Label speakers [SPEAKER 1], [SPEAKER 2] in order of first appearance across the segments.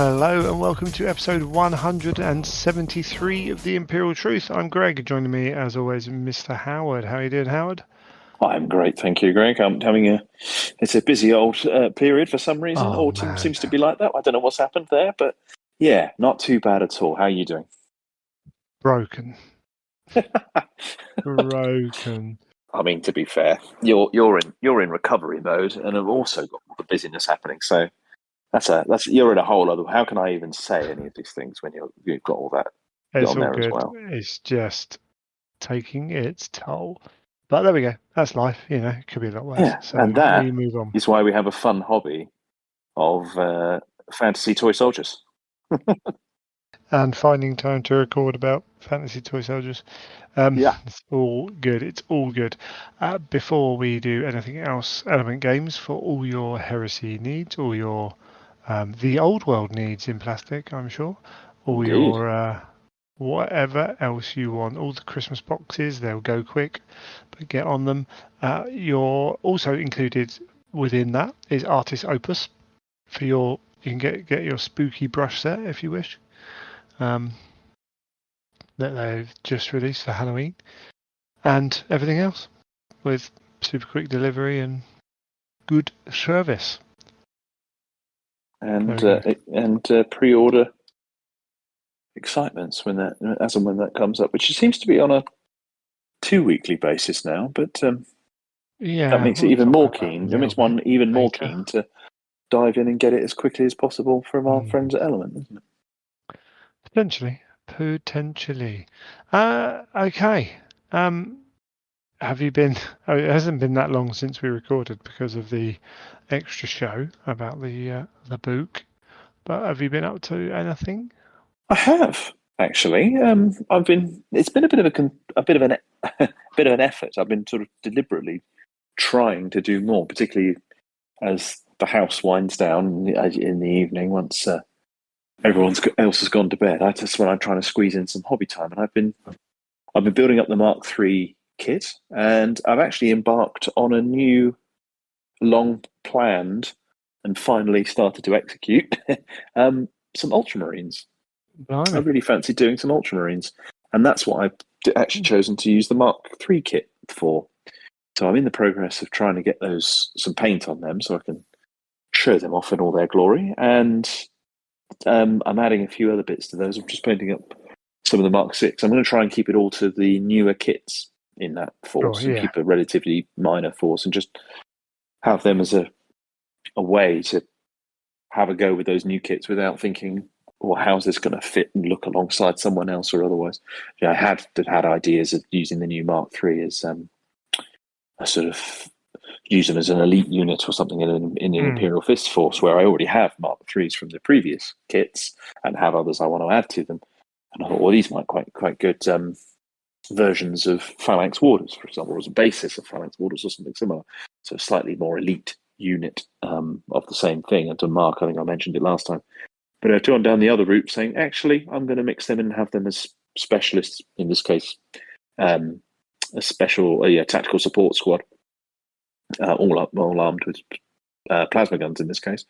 [SPEAKER 1] Hello and welcome to episode 173 of The Imperial Truth. I'm Greg. Joining me, as always, Mr. Howard. How are you doing, Howard?
[SPEAKER 2] I'm great, thank you, Greg. I'm having it's a busy old period for some reason.
[SPEAKER 1] Oh,
[SPEAKER 2] Autumn
[SPEAKER 1] man.
[SPEAKER 2] seems to be like that. I don't know what's happened there, but yeah, not too bad at all. How are you doing?
[SPEAKER 1] Broken. Broken.
[SPEAKER 2] I mean, to be fair, you're in recovery mode, and have also got all the busyness happening. So that's you're in a whole other. How can I even say any of these things when you've got all that
[SPEAKER 1] It's
[SPEAKER 2] on
[SPEAKER 1] all
[SPEAKER 2] there as
[SPEAKER 1] good.
[SPEAKER 2] well?
[SPEAKER 1] It's just taking its toll. But there we go. That's life. It could be a lot worse.
[SPEAKER 2] Yeah,
[SPEAKER 1] So
[SPEAKER 2] and that
[SPEAKER 1] we move on.
[SPEAKER 2] is why we have a fun hobby of fantasy toy soldiers.
[SPEAKER 1] And finding time to record about Fantasy Toy Soldiers.
[SPEAKER 2] Yeah.
[SPEAKER 1] It's all good. It's all good. Before we do anything else, Element Games for all your Heresy needs, all your the old world needs in plastic, I'm sure. All
[SPEAKER 2] Indeed.
[SPEAKER 1] your whatever else you want. All the Christmas boxes, they'll go quick, but get on them. You're also included within that is Artist Opus for you can get your spooky brush set if you wish. That they've just released for Halloween, and everything else with super quick delivery and good service.
[SPEAKER 2] And pre-order excitements when that comes up, which seems to be on a 2-weekly basis now. But
[SPEAKER 1] Yeah,
[SPEAKER 2] that makes it
[SPEAKER 1] we'll
[SPEAKER 2] even
[SPEAKER 1] talk
[SPEAKER 2] more
[SPEAKER 1] about that a
[SPEAKER 2] keen. It
[SPEAKER 1] little
[SPEAKER 2] makes one
[SPEAKER 1] bit
[SPEAKER 2] even more
[SPEAKER 1] later.
[SPEAKER 2] keen to dive in and get it as quickly as possible from our friends at Element, isn't it?
[SPEAKER 1] Potentially. Okay. Have you been? Oh, it hasn't been that long since we recorded because of the extra show about the book. But have you been up to anything?
[SPEAKER 2] I have actually. It's been a bit of an a bit of an effort. I've been sort of deliberately trying to do more, particularly as the house winds down in the evening once everyone else has gone to bed. That's when I'm trying to squeeze in some hobby time, and I've been building up the Mark III kit, and I've actually embarked on a new, long planned, and finally started to execute some Ultramarines. I
[SPEAKER 1] Blimey.
[SPEAKER 2] really fancy doing some Ultramarines, and that's what I've actually chosen to use the Mark III kit for. So I'm in the progress of trying to get some paint on them so I can show them off in all their glory, and I'm adding a few other bits to those. I'm just painting up some of the Mark VI. I'm going to try and keep it all to the newer kits in that force, and keep a relatively minor force, and just have them as a way to have a go with those new kits without thinking, well, how's this going to fit and look alongside someone else or otherwise. Yeah, I had ideas of using the new Mark III as a sort of use them as an elite unit or something in an Imperial Fist force, where I already have Mark IIIs from the previous kits and have others I want to add to them. And I thought, well, these might quite good versions of Phalanx Warders, for example, as a basis of Phalanx Warders or something similar. So a slightly more elite unit of the same thing. And to Mark, I think I mentioned it last time. But I've gone down the other route, saying, actually, I'm going to mix them and have them as specialists, in this case, a special tactical support squad, all armed with plasma guns in this case.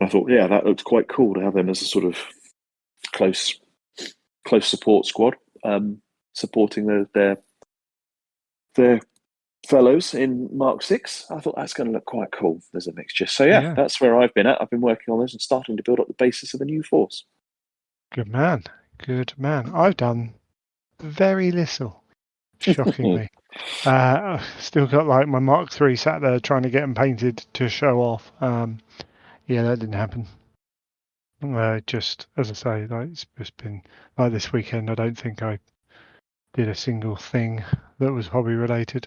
[SPEAKER 2] And I thought, yeah, that looks quite cool to have them as a sort of close support squad, supporting their fellows in Mark VI. I thought that's going to look quite cool as a mixture. So yeah, that's where I've been at. I've been working on this and starting to build up the basis of a new force.
[SPEAKER 1] Good man. I've done very little, shockingly. Still got like my Mark III sat there trying to get them painted to show off. Yeah, that didn't happen. Just as I say, it's just been like this weekend. I don't think I did a single thing that was hobby related.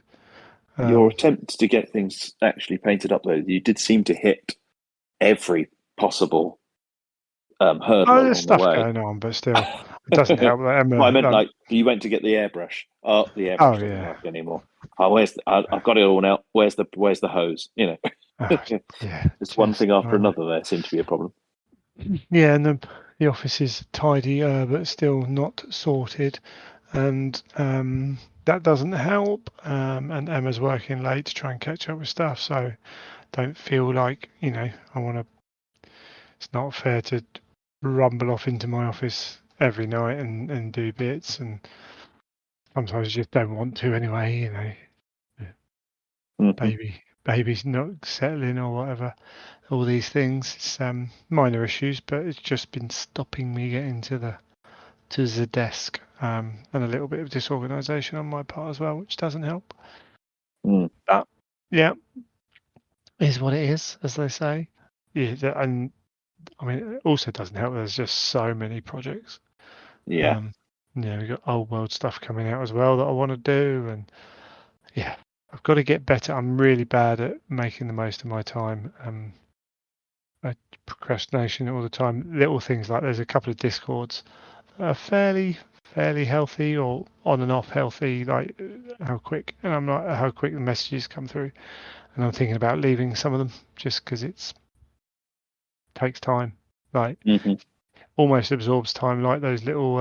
[SPEAKER 2] Your attempt to get things actually painted up, though, you did seem to hit every possible hurdle along
[SPEAKER 1] there's stuff
[SPEAKER 2] the way.
[SPEAKER 1] going on, but still, it doesn't help that Emma.
[SPEAKER 2] Well, I meant like you went to get the airbrush. Oh, the airbrush doesn't work anymore. Oh, I've got it all now. Where's the hose? Just one thing after another. There seemed to be a problem.
[SPEAKER 1] Yeah, and the office is tidy, but still not sorted, and that doesn't help. And Emma's working late to try and catch up with stuff, so don't feel like I want to. It's not fair to rumble off into my office every night and do bits, and sometimes I just don't want to anyway. You know, baby's not settling or whatever. All these things, it's minor issues, but it's just been stopping me getting to the desk, and a little bit of disorganisation on my part as well, which doesn't help. But yeah, is what it is, as they say. Yeah, and I mean, it also doesn't help. There's just so many projects.
[SPEAKER 2] Yeah.
[SPEAKER 1] Yeah, we've got old world stuff coming out as well that I want to do, and yeah, I've got to get better. I'm really bad at making the most of my time. Procrastination all the time. Little things like there's a couple of discords that are fairly healthy or on and off healthy, like how quick, and I'm not how quick the messages come through, and I'm thinking about leaving some of them just because it takes time, like almost absorbs time, like those little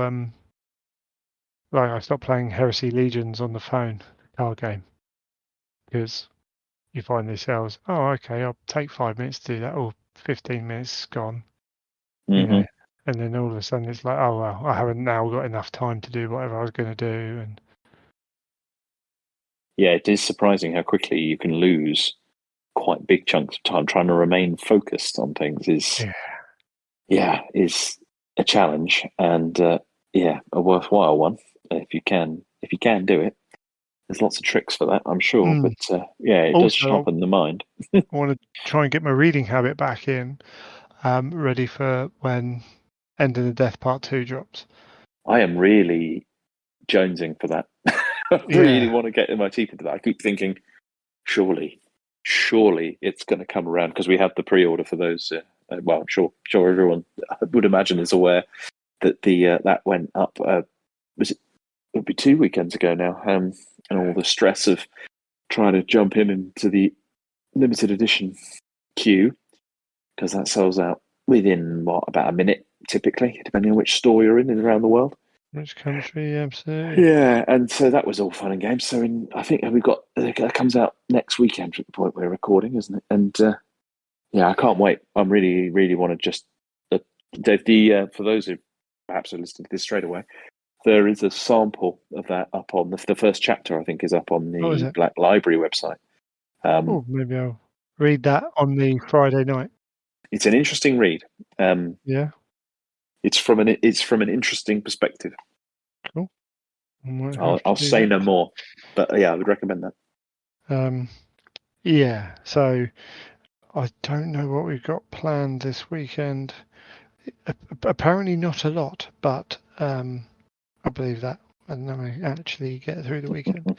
[SPEAKER 1] like I stopped playing Heresy Legions on the phone card game because you find yourselves, oh, okay, I'll take 5 minutes to do that, or 15 minutes gone, you know, and then all of a sudden it's like, oh well, I haven't now got enough time to do whatever I was going to do, and
[SPEAKER 2] yeah, it is surprising how quickly you can lose quite big chunks of time. Trying to remain focused on things is a challenge, and a worthwhile one if you can do it. There's lots of tricks for that, I'm sure, but it does sharpen the mind.
[SPEAKER 1] I want to try and get my reading habit back in, ready for when End of the Death Part 2 drops.
[SPEAKER 2] I am really jonesing for that. I really want to get my teeth into that. I keep thinking, surely it's going to come around, because we have the pre-order for those. Well, I'm sure everyone, I would imagine, is aware that that went up. It would be 2 weekends ago now, and all the stress of trying to jump into the limited edition queue, because that sells out within about a minute, typically, depending on which store you're in and around the world.
[SPEAKER 1] Which country, absolutely.
[SPEAKER 2] Yeah, and so that was all fun and games. So I think we've got that comes out next weekend at the point we're recording, isn't it? And I can't wait. I really, really want to just for those who perhaps are listening to this straight away, there is a sample of that up on the first chapter. I think is up on the Black Library website.
[SPEAKER 1] Maybe I'll read that on the Friday night.
[SPEAKER 2] It's an interesting read.
[SPEAKER 1] Yeah.
[SPEAKER 2] It's from an interesting perspective.
[SPEAKER 1] Cool.
[SPEAKER 2] I'll say no more, but I would recommend that.
[SPEAKER 1] Yeah. So I don't know what we've got planned this weekend. Apparently not a lot, but I believe that, and then we actually get through the weekend.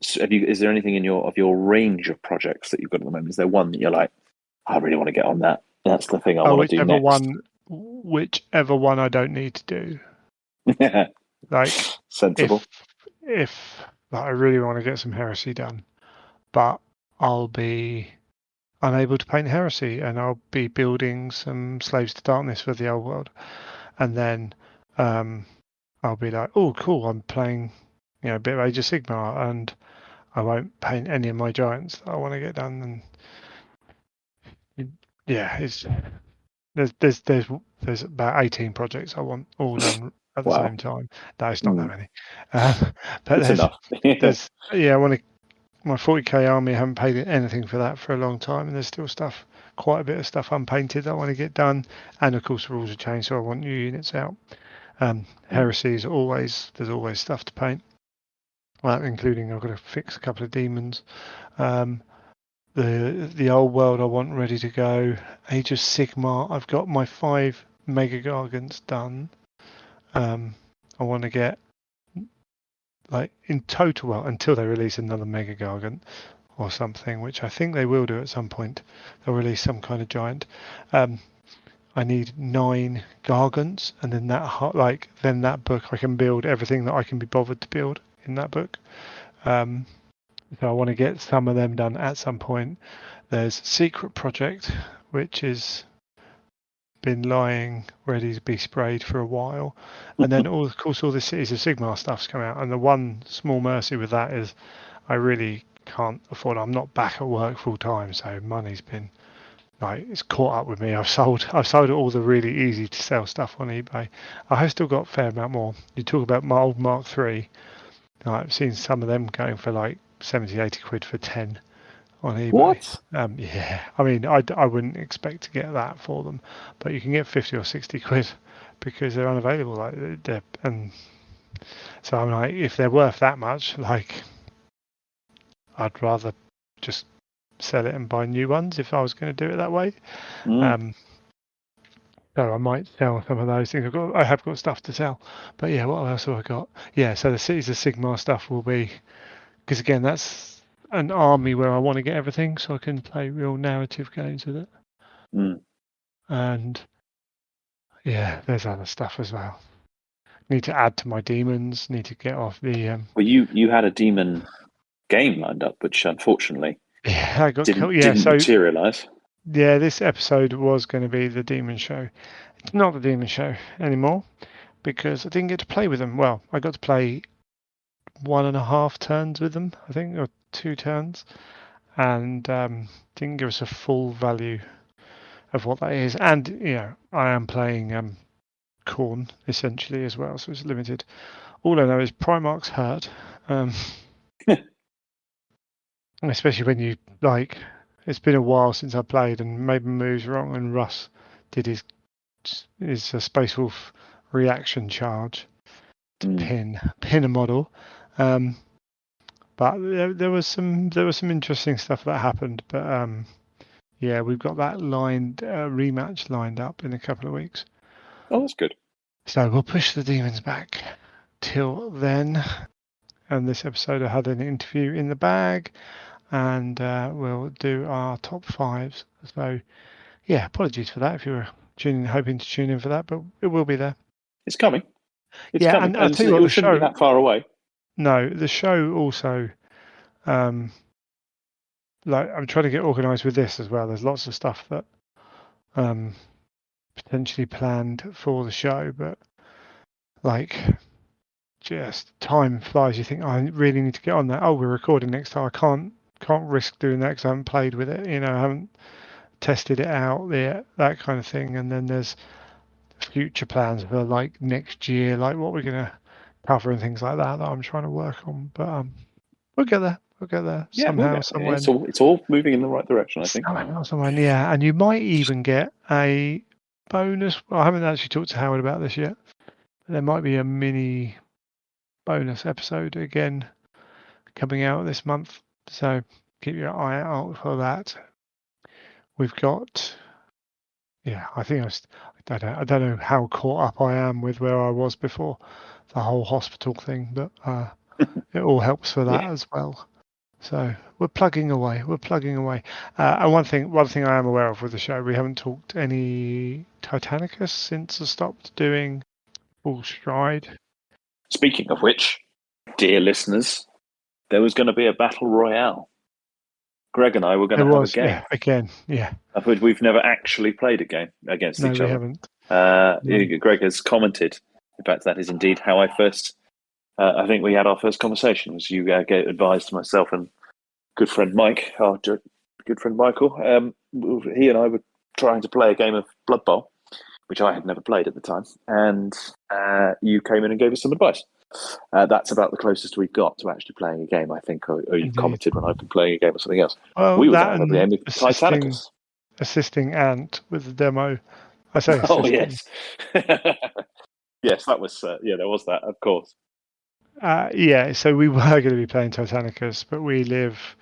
[SPEAKER 2] So is there anything in your range of projects that you've got at the moment? Is there one that you're like, I really want to get on that? That's the thing I want to do next.
[SPEAKER 1] Whichever one I don't need to do. Like
[SPEAKER 2] sensible.
[SPEAKER 1] If I really want to get some Heresy done, but I'll be unable to paint Heresy, and I'll be building some Slaves to Darkness for the old world, and then I'll be like, oh cool, I'm playing a bit of Age of Sigmar, and I won't paint any of my giants that I want to get done. And it's there's about 18 projects I want all done at the same time. No, it's not that many, but
[SPEAKER 2] it's enough.
[SPEAKER 1] I want to. My 40k army, I haven't paid anything for that for a long time, and there's still quite a bit of stuff unpainted that I want to get done, and of course the rules have changed, so I want new units out. Heresy is there's always stuff to paint, including I've got to fix a couple of demons. The old world I want ready to go. Age of Sigmar, I've got my 5 Mega Gargants done. I want to get in total, until they release another Mega Gargant or something, which I think they will do at some point. They'll release some kind of giant. I need 9 Gargants, and then that book I can build everything that I can be bothered to build in that book. So I want to get some of them done at some point. There's Secret Project, which has been lying ready to be sprayed for a while. And then, of course, all the Cities of Sigmar stuff's come out. And the one small mercy with that is I really can't afford it. I'm not back at work full time, so money's been like it's caught up with me. I've sold all the really easy to sell stuff on eBay. I have still got a fair amount more. You talk about my old Mark III. I've seen some of them going for like 70, 80 quid for 10 on eBay.
[SPEAKER 2] What?
[SPEAKER 1] Yeah, I mean, I wouldn't expect to get that for them, but you can get 50 or 60 quid because they're unavailable. And so I'm like, if they're worth that much, like, I'd rather just sell it and buy new ones if I was going to do it that way.
[SPEAKER 2] Mm.
[SPEAKER 1] So I might sell some of those things. I have got stuff to sell, but yeah, what else have I got? Yeah, so the Cities of Sigmar stuff will be, because again, that's an army where I want to get everything, so I can play real narrative games with it. And yeah, there's other stuff as well. Need to add to my demons. Need to get off the.
[SPEAKER 2] Well, you had a demon game lined up, which unfortunately
[SPEAKER 1] Yeah, I got
[SPEAKER 2] didn't
[SPEAKER 1] so
[SPEAKER 2] materialize.
[SPEAKER 1] yeah, this episode was going to be the demon show. It's not the demon show anymore because I didn't get to play with them. Well, I got to play 1.5 turns with them, I think, or 2 turns, and didn't give us a full value of what that is. And I am playing Khorne essentially as well, so it's limited. All I know is Primarch's hurt, especially when you like. It's been a while since I played, and made moves wrong, and Russ did his Space Wolf reaction charge to pin a model. But there was some interesting stuff that happened. But yeah, we've got that rematch lined up in a couple of weeks.
[SPEAKER 2] Oh, that's good.
[SPEAKER 1] So we'll push the demons back till then. And this episode I had an interview in the bag, and we'll do our top 5s. So yeah, apologies for that if you were hoping to tune in for that, but it will be there.
[SPEAKER 2] It's coming. It's
[SPEAKER 1] yeah,
[SPEAKER 2] coming.
[SPEAKER 1] and I'll tell you what,
[SPEAKER 2] it shouldn't be that far away.
[SPEAKER 1] No, the show also, like I'm trying to get organised with this as well. There's lots of stuff that potentially planned for the show, but like just time flies. You think, I really need to get on that. Oh, we're recording next time. I can't risk doing that because I haven't played with it. I haven't tested it out yet, that kind of thing. And then there's future plans for like next year, like what we're gonna cover and things like that I'm trying to work on. But we'll get there.
[SPEAKER 2] Yeah,
[SPEAKER 1] Somehow, somewhere.
[SPEAKER 2] It's all moving in the right direction, I think.
[SPEAKER 1] Somewhere, yeah. And you might even get a bonus. Well, I haven't actually talked to Howard about this yet. There might be a mini bonus episode again coming out this month. So keep your eye out for that. We've got, yeah, I think I don't know how caught up I am with where I was before the whole hospital thing, but it all helps for that as well. So we're plugging away. And one thing I am aware of with the show, we haven't talked any Titanicus since I stopped doing Full Stride.
[SPEAKER 2] Speaking of which, dear listeners, there was going to be a battle royale. Greg and I were going to have a game.
[SPEAKER 1] Yeah, again, yeah.
[SPEAKER 2] Of which we've never actually played a game against each other.
[SPEAKER 1] No, we haven't.
[SPEAKER 2] Greg has commented. In fact, that is indeed how I first. I think we had our first conversation. Was you gave advice to myself and good friend Mike, our good friend Michael. He and I were trying to play a game of Blood Bowl, which I had never played at the time, and you came in and gave us some advice. That's about the closest we've got to actually playing a game, I think, or you've commented when I've been playing a game or something else.
[SPEAKER 1] Well,
[SPEAKER 2] we were going to have a game with Titanicus.
[SPEAKER 1] Assisting Ant with the demo. I say assisting.
[SPEAKER 2] Oh, yes. Yes, that was, there was that, of course.
[SPEAKER 1] Yeah, so we were going to be playing Titanicus, but we live,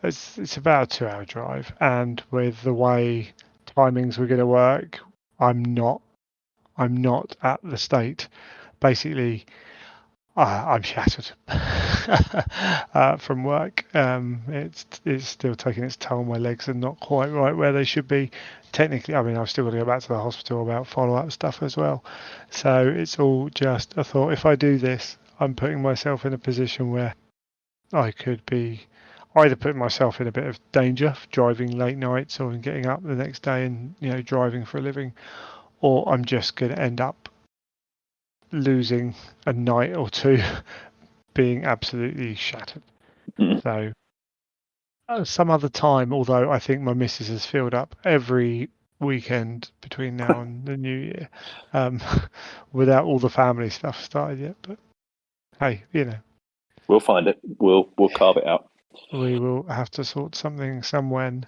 [SPEAKER 1] it's about a 2-hour drive, and with the way timings were going to work, I'm not at the state. Basically, I'm shattered from work. It's still taking its toll. My legs are not quite right where they should be. Technically, I mean, I've still got to go back to the hospital about follow-up stuff as well. So it's all just a thought. If I do this, I'm putting myself in a position where I could be either putting myself in a bit of danger, driving late nights or getting up the next day and driving for a living, or I'm just going to end up losing a night or two being absolutely shattered. So some other time, although I think my missus has filled up every weekend between now and the new year, without all the family stuff started yet. But hey,
[SPEAKER 2] We'll find it. We'll carve it out.
[SPEAKER 1] we will have to sort something somewhen.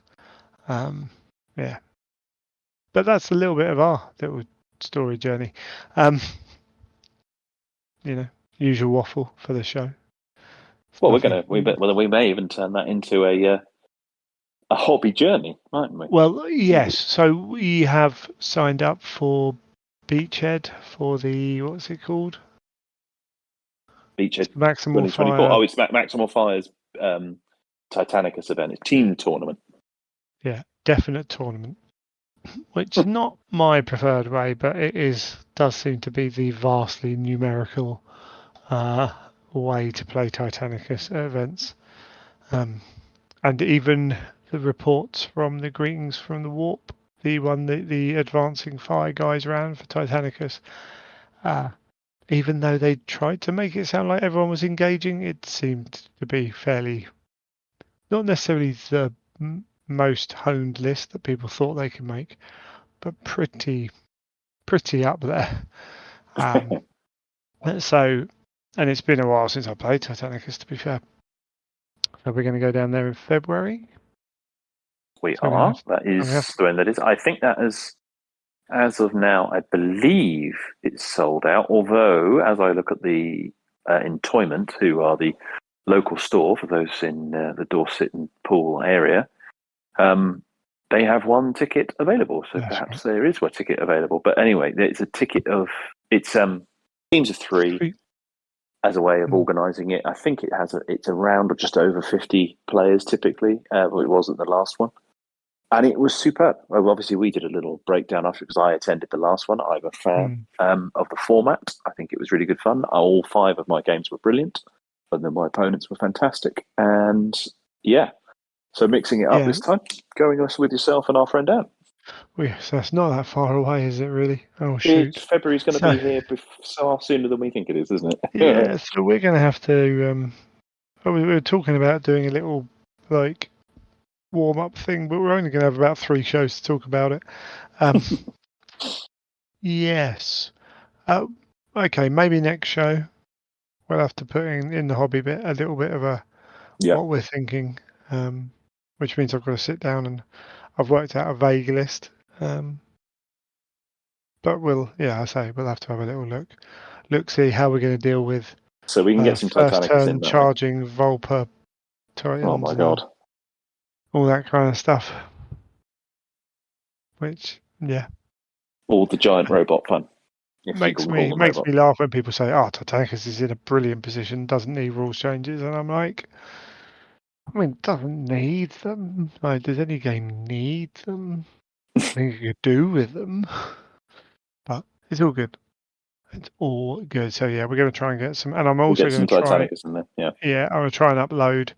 [SPEAKER 1] Yeah. But that's a little bit of our little story journey. Usual waffle for the show.
[SPEAKER 2] Well, we may even turn that into a hobby journey, mightn't we?
[SPEAKER 1] Well, yes. So we have signed up for Beachhead for the, what's it called?
[SPEAKER 2] Beachhead
[SPEAKER 1] Maximal
[SPEAKER 2] 2024.
[SPEAKER 1] Fire.
[SPEAKER 2] Oh, it's Maximal Fire's Titanicus event. It's team tournament.
[SPEAKER 1] Yeah, definite tournament. Which is not my preferred way, but it does seem to be the vastly numerical way to play Titanicus at events. And even the reports from the Greetings from the Warp, the one that the Advancing Fire guys ran for Titanicus, even though they tried to make it sound like everyone was engaging, it seemed to be fairly, not necessarily the most honed list that people thought they could make, but pretty up there. So, and it's been a while since I played Titanicus, to be fair. So we're going to go down there in February.
[SPEAKER 2] We
[SPEAKER 1] So
[SPEAKER 2] are. That is when that is. I think that as of now, I believe it's sold out. Although, as I look at the Entoyment, who are the local store for those in the Dorset and Poole area, they have one ticket available. So perhaps there is one ticket available. But anyway, it's a ticket of it's teams of three as a way of organising it. I think it's around or just over 50 players typically. It wasn't the last one. And it was superb. Well, obviously, we did a little breakdown after because I attended the last one. I'm a fan of the format. I think it was really good fun. All 5 of my games were brilliant, and then my opponents were fantastic. And yeah, so mixing it up this time, going us with yourself and our friend Dan.
[SPEAKER 1] So that's not that far away, is it really? Oh, shoot.
[SPEAKER 2] February's going to be here so sooner than we think it is, isn't it?
[SPEAKER 1] Yeah, so we're going to have to... we were talking about doing a little, warm-up thing, but we're only going to have about 3 shows to talk about it. Yes. Okay, maybe next show we'll have to put in the hobby bit a little bit of what we're thinking, which means I've got to sit down and I've worked out a vague list. But we'll have to have a little see how we're going to deal with.
[SPEAKER 2] So we can get some
[SPEAKER 1] first
[SPEAKER 2] Titanicus
[SPEAKER 1] turn
[SPEAKER 2] in that
[SPEAKER 1] charging Volper Titans.
[SPEAKER 2] Oh my god!
[SPEAKER 1] All that kind of stuff. Which
[SPEAKER 2] all the giant robot fun.
[SPEAKER 1] Makes me laugh when people say, "Oh, Titanicus is in a brilliant position, doesn't need rules changes," and I'm like, I mean, doesn't need them. Like, does any game need them? I think you could do with them, but it's all good. It's all good. So yeah, we're going to try and get some, and I'm also going to try.
[SPEAKER 2] In there.
[SPEAKER 1] I'm going to try and upload.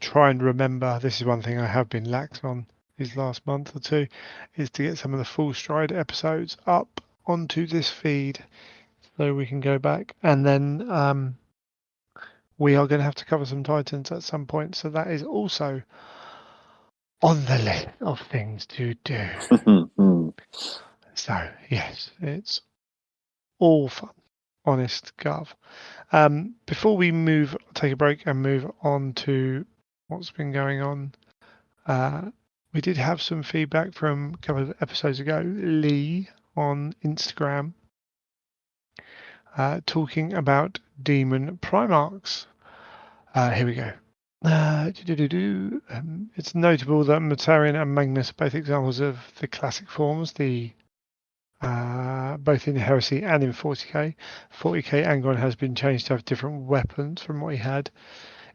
[SPEAKER 1] Try and remember. This is one thing I have been lax on these last month or two, is to get some of the full stride episodes up onto this feed, so we can go back, and then we are going to have to cover some Titans at some point. So that is also on the list of things to do. So yes, it's all fun. Honest Gov. Before we take a break and move on to what's been going on, we did have some feedback from a couple of episodes ago. Lee on Instagram talking about Demon Primarchs. Here we go. It's notable that Matarian and Magnus are both examples of the classic forms, both in Heresy and in 40k. 40k Angron has been changed to have different weapons from what he had.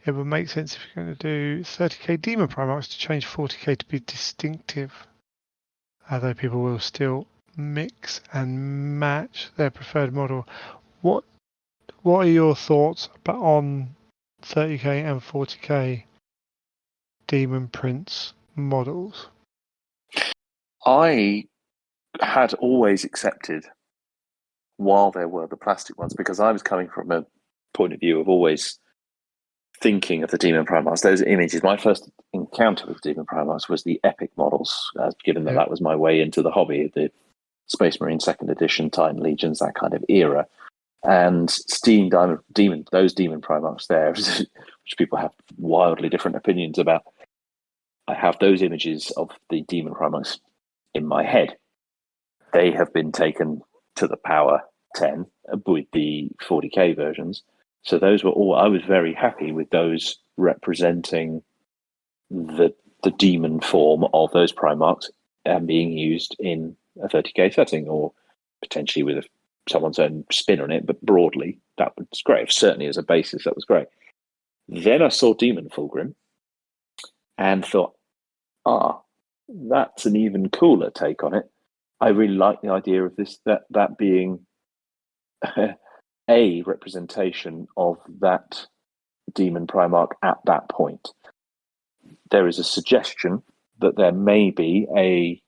[SPEAKER 1] It would make sense if you're going to do 30k Demon Primarchs to change 40k to be distinctive, although people will still mix and match their preferred model. What are your thoughts on 30k and 40k Demon Prince models?
[SPEAKER 2] I had always accepted, while there were the plastic ones, because I was coming from a point of view of always thinking of the Demon Primarchs, those images, my first encounter with Demon Primarchs was the epic models, given that that was my way into the hobby, the Space Marine 2nd Edition, Titan Legions, that kind of era. And seeing those Demon Primarchs there, which people have wildly different opinions about, I have those images of the Demon Primarchs in my head. They have been taken to the power 10 with the 40k versions. So those were all, I was very happy with those representing the demon form of those Primarchs and being used in a 30k setting, or potentially with someone's own spin on it, but broadly, that was great. Certainly as a basis, that was great. Then I saw Demon Fulgrim and thought, that's an even cooler take on it. I really like the idea of this, that being a representation of that Demon Primarch at that point. There is a suggestion that there may be a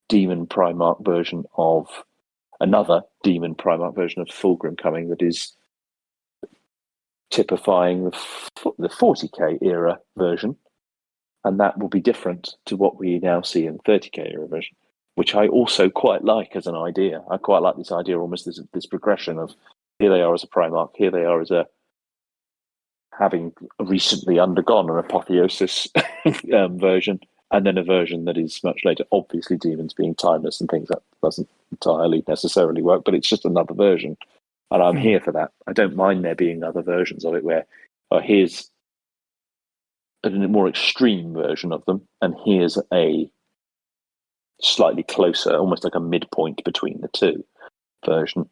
[SPEAKER 2] Demon Primarch version of another Demon Primarch version of Fulgrim coming that is typifying the 40k era version, and that will be different to what we now see in 30k era version, which I also quite like as an idea. I quite like this idea, almost this progression of here they are as a Primarch, here they are as a having recently undergone an apotheosis version, and then a version that is much later. Obviously, demons being timeless and things, that doesn't entirely necessarily work, but it's just another version. And I'm here for that. I don't mind there being other versions of it where here's a more extreme version of them, and here's a slightly closer, almost like a midpoint between the two version,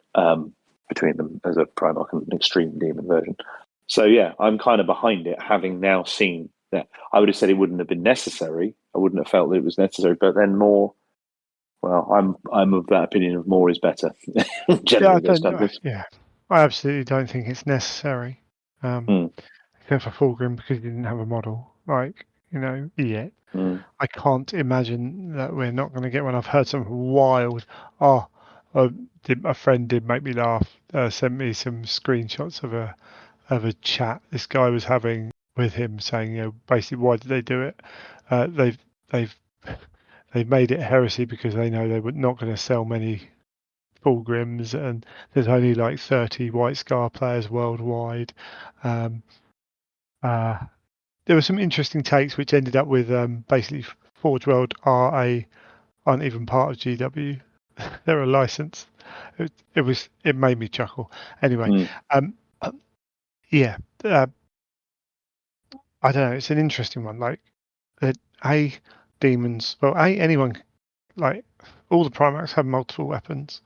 [SPEAKER 2] between them as a Primarch and an extreme demon version. So yeah, I'm kind of behind it, having now seen that. I would have said it wouldn't have been necessary. I wouldn't have felt that it was necessary, but then more. Well, I'm of that opinion of more is better. Generally,
[SPEAKER 1] I absolutely don't think it's necessary. Except for Fulgrim, because he didn't have a model, yet. I can't imagine that we're not going to get one. I've heard some wild. A friend did make me laugh. Sent me some screenshots of a chat this guy was having with him, saying, basically, why did they do it? They've made it Heresy because they know they were not going to sell many Fulgrims, and there's only like 30 White Scar players worldwide. There were some interesting takes which ended up with basically Forge World aren't even part of GW. They're a license. It made me chuckle. Anyway, I don't know. It's an interesting one. Like demons. Well, anyone, like all the Primarchs have multiple weapons.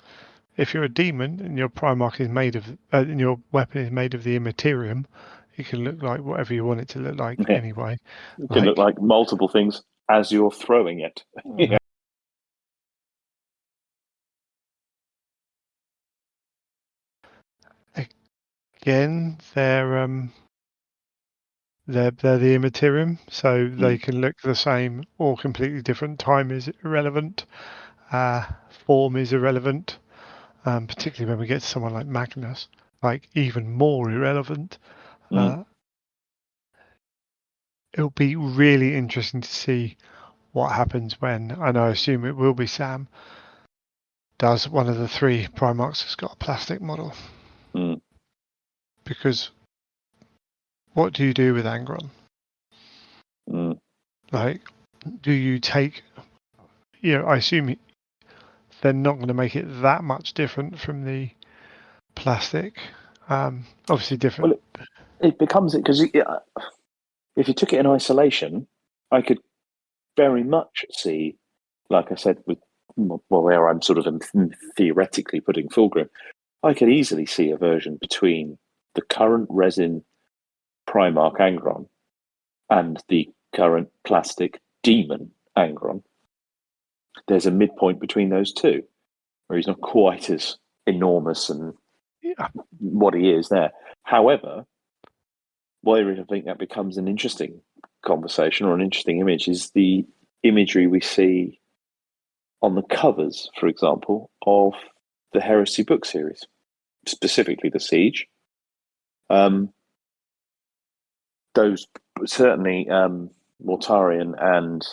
[SPEAKER 1] If you're a demon and your Primarch is made of, and your weapon is made of the Immaterium, it can look like whatever you want it to look like anyway.
[SPEAKER 2] It can look like multiple things as you're throwing it. Yeah.
[SPEAKER 1] Again, they're the Immaterium, so they can look the same or completely different. Time is irrelevant. Form is irrelevant. Particularly when we get to someone like Magnus, like even more irrelevant. It'll be really interesting to see what happens when, and I assume it will be Sam, does one of the three Primarchs has got a plastic model. Because what do you do with Angron? Like, do you take, I assume they're not going to make it that much different from the plastic. Obviously different.
[SPEAKER 2] Well, it becomes it because if you took it in isolation, I could very much see, like I said, where I'm sort of theoretically putting Fulgrim, I could easily see a version between the current resin Primarch Angron and the current plastic demon Angron. There's a midpoint between those two, where he's not quite as enormous and what he is there. However, where I think that becomes an interesting conversation or an interesting image is the imagery we see on the covers, for example, of the Heresy book series, specifically the Siege. those certainly Mortarion and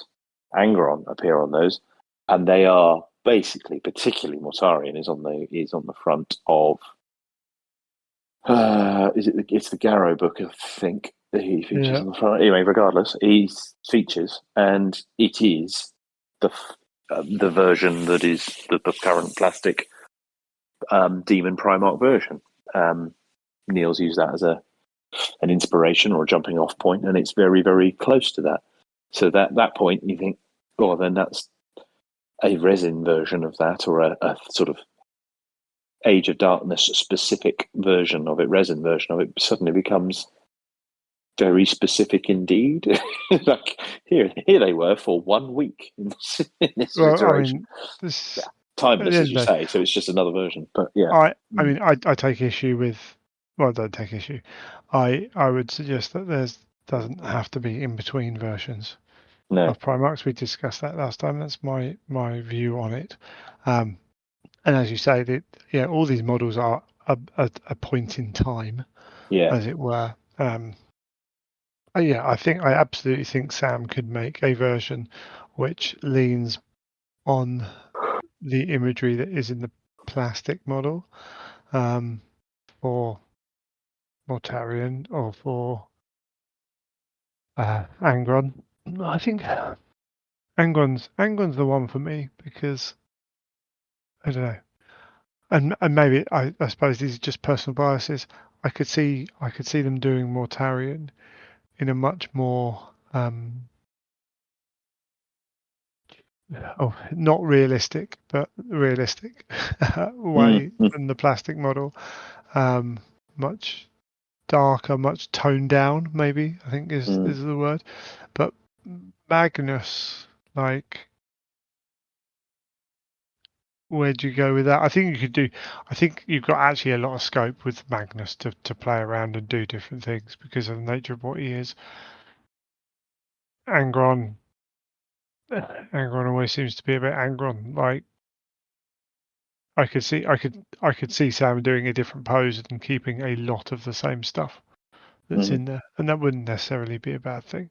[SPEAKER 2] Angron appear on those, and they are basically, particularly Mortarion is on the front of. It's the Garrow book, I think. He features on the front. Anyway, regardless, he features, and it is the version that is the current plastic Demon Primarch version. Neil's used that as an inspiration or a jumping off point, and it's very, very close to that. So that point, you think, oh, then that's a resin version of that, or a sort of Age of Darkness specific version of it, resin version of it, suddenly becomes very specific indeed. Like here they were for 1 week in this iteration. Timeless, as you say, so it's just another version. But yeah,
[SPEAKER 1] I take issue with. Well, I don't take issue. I would suggest that doesn't have to be in between versions of Primarchs. We discussed that last time. That's my view on it. And as you say, all these models are a point in time, as it were. I absolutely think Sam could make a version which leans on the imagery that is in the plastic model for Mortarion or for Angron. I think Angron's the one for me because I don't know. And maybe I suppose these are just personal biases. I could see them doing Mortarion in a much more not realistic, but realistic way than the plastic model. Much darker, much toned down, maybe, I think is the word. But Magnus, like, where do you go with that? I think you've got actually a lot of scope with Magnus to play around and do different things because of the nature of what he is. Angron always seems to be a bit Angron. Like, I could see Sam doing a different pose and keeping a lot of the same stuff that's in there, and that wouldn't necessarily be a bad thing.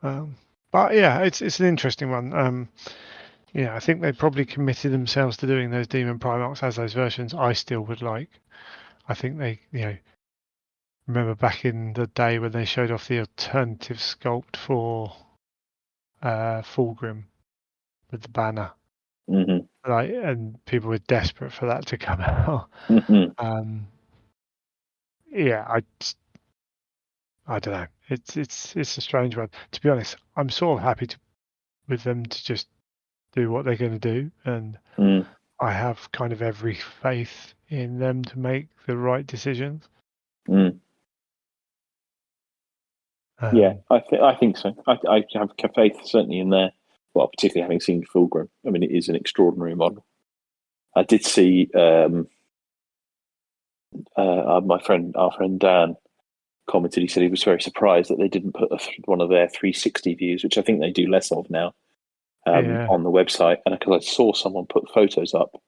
[SPEAKER 1] But yeah, it's an interesting one. I think they probably committed themselves to doing those Demon Primarchs as those versions. I still would like. I think they, remember back in the day when they showed off the alternative sculpt for Fulgrim with the banner. Like, and people were desperate for that to come out. I don't know. It's a strange one. To be honest, I'm sort of happy with them to just do what they're going to do, and I have kind of every faith in them to make the right decisions.
[SPEAKER 2] I think so. I have faith certainly in there. Well, particularly having seen Fulgrim. I mean, it is an extraordinary model. I did see our friend Dan commented. He said he was very surprised that they didn't put one of their 360 views, which I think they do less of now, on the website. And because I saw someone put photos up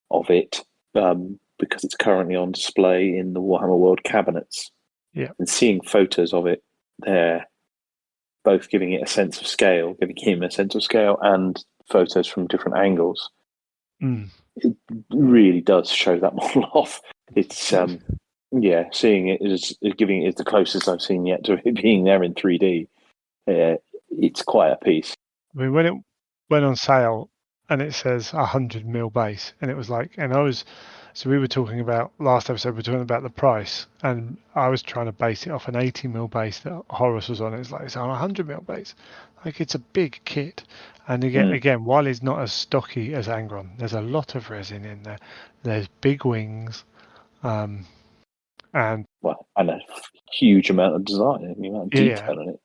[SPEAKER 2] of it because it's currently on display in the Warhammer World cabinets.
[SPEAKER 1] Yeah,
[SPEAKER 2] and seeing photos of it there, both giving it a sense of scale, giving him a sense of scale, and photos from different angles. It really does show that model off. It's seeing it is giving it the closest I've seen yet to it being there in 3D. It's quite a piece.
[SPEAKER 1] I mean, when it went on sale and it says 100mm base, and it was like, so we were talking about last episode. We were talking about the price, and I was trying to base it off an 80mm base that Horus was on. It's like it's on 100mm base. Like, it's a big kit, and again, while it's not as stocky as Angron, there's a lot of resin in there. There's big wings, and
[SPEAKER 2] a huge amount of design, the amount of detail in it.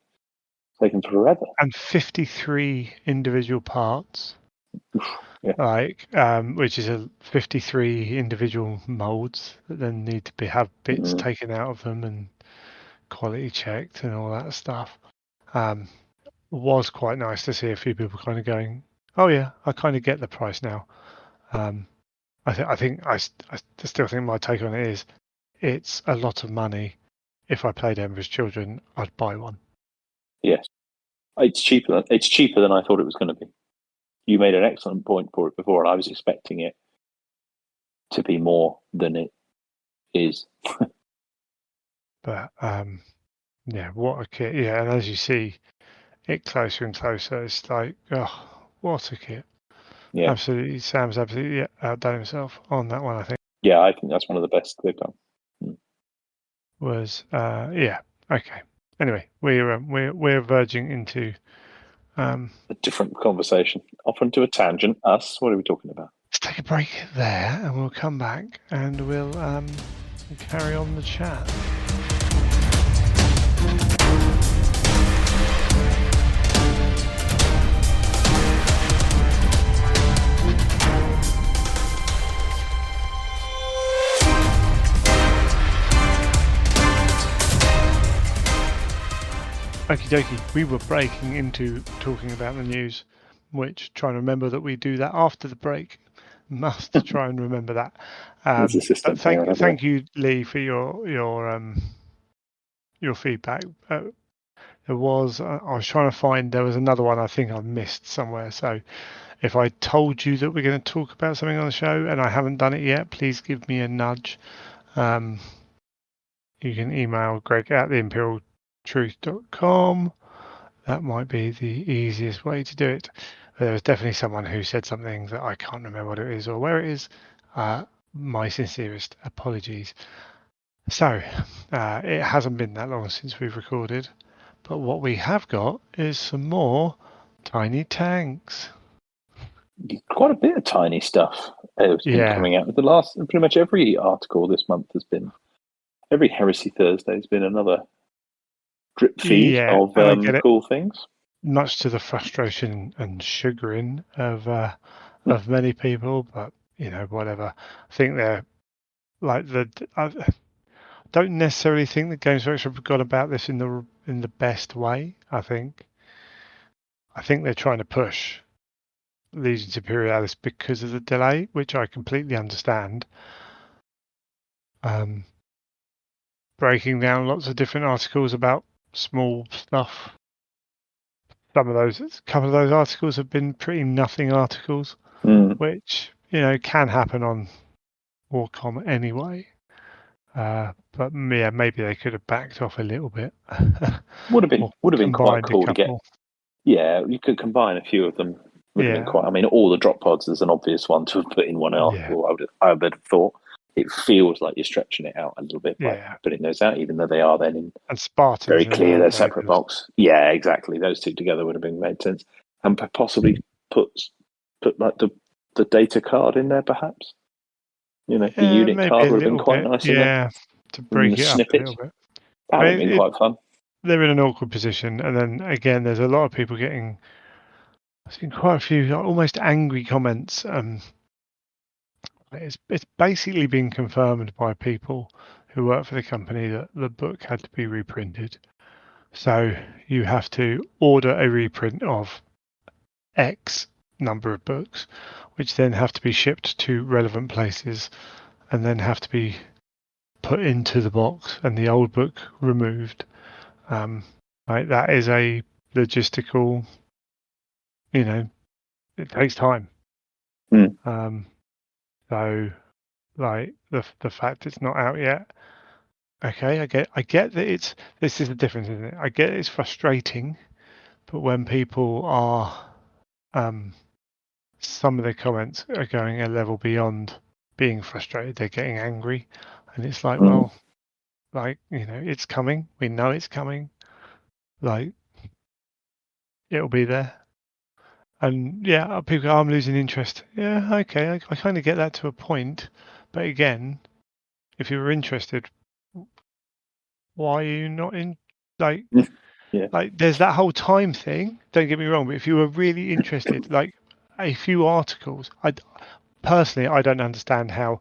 [SPEAKER 2] It's taken forever.
[SPEAKER 1] And 53 individual parts. Which is 53 individual molds that then need to have bits taken out of them and quality checked and all that stuff. Was quite nice to see a few people kind of going, oh yeah, I kind of get the price now. I still think my take on it is it's a lot of money. if I played Ember's Children, I'd buy one.
[SPEAKER 2] Yes, it's cheaper. It's cheaper than I thought it was going to be. You made an excellent point for it before, and I was expecting it to be more than it is.
[SPEAKER 1] But yeah, what a kit! Yeah, and as you see it closer and closer, it's like, oh, what a kit!
[SPEAKER 2] Yeah,
[SPEAKER 1] Absolutely, Sam's absolutely outdone himself on that one. I think
[SPEAKER 2] yeah, I think that's one of the best they've done.
[SPEAKER 1] was yeah, okay. Anyway, we're verging into
[SPEAKER 2] A different conversation, off onto a tangent. Us, what are we talking about?
[SPEAKER 1] let's take a break there, and we'll come back and we'll carry on the chat. Okie dokie, we were breaking into talking about the news, which trying to remember that we do that after the break. Must try and remember that.
[SPEAKER 2] There's a system
[SPEAKER 1] But
[SPEAKER 2] there,
[SPEAKER 1] thank you, Lee, for your feedback. There was I was trying to find there was another one I think I missed somewhere. So if I told you that we're going to talk about something on the show and I haven't done it yet, please give me a nudge. You can email greg@theimperialtruth.com. That might be the easiest way to do it. There was definitely someone who said something that I can't remember what it is or where it is. My sincerest apologies. So, it hasn't been that long since we've recorded, but what we have got is some more tiny tanks.
[SPEAKER 2] Quite a bit of tiny stuff has been coming out. The last, pretty much every article this month has been, every Heresy Thursday has been another drip feed of cool things.
[SPEAKER 1] Much to the frustration and chagrin of many people, but whatever. I think they're like I don't necessarily think the Games Workshop have gone about this in the best way. I think they're trying to push Legions Imperialis because of the delay, which I completely understand. Breaking down lots of different articles about small stuff. A couple of those articles have been pretty nothing articles, which can happen on Warcom anyway. But yeah, maybe they could have backed off a little bit.
[SPEAKER 2] Would have been quite cool to get. Yeah, you could combine a few of them. Would have been quite. I mean, all the drop pods is an obvious one to have put in one article. I would have thought. It feels like you're stretching it out a little bit by putting those out, even though they are then in
[SPEAKER 1] and Spartans
[SPEAKER 2] very clear they're separate box. Yeah, exactly. Those two together would have been made sense, and possibly put like the data card in there, perhaps. The unit card would have been quite nice.
[SPEAKER 1] To break it up a little bit.
[SPEAKER 2] That would have been quite fun.
[SPEAKER 1] They're in an awkward position, and then again, there's a lot of people getting. I've seen quite a few almost angry comments. It's basically been confirmed by people who work for the company that the book had to be reprinted. So you have to order a reprint of X number of books, which then have to be shipped to relevant places and then have to be put into the box and the old book removed. That is a logistical, it takes time. So, like the fact it's not out yet. Okay, I get that this is the difference, isn't it? I get it's frustrating, but when people are, some of the comments are going a level beyond being frustrated. They're getting angry, and it's like, well, like it's coming. We know it's coming. Like it'll be there. And yeah, people go, I'm losing interest. Yeah, okay, I kind of get that to a point. But again, if you were interested, why are you not in? Like, like there's that whole time thing. Don't get me wrong, but if you were really interested, like a few articles, I don't understand how.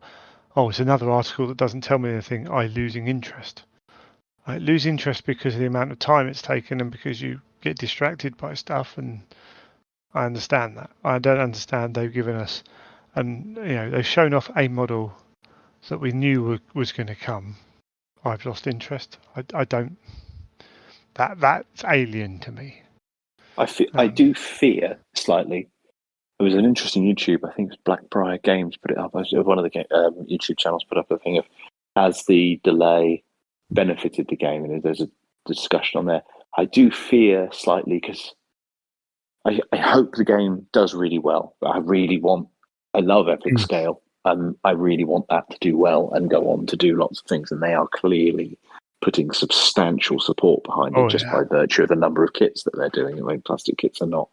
[SPEAKER 1] Oh, it's another article that doesn't tell me anything. I'm losing interest. I lose interest because of the amount of time it's taken and because you get distracted by stuff, and I understand that. I don't understand they've given us, and they've shown off a model that we knew was going to come, I've lost interest. I don't. That's alien to me.
[SPEAKER 2] I do fear slightly. There was an interesting YouTube, I think it was Blackbriar Games, put it up. One of the YouTube channels put up a thing of has the delay benefited the game, and there's a discussion on there. I do fear slightly because I hope the game does really well. I love Epic Scale. I really want that to do well and go on to do lots of things, and they are clearly putting substantial support behind it just by virtue of the number of kits that they're doing. I mean, plastic kits are not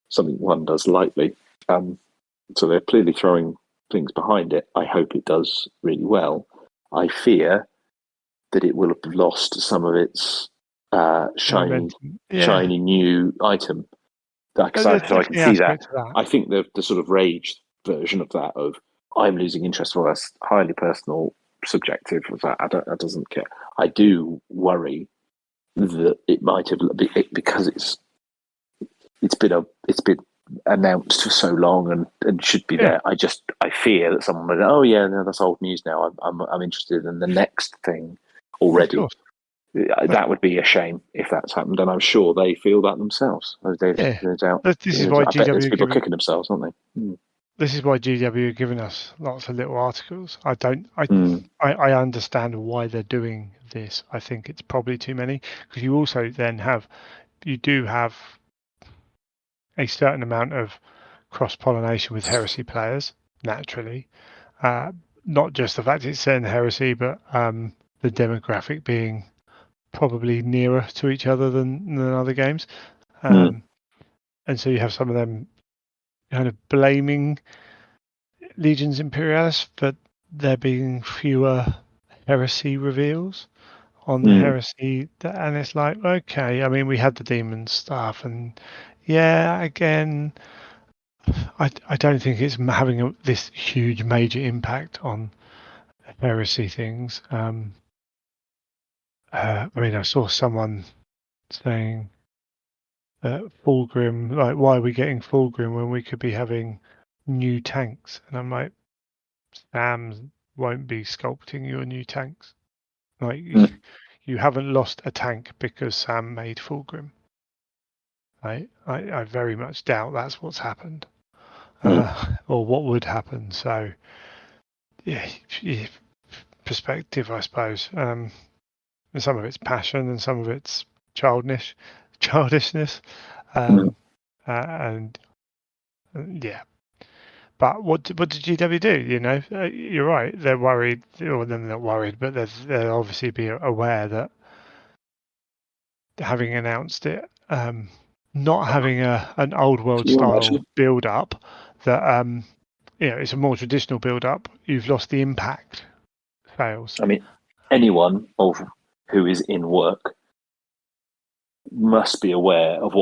[SPEAKER 2] something one does lightly. So they're clearly throwing things behind it. I hope it does really well. I fear that it will have lost some of its shiny new item. Because I can see that. I think the sort of rage version of that of I'm losing interest, well, that's highly personal, subjective. That doesn't care. I do worry that it might have because it's been announced for so long and should be there. I fear that someone would go, oh yeah, no, that's old news now. I'm interested in the next thing already. That would be a shame if that's happened, and I'm sure they feel that themselves.
[SPEAKER 1] This is why GW
[SPEAKER 2] people are kicking themselves, aren't they?
[SPEAKER 1] This is why GW are giving us lots of little articles. I understand why they're doing this. I think it's probably too many because you also then have a certain amount of cross-pollination with Heresy players, naturally. Not just the fact it's set in Heresy, but the demographic being probably nearer to each other than other games. And so you have some of them kind of blaming Legions Imperialis for there being fewer Heresy reveals on the Heresy. And it's like, okay, I mean, we had the Daemons stuff and again, I don't think it's having this huge major impact on Heresy things. I mean, I saw someone saying Fulgrim, like, why are we getting Fulgrim when we could be having new tanks? And I'm like, Sam won't be sculpting your new tanks. Like, you haven't lost a tank because Sam made Fulgrim. I very much doubt that's what's happened, or what would happen. So, perspective, I suppose. And some of it's passion, and some of it's childishness, and yeah. But what did GW do? You know, you're right. They're worried, or they're not worried, but they'll obviously be aware that having announced it, not having an old world style build up, that it's a more traditional build up. You've lost the impact. Fails.
[SPEAKER 2] I mean, anyone who is in work must be aware of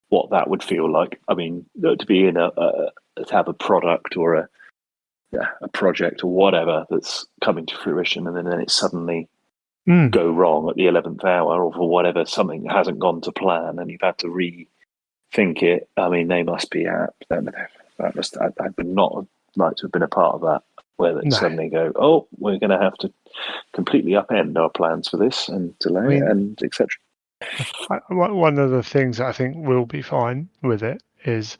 [SPEAKER 2] what that would feel like. I mean, to be in to have a product or a project or whatever that's coming to fruition, and then it suddenly go wrong at the 11th hour, or for whatever, something hasn't gone to plan, and you've had to rethink it. I mean, they must be I would not like to have been a part of that, where they suddenly go, oh, we're going to have to completely upend our plans for this and delay and etc.
[SPEAKER 1] One of the things that I think will be fine with it is,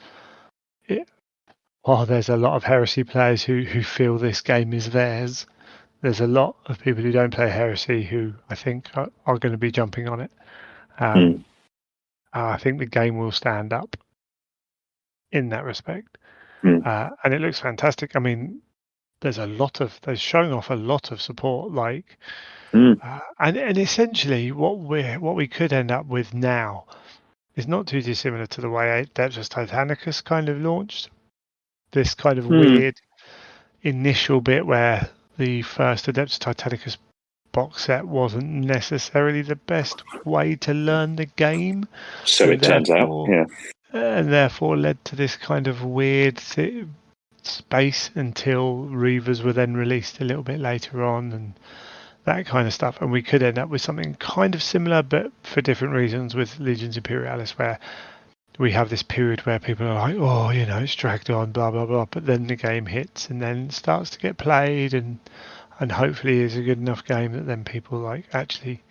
[SPEAKER 1] while there's a lot of Heresy players who feel this game is theirs, there's a lot of people who don't play Heresy who I think are going to be jumping on it. I think the game will stand up in that respect, and it looks fantastic. I mean, they're showing off a lot of support, like, and essentially what we could end up with now is not too dissimilar to the way Adeptus Titanicus kind of launched. This kind of weird initial bit where the first Adeptus Titanicus box set wasn't necessarily the best way to learn the game.
[SPEAKER 2] So it turns out, yeah.
[SPEAKER 1] And therefore led to this kind of weird space until Reavers were then released a little bit later on and that kind of stuff. And we could end up with something kind of similar, but for different reasons with Legions Imperialis, where we have this period where people are like, oh, it's dragged on, blah, blah, blah. But then the game hits and then it starts to get played. And and hopefully is a good enough game that then people like actually,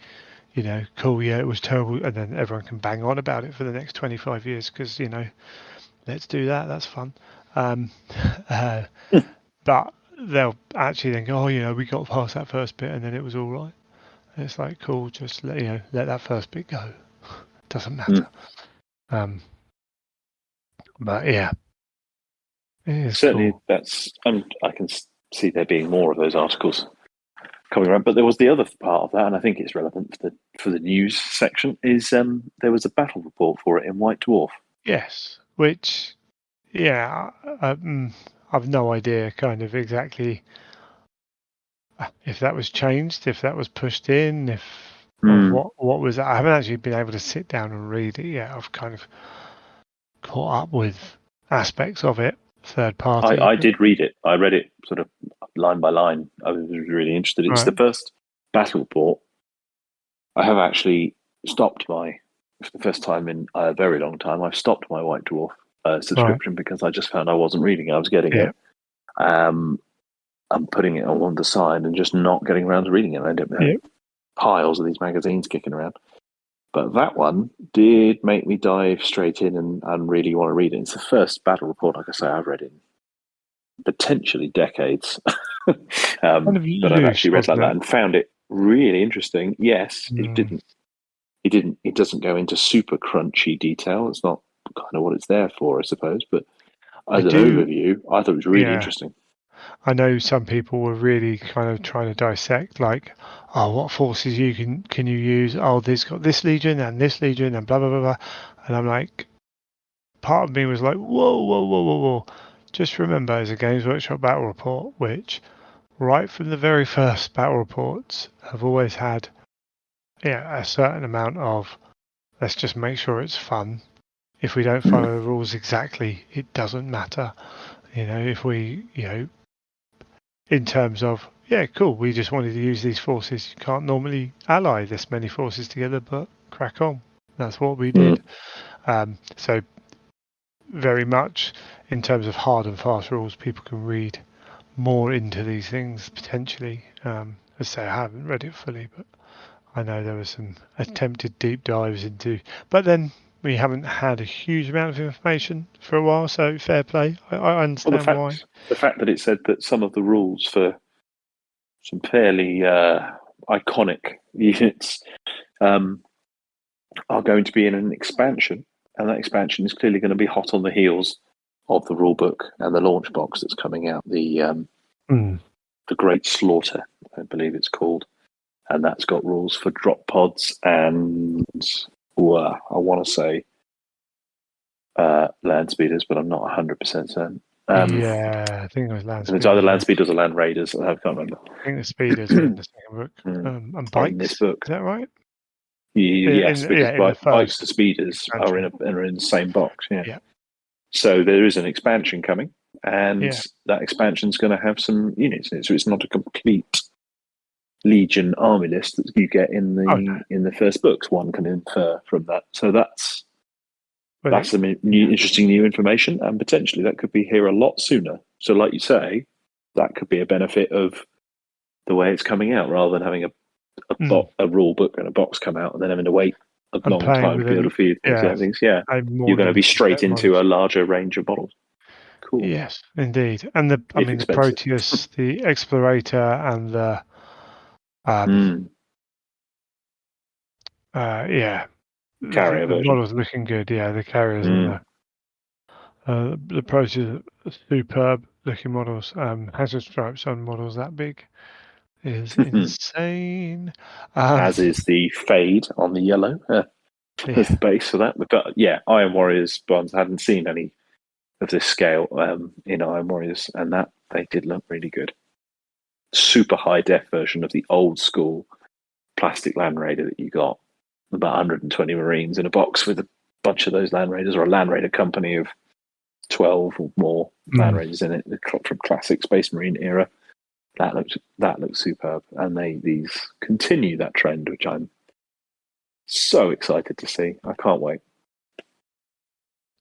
[SPEAKER 1] cool, yeah, it was terrible, and then everyone can bang on about it for the next 25 years because let's do that. That's fun. Uh, but they'll actually then go, oh, we got past that first bit and then it was all right. And it's like, cool, just let that first bit go. Doesn't matter. But yeah, it is
[SPEAKER 2] Certainly,
[SPEAKER 1] cool.
[SPEAKER 2] I can see there being more of those articles coming around. But there was the other part of that, and I think it's relevant for the news section. Is there was a battle report for it in White Dwarf?
[SPEAKER 1] Yes, which, yeah, I've no idea kind of exactly if that was changed, if that was pushed in, if of what was. I haven't actually been able to sit down and read it yet. I've kind of caught up with aspects of it, third party.
[SPEAKER 2] I did read it. I read it sort of line by line. I was really interested. It's the first battle report. I have actually stopped for the first time in a very long time, I've stopped my White Dwarf subscription because I just found I wasn't reading it. I was getting it. I'm putting it on the side and just not getting around to reading it. I don't know. Piles of these magazines kicking around. But that one did make me dive straight in and really want to read it. It's the first battle report, like I say, I've read in potentially decades. But I've actually read like that and found it really interesting. Yes, it doesn't go into super crunchy detail. It's not kind of what it's there for, I suppose. But as an overview, I thought it was really interesting.
[SPEAKER 1] I know some people were really kind of trying to dissect, like, what forces can you use? Oh, this got this legion and blah blah blah blah. And I'm like, part of me was like, whoa. Just remember, it's a Games Workshop battle report, which right from the very first battle reports have always had a certain amount of, let's just make sure it's fun. If we don't follow the rules exactly, it doesn't matter. If we, in terms of, cool, we just wanted to use these forces. You can't normally ally this many forces together, but crack on. That's what we did. So very much in terms of hard and fast rules, people can read more into these things potentially. As I say, I haven't read it fully, but I know there were some attempted deep dives into. But then we haven't had a huge amount of information for a while, so fair play. I understand why.
[SPEAKER 2] The fact that it said that some of the rules for some fairly iconic units are going to be in an expansion, and that expansion is clearly going to be hot on the heels of the rulebook and the launch box that's coming out. The Great Slaughter, I believe it's called, and that's got rules for drop pods and I want to say land speeders, but I'm not 100% certain.
[SPEAKER 1] I think it was land speeders.
[SPEAKER 2] It's either land speeders or land raiders. I can't remember.
[SPEAKER 1] I think the speeders are in the second book. And bikes,
[SPEAKER 2] in this book.
[SPEAKER 1] Is that right?
[SPEAKER 2] Yes, because bikes and speeders are in the same box. Yeah. So there is an expansion coming, and that expansion is going to have some units in it. So it's not a complete Legion army list that you get in the first books. One can infer from that. So that's some interesting new information, and potentially that could be here a lot sooner. So, like you say, that could be a benefit of the way it's coming out, rather than having a rule book and a box come out and then having to wait a long time to be able to feed things. Yeah, you're going to be straight into a larger range of models. Cool.
[SPEAKER 1] Yes, indeed. And the Proteus, the Explorator, and the
[SPEAKER 2] carrier
[SPEAKER 1] the
[SPEAKER 2] version.
[SPEAKER 1] models looking good. Yeah, the carriers and the Proteus, superb looking models. Hazard stripes on models that big is insane.
[SPEAKER 2] As is the fade on the yellow as the base for that. But Iron Warriors ones, I hadn't seen any of this scale in Iron Warriors, and that they did look really good. Super high def version of the old school plastic Land Raider that you got, about 120 Marines in a box with a bunch of those Land Raiders, or a Land Raider company of 12 or more Land Raiders in it from classic Space Marine era. That looks superb, and these continue that trend, which I'm so excited to see. I can't wait.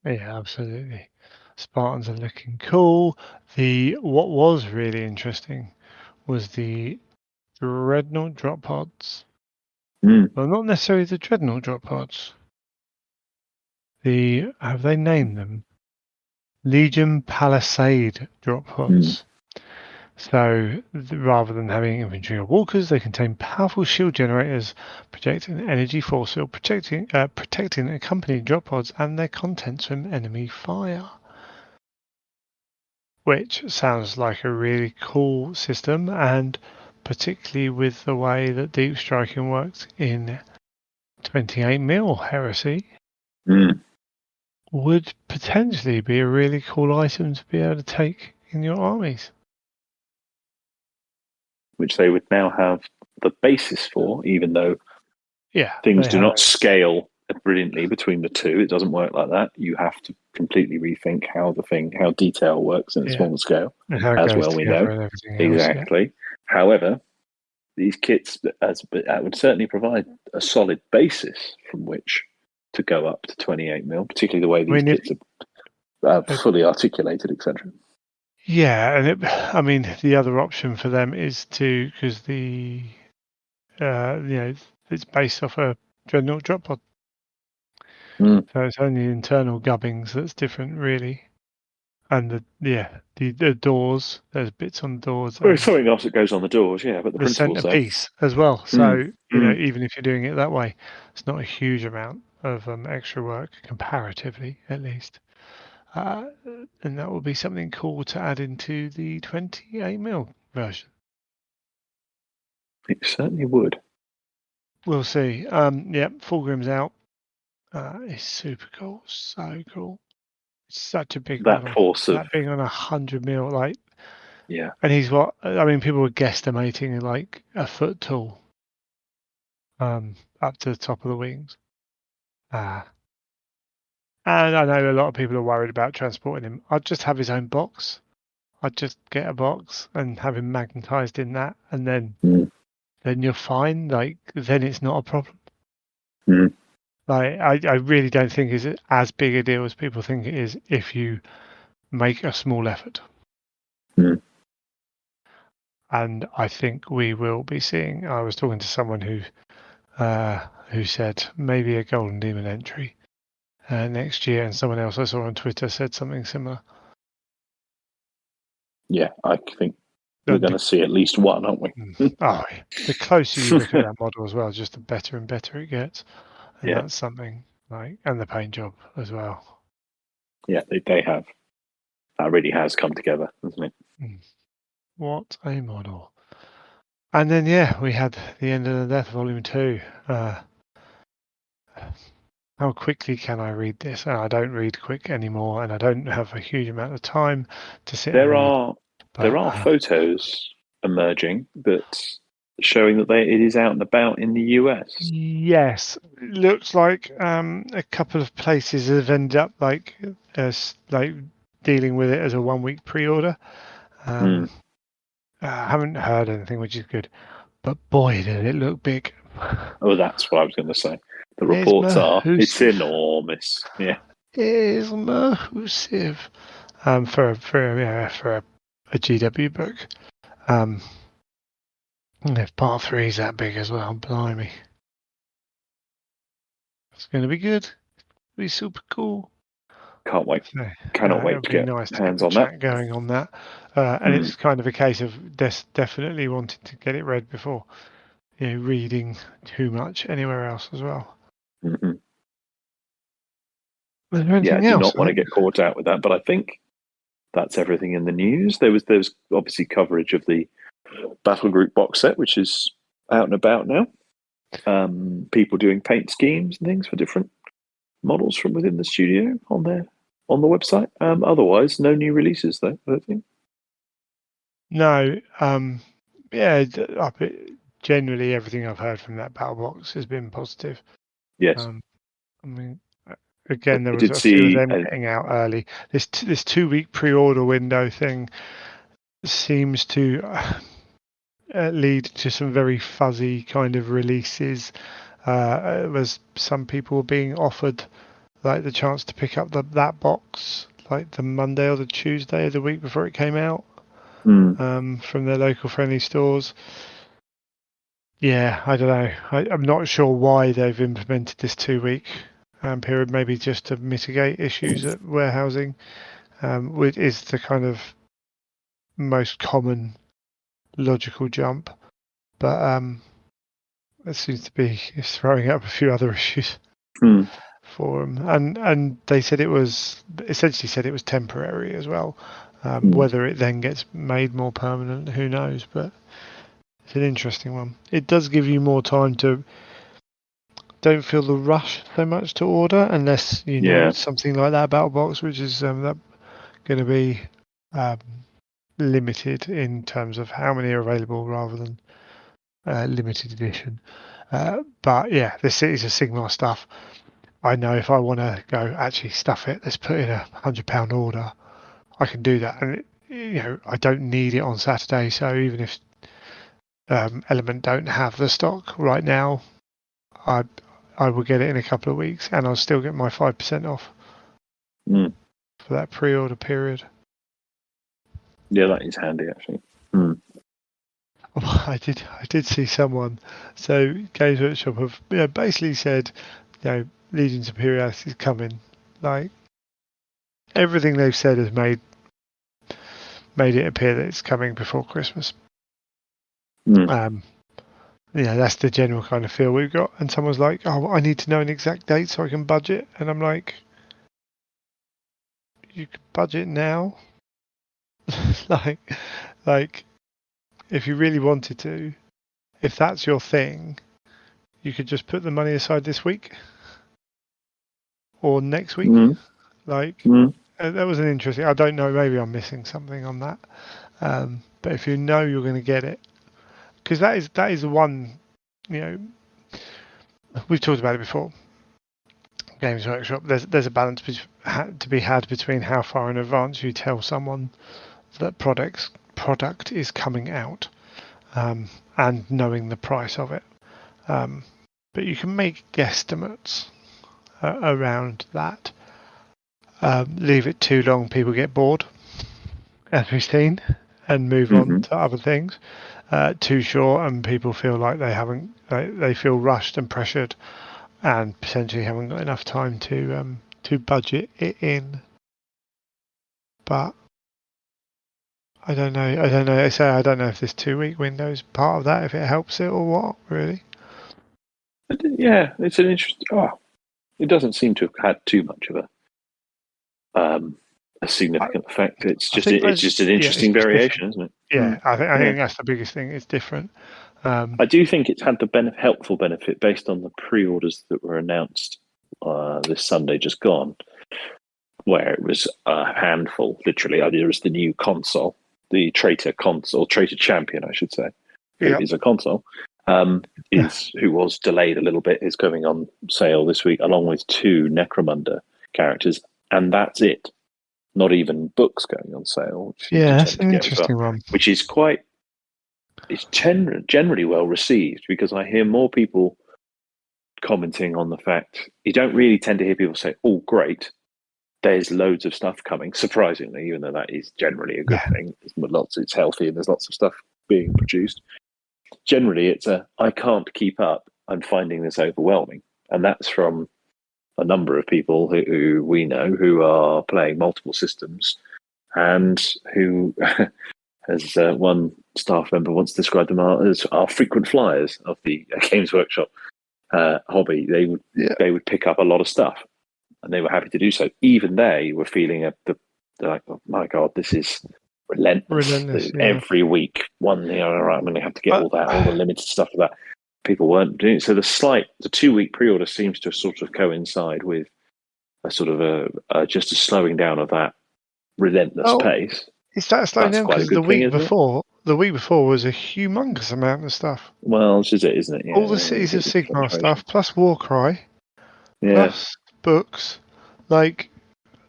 [SPEAKER 1] Yeah, absolutely. Spartans are looking cool. What was really interesting was the Dreadnought drop pods.
[SPEAKER 2] Mm.
[SPEAKER 1] Well, not necessarily the Dreadnought drop pods. Have they named them? Legion Palisade drop pods. So rather than having infantry or walkers, they contain powerful shield generators, projecting an energy force field, protecting accompanied drop pods and their contents from enemy fire. Which sounds like a really cool system, and particularly with the way that deep striking works in 28mm Heresy, would potentially be a really cool item to be able to take in your armies.
[SPEAKER 2] Which they would now have the basis for, even though things do not scale brilliantly between the two. It doesn't work like that. You have to completely rethink how detail works in a smaller scale, as well we know. Exactly. However, these kits would certainly provide a solid basis from which to go up to 28mm, particularly the way these kits are fully articulated, etc.
[SPEAKER 1] Yeah, and the other option for them is because it's based off a Dreadnought drop pod. So it's only internal gubbings that's different, really. And the doors, there's bits on the doors.
[SPEAKER 2] There's something else that goes on the doors, but the
[SPEAKER 1] centerpiece as well. So even if you're doing it that way, it's not a huge amount of extra work comparatively, at least. And that would be something cool to add into the 28mm version.
[SPEAKER 2] It certainly would.
[SPEAKER 1] We'll see. Fulgrim's out. It's super cool. So cool. It's such a big model.
[SPEAKER 2] Force of
[SPEAKER 1] that being on 100mm, like.
[SPEAKER 2] Yeah.
[SPEAKER 1] And he's people were guesstimating like a foot tall. Up to the top of the wings. And I know a lot of people are worried about transporting him. I'd just have his own box. I'd just get a box and have him magnetized in that, and then you're fine. Like, then it's not a problem. Like, I really don't think it's as big a deal as people think it is if you make a small effort. And I think we will be seeing. I was talking to someone who said maybe a Golden Demon entry next year, and someone else I saw on Twitter said something similar.
[SPEAKER 2] Yeah, I think we're going to see at least one, aren't we?
[SPEAKER 1] The closer you look at that model as well, just the better and better it gets. And that's something like, and the paint job as well.
[SPEAKER 2] Yeah, they have. That really has come together, hasn't it?
[SPEAKER 1] What a model. And then, we had the End of the Death Volume 2. How quickly can I read this? I don't read quick anymore, and I don't have a huge amount of time to sit and read.
[SPEAKER 2] There are photos emerging that showing that it is out and about in the US.
[SPEAKER 1] Yes, it looks like a couple of places have ended up like dealing with it as a 1 week pre-order. I haven't heard anything, which is good, but boy, did it look big.
[SPEAKER 2] Oh, that's what I was going to say. The reports it's enormous. Yeah,
[SPEAKER 1] it is massive. For a GW book. If part 3 is that big as well, blimey. It's going to be good. It'll be super cool.
[SPEAKER 2] Can't wait. Cannot wait to get hands on that.
[SPEAKER 1] Going on that. And it's kind of a case of definitely wanting to get it read before reading too much anywhere else as well.
[SPEAKER 2] Was
[SPEAKER 1] there anything else?
[SPEAKER 2] I do not want to get caught out with that, but I think that's everything in the news. There was obviously coverage of the Battle Group box set, which is out and about now. People doing paint schemes and things for different models from within the studio on the website. Otherwise, no new releases though, I don't think.
[SPEAKER 1] No. Generally everything I've heard from that battle box has been positive.
[SPEAKER 2] Yes.
[SPEAKER 1] Again, there was a few of them getting out early. This 2 week pre-order window thing seems to lead to some very fuzzy kind of releases. Was some people were being offered like the chance to pick up that box like the Monday or the Tuesday of the week before it came out. from their local friendly stores. Yeah, I don't know. I'm not sure why they've implemented this 2-week period, maybe just to mitigate issues at warehousing, which is the kind of most common logical jump. But it seems to be it's throwing up a few other issues for them. And they said it was temporary as well. Whether it then gets made more permanent, who knows? But it's an interesting one. It does give you more time to don't feel the rush so much to order, unless you know it's something like that Battle Box, which is going to be limited in terms of how many are available rather than limited edition. But yeah, the Cities of Sigmar stuff. I know if I want to go actually stuff it, let's put in a £100 order. I can do that, and I don't need it on Saturday. So even if Element don't have the stock right now, I will get it in a couple of weeks, and I'll still get my 5% off for that pre-order period.
[SPEAKER 2] Yeah, that is handy actually.
[SPEAKER 1] I did see someone. So Games Workshop have basically said, Legions of Imperiality is coming. Like everything they've said has made it appear that it's coming before Christmas. That's the general kind of feel we've got. And someone's like, "Oh, I need to know an exact date so I can budget." And I'm like, "You could budget now." like if you really wanted to, if that's your thing, you could just put the money aside this week or next week. That was an interesting. I don't know. Maybe I'm missing something on that. But if you know you're going to get it, because that is the one. We've talked about it before. Games Workshop. There's a balance to be had between how far in advance you tell someone that product is coming out, and knowing the price of it. But you can make guesstimates around that. Leave it too long, people get bored, as we've seen, and move on to other things. Too short, and people feel like they feel rushed and pressured, and potentially haven't got enough time to budget it in. But I don't know. I say I don't know if this 2-week window is part of that, if it helps it or what, really.
[SPEAKER 2] Yeah, it's an interesting. It doesn't seem to have had too much of a significant effect. It's just an interesting variation, isn't it?
[SPEAKER 1] Yeah, I think that's the biggest thing. It's different.
[SPEAKER 2] I do think it's had the helpful benefit based on the pre-orders that were announced this Sunday just gone, where it was a handful, literally. There was the new console, the Traitor Champion, I should say. It is a console. Who was delayed a little bit, is going on sale this week, along with 2 Necromunda characters, and that's it. Not even books going on sale.
[SPEAKER 1] That's an interesting one.
[SPEAKER 2] Which is it's generally well received, because I hear more people commenting on the fact you don't really tend to hear people say, "Oh, great, there's loads of stuff coming." Surprisingly, even though that is generally a good thing, it's healthy and there's lots of stuff being produced. Generally, it's I can't keep up. I'm finding this overwhelming, and that's from a number of people who we know who are playing multiple systems, and who, as one staff member once described them as our frequent flyers of the Games Workshop hobby. They would pick up a lot of stuff, and they were happy to do so. Even they were feeling they're like, "Oh my God, this is relentless." Every week, I'm going to have to get all the limited stuff for that. People weren't doing it. So the 2-week pre-order seems to sort of coincide with a sort of just a slowing down of that relentless pace.
[SPEAKER 1] Is that slowing down? Because the week before was a humongous amount of stuff.
[SPEAKER 2] Well, this is it, isn't it? Yeah,
[SPEAKER 1] all the Cities of Sigmar stuff, plus Warcry, plus books. Like,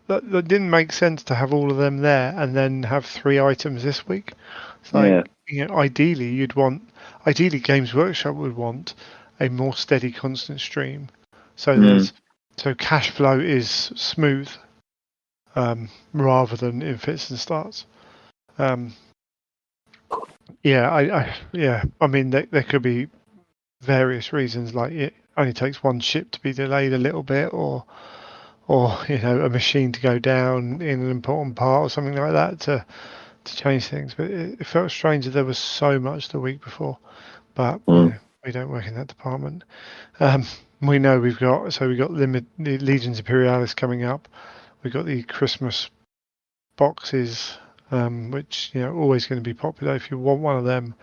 [SPEAKER 1] that didn't make sense to have all of them there and then have 3 items this week. It's like, ideally Games Workshop would want a more steady, constant stream. So so cash flow is smooth, rather than in fits and starts. I mean, there could be various reasons, like it only takes one ship to be delayed a little bit, or a machine to go down in an important part or something like that to change things. But it felt strange that there was so much the week before. But we don't work in that department. We know we've got the Legions Imperialis coming up. We've got the Christmas boxes, which always going to be popular. If you want one of them,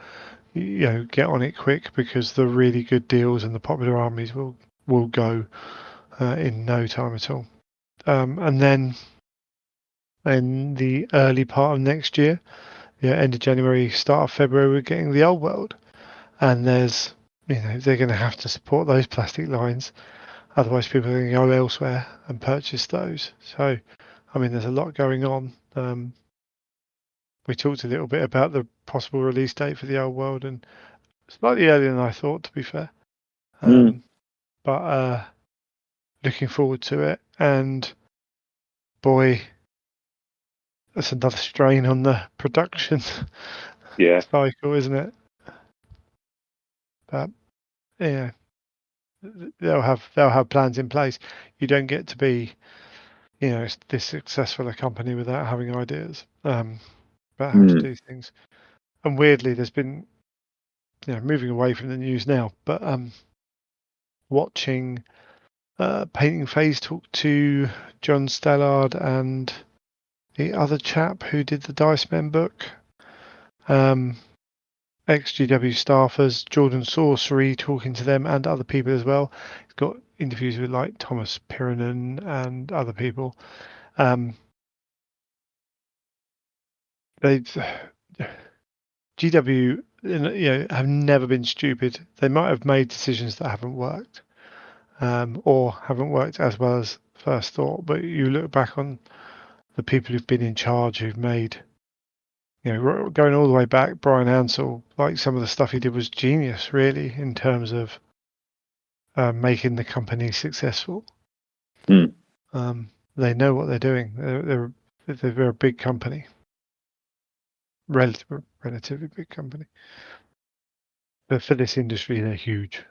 [SPEAKER 1] get on it quick, because the really good deals and the popular armies will go in no time at all. And then in the early part of next year, end of January, start of February, we're getting the old world, and there's they're going to have to support those plastic lines, otherwise people are going to go elsewhere and purchase those. So, I mean, there's a lot going on. We talked a little bit about the possible release date for the old world, and slightly earlier than I thought, to be fair. But looking forward to it, and boy, that's another strain on the production cycle, isn't it? But yeah, they'll have plans in place. You don't get to be, this successful a company without having ideas about how to do things. And weirdly, there's been, moving away from the news now, but watching Painting Phase talk to John Stallard and the other chap who did the Dice Men book, ex-GW staffers, Jordan Sorcery, talking to them and other people as well. He's got interviews with like Thomas Pirinen and other people. GW, have never been stupid. They might have made decisions that haven't worked, or haven't worked as well as first thought. But you look back on the people who've been in charge, who've made, going all the way back, Brian Ansell, like some of the stuff he did was genius, really, in terms of making the company successful. They know what they're doing. They're a big company, relatively big company. But for this industry, they're huge.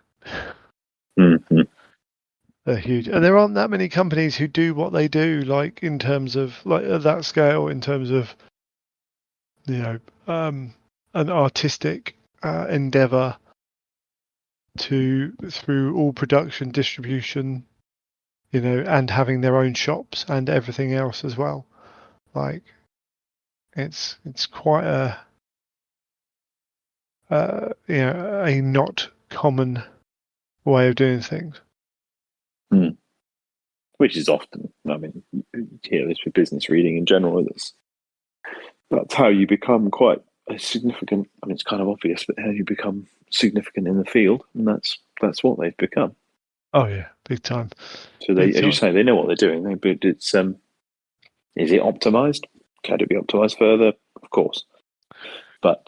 [SPEAKER 1] They're huge, and there aren't that many companies who do what they do, like in terms of like at that scale, in terms of an artistic endeavor through all production, distribution, and having their own shops and everything else as well. Like it's quite a not common way of doing things.
[SPEAKER 2] Which is often, I mean, you hear this with business reading in general. That's how you become quite a significant. I mean, it's kind of obvious, but how you become significant in the field, and that's what they've become.
[SPEAKER 1] Oh yeah, big time.
[SPEAKER 2] So they, as you say, they know what they're doing. But it's is it optimized? Can it be optimized further? Of course. But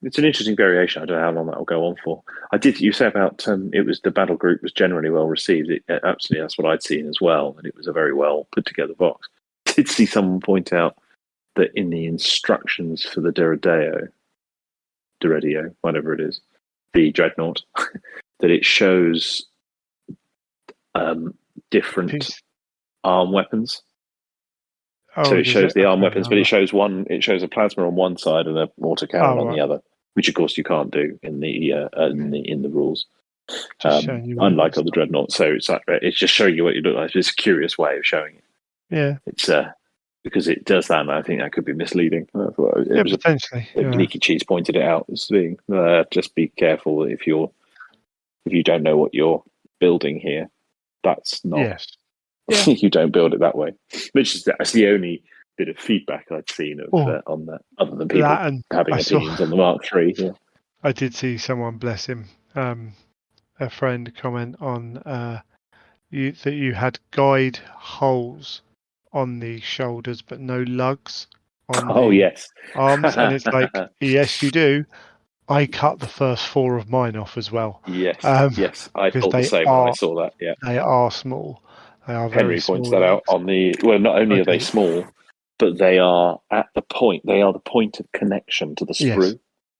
[SPEAKER 2] it's an interesting variation. I don't know how long that will go on for. You say about it was the battle group was generally well received. Absolutely, that's what I'd seen as well, and it was a very well put together box. I did see someone point out that in the instructions for the Deredio, whatever it is, the Dreadnought, that it shows different arm weapons. So it shows the arm weapons, but it shows a plasma on one side and a autocannon on the other, which of course you can't do in the rules. Unlike other Dreadnoughts, so it's just showing you what you look like. It's a curious way of showing it.
[SPEAKER 1] Yeah,
[SPEAKER 2] it's because it does that, and I think that could be misleading.
[SPEAKER 1] Potentially.
[SPEAKER 2] Geeky Cheese pointed it out as being just be careful if you don't know what you're building here. That's not.
[SPEAKER 1] Yes.
[SPEAKER 2] You don't build it that way. That's the only bit of feedback I'd seen on that, other than people having opinions on the Mark III. Yeah.
[SPEAKER 1] I did see someone, bless him, a friend comment on that you had guide holes on the shoulders but no lugs on the arms, and it's like, yes, you do. I cut the first 4 of mine off as well.
[SPEAKER 2] Yes, I thought the same when I saw that. Yeah,
[SPEAKER 1] they are small. They are
[SPEAKER 2] Henry
[SPEAKER 1] very small.
[SPEAKER 2] Henry points that out on the. Well, not only are they small, but they are at the point. They are the point of connection to the sprue.
[SPEAKER 1] Yes.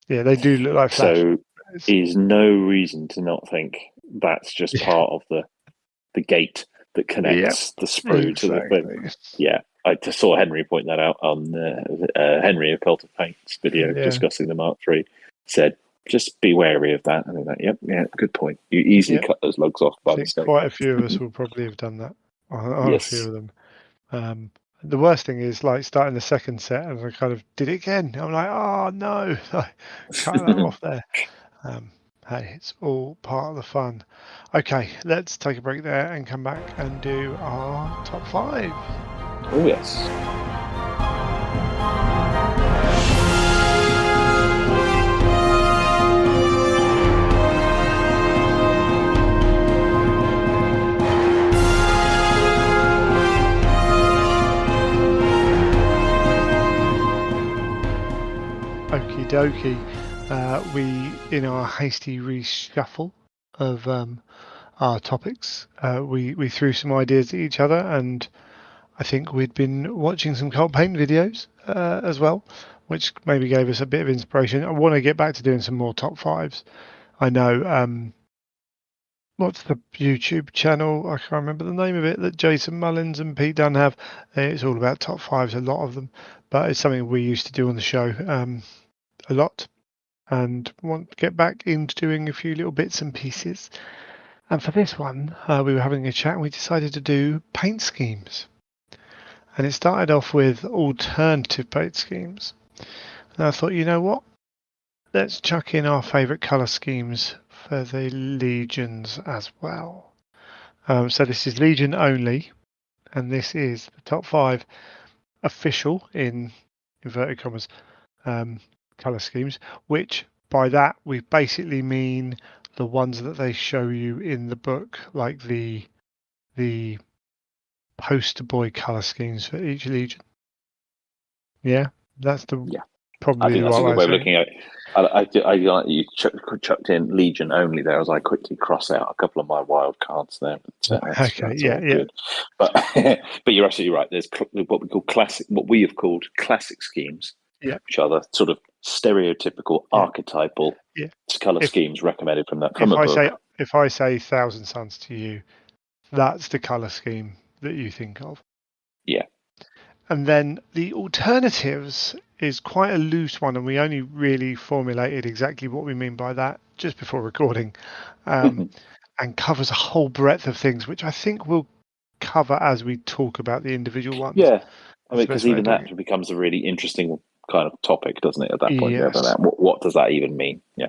[SPEAKER 1] Yeah, they do look like flash.
[SPEAKER 2] So is no reason to not think that's just part of the gate that connects the sprue to the thing. Yeah, I just saw Henry point that out on Henry of Cult of Paint's video discussing the Mark III. Said, just be wary of that. I think that, yeah, good point. You easily cut those lugs off by mistake.
[SPEAKER 1] Quite a few of us will probably have done that. A few of them. The worst thing is like starting the second set and I kind of did it again. I'm like, oh no, cut that off there. Hey, it's all part of the fun. Okay, let's take a break there and come back and do our top 5.
[SPEAKER 2] Oh yes.
[SPEAKER 1] Okie dokie. We, in our hasty reshuffle of our topics, we threw some ideas at each other, and I think we'd been watching some Cult Paint videos as well, which maybe gave us a bit of inspiration. I want to get back to doing some more top 5s. I know, what's the YouTube channel? I can't remember the name of it, that Jason Mullins and Pete Dunn have. It's all about top 5s, a lot of them, but it's something we used to do on the show a lot, and want to get back into doing a few little bits and pieces. And for this one, we were having a chat and we decided to do paint schemes. And it started off with alternative paint schemes. And I thought, you know what? Let's chuck in our favourite colour schemes for the Legions as well. So this is Legion only, and this is the top 5 official, in inverted commas, colour schemes, which by that we basically mean the ones that they show you in the book, like the poster boy colour schemes for each Legion. Yeah, that's probably
[SPEAKER 2] I think that's a good way of looking at it. I like you chucked in Legion only there as I quickly cross out a couple of my wild cards there. But, that's good. But but you're absolutely right. There's what we call classic, what we have called classic schemes, which are the sort of stereotypical, archetypal colour schemes recommended from that.
[SPEAKER 1] If I say Thousand Suns to you, that's the colour scheme that you think of.
[SPEAKER 2] Yeah.
[SPEAKER 1] And then the alternatives is quite a loose one, and we only really formulated exactly what we mean by that just before recording, and covers a whole breadth of things, which I think we'll cover as we talk about the individual ones.
[SPEAKER 2] Yeah, I mean, because even that becomes a really interesting kind of topic, doesn't it, at that point?
[SPEAKER 1] Yes.
[SPEAKER 2] Yeah, what does that even mean? Yeah.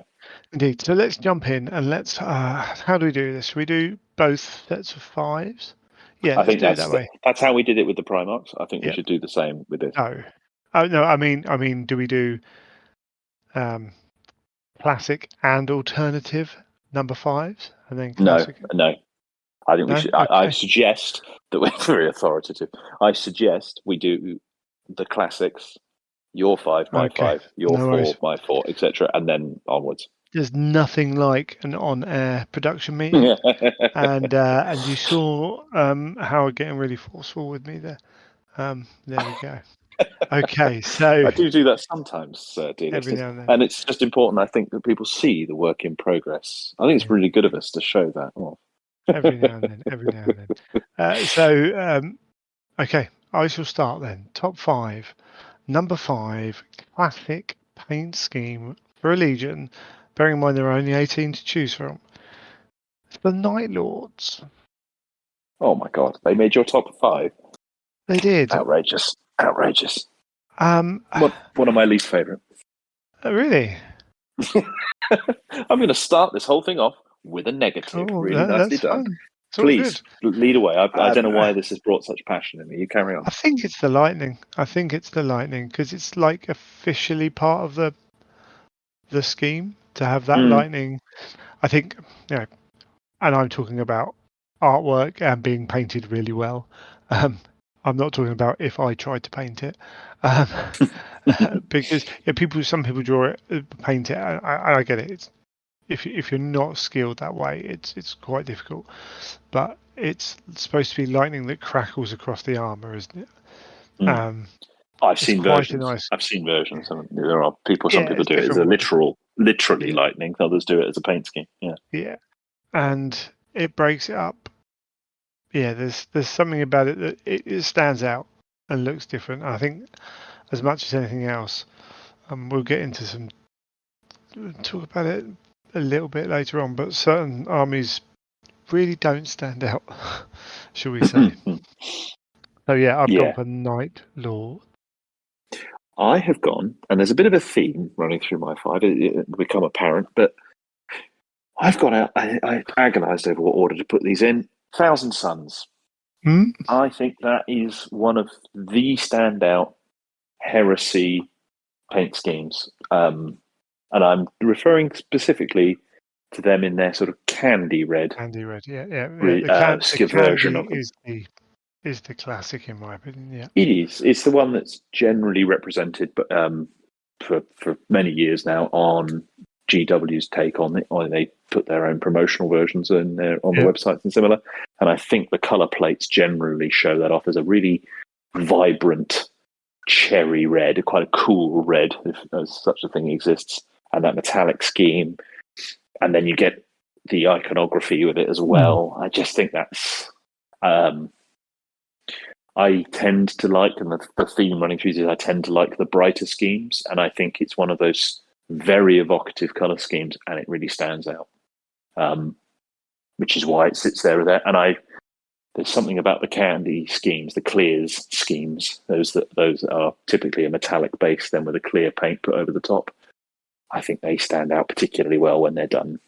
[SPEAKER 1] Indeed. So let's jump in and let's, how do we do this? Should we do both sets of 5s? Yeah,
[SPEAKER 2] I think
[SPEAKER 1] that's that way.
[SPEAKER 2] That's how we did it with the Primarchs. I think we should do the same with this.
[SPEAKER 1] No, I mean, do we do classic and alternative number 5s, and then classic?
[SPEAKER 2] No. I think we should. Okay. I suggest that we're very authoritative. I suggest we do the classics. Your 5, my 5. Your 4, my 4, etc., and then onwards.
[SPEAKER 1] There's nothing like an on-air production meeting, and you saw Howard getting really forceful with me there. There we go. Okay, so
[SPEAKER 2] I do that sometimes, dear listeners, and it's just important. I think that people see the work in progress. I think it's really good of us to show that off.
[SPEAKER 1] Every now and then. Okay, I shall start then. Top 5. Number 5, classic paint scheme for a Legion. Bearing in mind there are only 18 to choose from. It's the Night Lords.
[SPEAKER 2] Oh my God! They made your top 5.
[SPEAKER 1] They did.
[SPEAKER 2] Outrageous. One of my least favourite.
[SPEAKER 1] Really?
[SPEAKER 2] I'm going to start this whole thing off with a negative. Really nicely done. Please lead away. I don't know why this has brought such passion in me. You carry on.
[SPEAKER 1] I think it's the lightning. Because it's like officially part of the scheme to have that lightning. I think, and I'm talking about artwork and being painted really well. I'm not talking about if I tried to paint it, because some people draw it, paint it. I get it. It's, if you're not skilled that way, it's quite difficult. But it's supposed to be lightning that crackles across the armor, isn't it?
[SPEAKER 2] I've
[SPEAKER 1] It's
[SPEAKER 2] seen
[SPEAKER 1] quite a
[SPEAKER 2] versions.
[SPEAKER 1] nice.
[SPEAKER 2] I've seen versions. And there are people. Some
[SPEAKER 1] Yeah,
[SPEAKER 2] people
[SPEAKER 1] it's
[SPEAKER 2] do it as a
[SPEAKER 1] different ways.
[SPEAKER 2] literally
[SPEAKER 1] Yeah,
[SPEAKER 2] lightning. Others do it as a paint scheme. Yeah.
[SPEAKER 1] yeah, and it breaks it up. Yeah, there's something about it that it stands out and looks different. I think as much as anything else, we'll get into some talk about it a little bit later on. But certain armies really don't stand out, shall we say? So yeah, I've gone
[SPEAKER 2] Yeah.
[SPEAKER 1] for Night Lord.
[SPEAKER 2] I have gone, and there's a bit of a theme running through my five. It become apparent, but I've gone out. I agonised over what order to put these in. Thousand Suns.
[SPEAKER 1] Hmm?
[SPEAKER 2] I think that is one of the standout heresy paint schemes, and I'm referring specifically to them in their sort of candy red
[SPEAKER 1] Candy Red, yeah, yeah, yeah. The
[SPEAKER 2] version
[SPEAKER 1] candy
[SPEAKER 2] of them.
[SPEAKER 1] is the classic in my opinion. Yeah,
[SPEAKER 2] It is. It's the one that's generally represented, but for many years now on GW's take on it, or they put their own promotional versions in there on the
[SPEAKER 1] yeah,
[SPEAKER 2] websites and similar. And I think the color plates generally show that off as a really vibrant cherry red, quite a cool red, if such a thing exists, and that metallic scheme. And then you get the iconography with it as well. I just think that's. I tend to like, and the theme running through this, I tend to like the brighter schemes, and I think it's one of those very evocative color schemes, and it really stands out, which is why it sits there. And there's something about the candy schemes, the clears schemes, those are typically a metallic base, then with a clear paint put over the top. I think they stand out particularly well when they're done.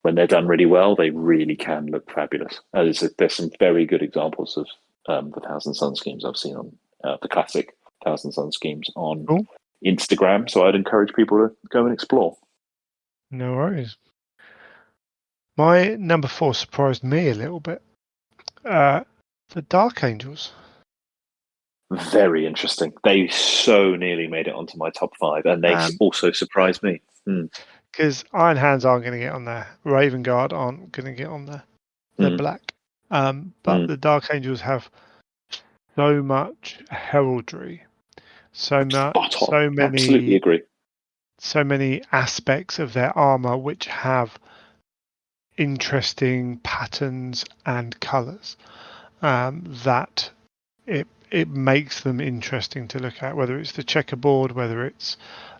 [SPEAKER 2] When they're done really well, they really can look fabulous. There's some very good examples of the Thousand Sun schemes I've seen on the classic Thousand Sun schemes on
[SPEAKER 1] cool.
[SPEAKER 2] Instagram. So I'd encourage people to go and explore.
[SPEAKER 1] No worries. My number 4 surprised me a little bit. The Dark Angels.
[SPEAKER 2] Very interesting. They so nearly made it onto my top 5, and they also surprised me.
[SPEAKER 1] Because Iron Hands aren't going to get on there. Raven Guard aren't going to get on there. They're black. But the Dark Angels have so much heraldry, so many,
[SPEAKER 2] absolutely agree.
[SPEAKER 1] so many aspects of their armor which have interesting patterns and colors that it makes them interesting to look at. Whether it's the checkerboard, whether it's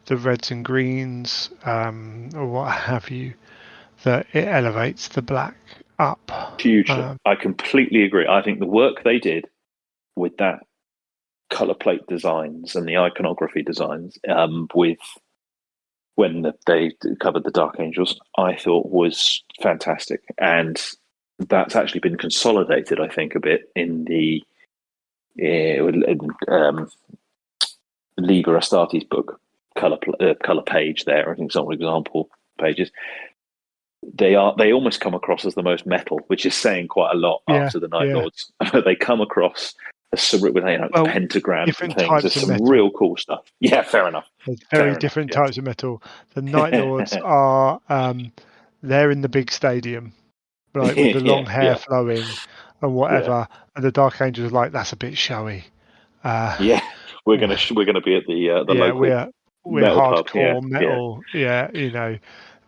[SPEAKER 1] the reds and greens, or what have you, that it elevates the black up
[SPEAKER 2] Hugely. I completely agree. I think the work they did with that color plate designs and the iconography designs with when they covered the Dark Angels, I thought was fantastic. And that's actually been consolidated, I think, a bit in the Liber Astartes book, color page there. I think some example pages. They almost come across as the most metal, which is saying quite a lot after the Night Lords. They come across as with pentagrams and things. There's some real cool stuff. Yeah, fair enough.
[SPEAKER 1] There's very different types of metal. The Night Lords are they're in the big stadium, right, with the long hair flowing and whatever. And the Dark Angels are like, that's a bit showy.
[SPEAKER 2] We're gonna be at the local
[SPEAKER 1] we're
[SPEAKER 2] metal pub.
[SPEAKER 1] hardcore metal. Yeah,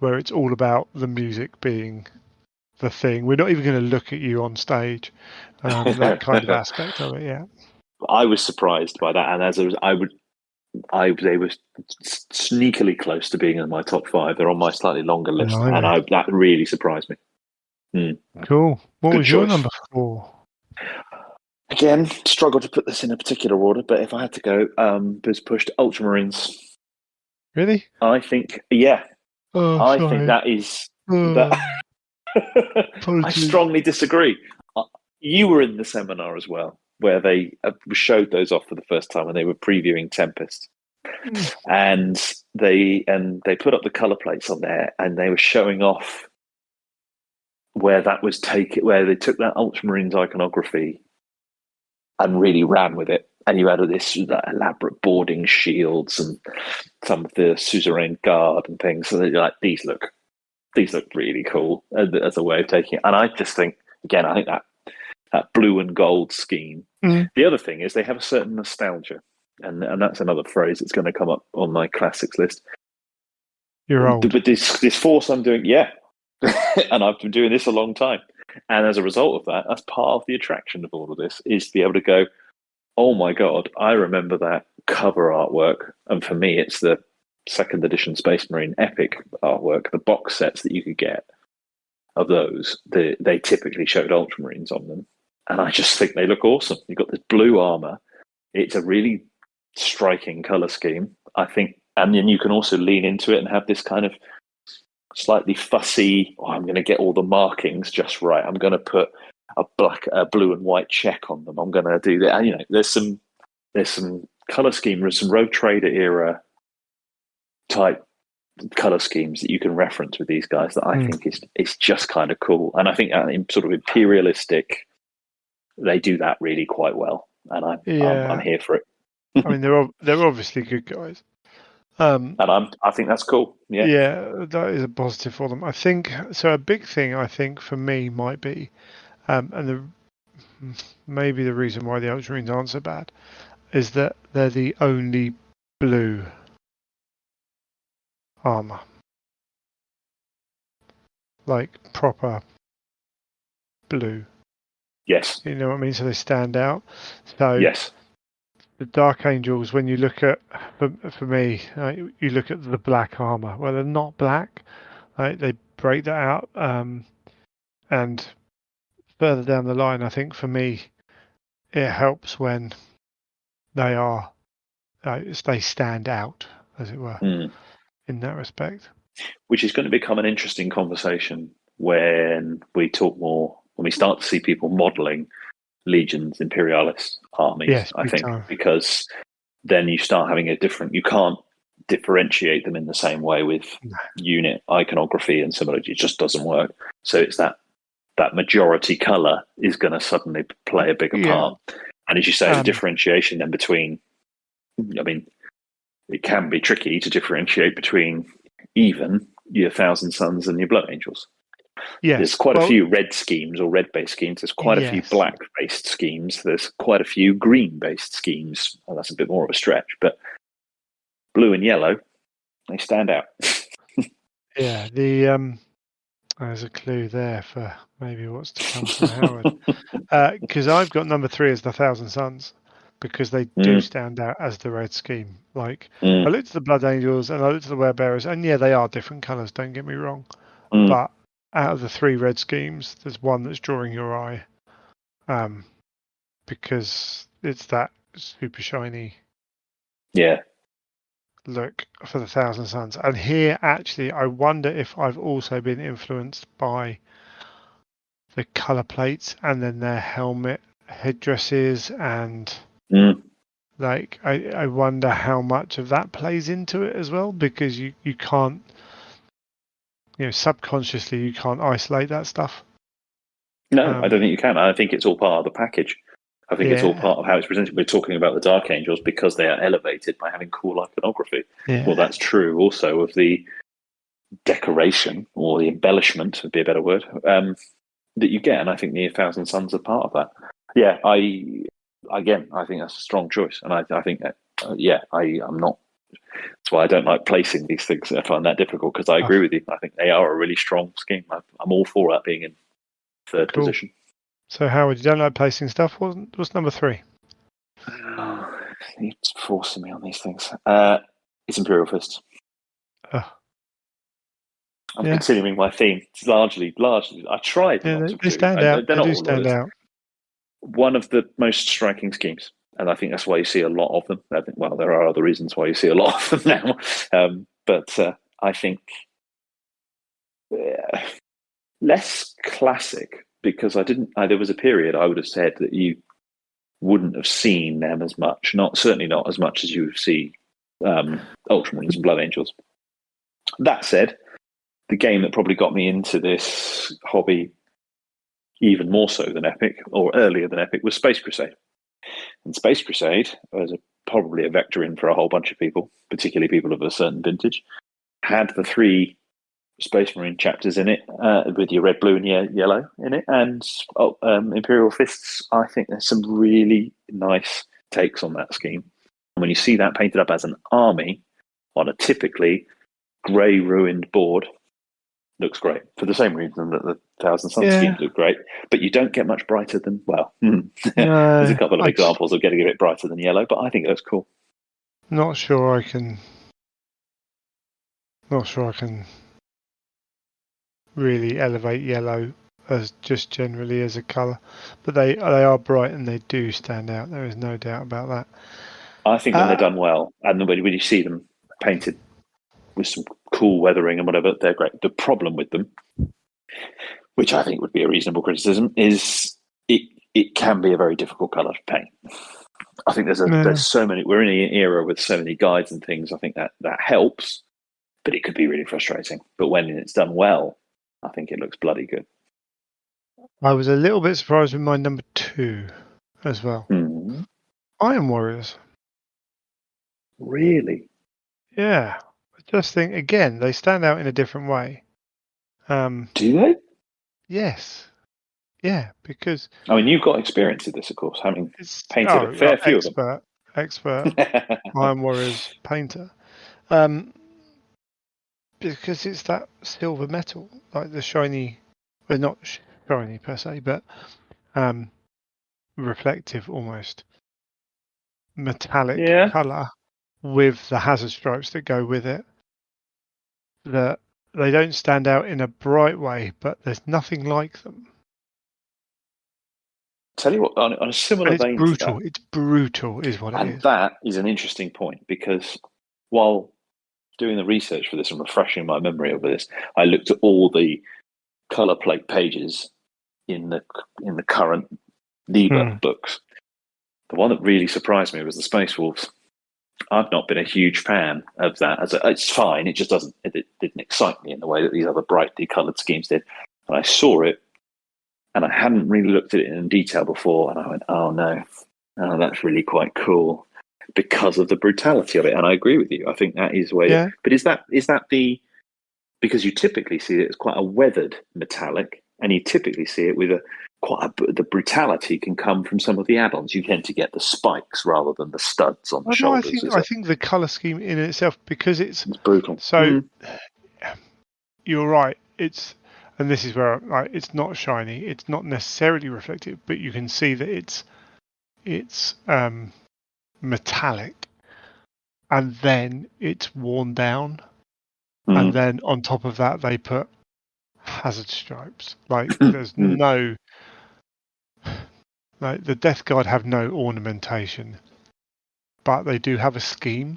[SPEAKER 1] where it's all about the music being the thing. We're not even going to look at you on stage. That kind of aspect of it. Yeah.
[SPEAKER 2] I was surprised by that, and they were sneakily close to being in my top 5. They're on my slightly longer list, and that really surprised me.
[SPEAKER 1] Cool. What
[SPEAKER 2] Good
[SPEAKER 1] was
[SPEAKER 2] choice.
[SPEAKER 1] your number 4?
[SPEAKER 2] Again, struggle to put this in a particular order, but if I had to go, was pushed Ultramarines.
[SPEAKER 1] Really?
[SPEAKER 2] I think, yeah. I
[SPEAKER 1] sorry.
[SPEAKER 2] think that is that. I strongly disagree. You were in the seminar as well, where they showed those off for the first time when they were previewing Tempest, and they put up the color plates on there, and they were showing off where that was where they took that Ultramarines iconography and really ran with it. And you added this elaborate boarding shields and some of the suzerain guard and things. So they're like, these look really cool as a way of taking it. And I just think, again, I think that blue and gold scheme. The other thing is they have a certain nostalgia. and that's another phrase that's going to come up on my classics list.
[SPEAKER 1] You're old.
[SPEAKER 2] But this force I'm doing, yeah, and I've been doing this a long time, and as a result of that, that's part of the attraction of all of this is to be able to go, oh my god, I remember that cover artwork, and for me, it's the second edition Space Marine Epic artwork, the box sets that you could get of those. They typically showed Ultramarines on them, and I just think they look awesome. You've got this blue armor; it's a really striking color scheme, I think, and then you can also lean into it and have this kind of slightly fussy. Oh, I'm going to get all the markings just right. I'm going to put a blue and white check on them. I'm going to do that. And, you know, there's some color scheme, there's some Rogue Trader era type color schemes that you can reference with these guys that I think is just kind of cool. And I think in sort of imperialistic, they do that really quite well. And I'm here for it.
[SPEAKER 1] I mean, they're obviously good guys.
[SPEAKER 2] And I think that's cool.
[SPEAKER 1] Yeah, that is a positive for them. I think so. A big thing I think for me might be, and maybe the reason why the Ultramarines aren't so bad is that they're the only blue armor, like proper blue.
[SPEAKER 2] Yes.
[SPEAKER 1] You know what I mean? So they stand out. So
[SPEAKER 2] yes.
[SPEAKER 1] The Dark Angels, when you look at, for me, you look at the black armor. Well, they're not black. They break that out. And further down the line, I think for me, it helps when they stand out, as it were, in that respect.
[SPEAKER 2] Which is going to become an interesting conversation when we talk more, when we start to see people modelling legions, imperialis armies,
[SPEAKER 1] yes,
[SPEAKER 2] I think,
[SPEAKER 1] time.
[SPEAKER 2] because then you start having you can't differentiate them in the same way with unit iconography and similar. It just doesn't work. So it's that majority colour is going to suddenly play a bigger part. And as you say, the differentiation then between, I mean, it can be tricky to differentiate between even your Thousand Sons and your Blood Angels.
[SPEAKER 1] Yes.
[SPEAKER 2] There's quite a few red schemes or red-based schemes. There's quite a few black-based schemes. There's quite a few green-based schemes. Well, that's a bit more of a stretch, but blue and yellow, they stand out.
[SPEAKER 1] Yeah, there's a clue there for maybe what's to come from Howard. Because I've got number 3 as the Thousand Sons, because they do stand out as the red scheme. Like, I looked at the Blood Angels and I looked at the Werebearers, and yeah, they are different colours, don't get me wrong. But out of the 3 red schemes, there's one that's drawing your eye, because it's that super shiny look for the Thousand Sons. And here, actually, I wonder if I've also been influenced by the colour plates and then their helmet headdresses, and like I wonder how much of that plays into it as well, because you can't, subconsciously you can't isolate that stuff.
[SPEAKER 2] No, I don't think you can. I think it's all part of the package. I think it's all part of how it's presented. We're talking about the Dark Angels because they are elevated by having cool iconography.
[SPEAKER 1] Yeah.
[SPEAKER 2] Well, that's true also of the decoration or the embellishment would be a better word, that you get. And I think the Thousand Sons are part of that. Yeah, I think that's a strong choice. And I think that, I'm not. That's why I don't like placing these things. I find that difficult because I agree with you. I think they are a really strong scheme. I'm all for that being in third position.
[SPEAKER 1] So, Howard, you don't like placing stuff? What's number 3?
[SPEAKER 2] It's forcing me on these things. It's Imperial Fists. I'm continuing my theme. It's largely. I tried.
[SPEAKER 1] They stand out. They do stand out.
[SPEAKER 2] One of the most striking schemes, and I think that's why you see a lot of them. I think, well, there are other reasons why you see a lot of them now, but I think less classic, because there was a period I would have said that you wouldn't have seen them as much. Certainly not as much as you see Ultramarines and Blood Angels. That said, the game that probably got me into this hobby even more so than Epic, or earlier than Epic, was Space Crusade. And Space Crusade was probably a vector in for a whole bunch of people, particularly people of a certain vintage, had the 3 Space Marine chapters in it, with your red, blue, and yellow in it, and Imperial Fists. I think there's some really nice takes on that scheme. And when you see that painted up as an army on a typically grey ruined board, looks great for the same reason that the Thousand Sun schemes look great. But you don't get much brighter than, there's a couple of examples of getting a bit brighter than yellow, but I think it looks cool.
[SPEAKER 1] Not sure I can really elevate yellow as just generally as a colour, but they are bright and they do stand out. There is no doubt about that.
[SPEAKER 2] I think when they're done well, and when you see them painted with some cool weathering and whatever, they're great. The problem with them, which I think would be a reasonable criticism, is it can be a very difficult colour to paint. I think there's so many. We're in an era with so many guides and things. I think that helps, but it could be really frustrating. But when it's done well, I think it looks bloody good.
[SPEAKER 1] I was a little bit surprised with my number 2 as well. Iron Warriors.
[SPEAKER 2] Really?
[SPEAKER 1] Yeah. I just think, again, they stand out in a different way.
[SPEAKER 2] Do they?
[SPEAKER 1] Yes. Yeah, because...
[SPEAKER 2] I mean, you've got experience with this, of course, having painted a fair few of them.
[SPEAKER 1] Expert Iron Warriors painter. Because it's that silver metal, like the shiny... Well, not shiny per se, but reflective almost. Metallic colour with the hazard stripes that go with it. That they don't stand out in a bright way, but there's nothing like them.
[SPEAKER 2] Tell you what, on a similar vein
[SPEAKER 1] to that,
[SPEAKER 2] to
[SPEAKER 1] it's brutal, is what it is.
[SPEAKER 2] And that is an interesting point, because while doing the research for this and refreshing my memory over this, I looked at all the colour plate pages in the current Liber books. The one that really surprised me was the Space Wolves. I've not been a huge fan of that. It's fine. It just it didn't excite me in the way that these other brightly coloured schemes did. And I saw it, and I hadn't really looked at it in detail before, and I went, "Oh no, that's really quite cool," because of the brutality of it. And I agree with you. I think that is where.
[SPEAKER 1] Yeah.
[SPEAKER 2] But is that because you typically see it as quite a weathered metallic, and you typically see it with the brutality can come from some of the add-ons. You tend to get the spikes rather than the studs on the shoulders.
[SPEAKER 1] I think the colour scheme in itself, because it's
[SPEAKER 2] brutal.
[SPEAKER 1] So you're right. And this is where it's not shiny. It's not necessarily reflective, but you can see that it's metallic, and then it's worn down, and then on top of that they put hazard stripes. There's no. Like the Death Guard have no ornamentation, but they do have a scheme,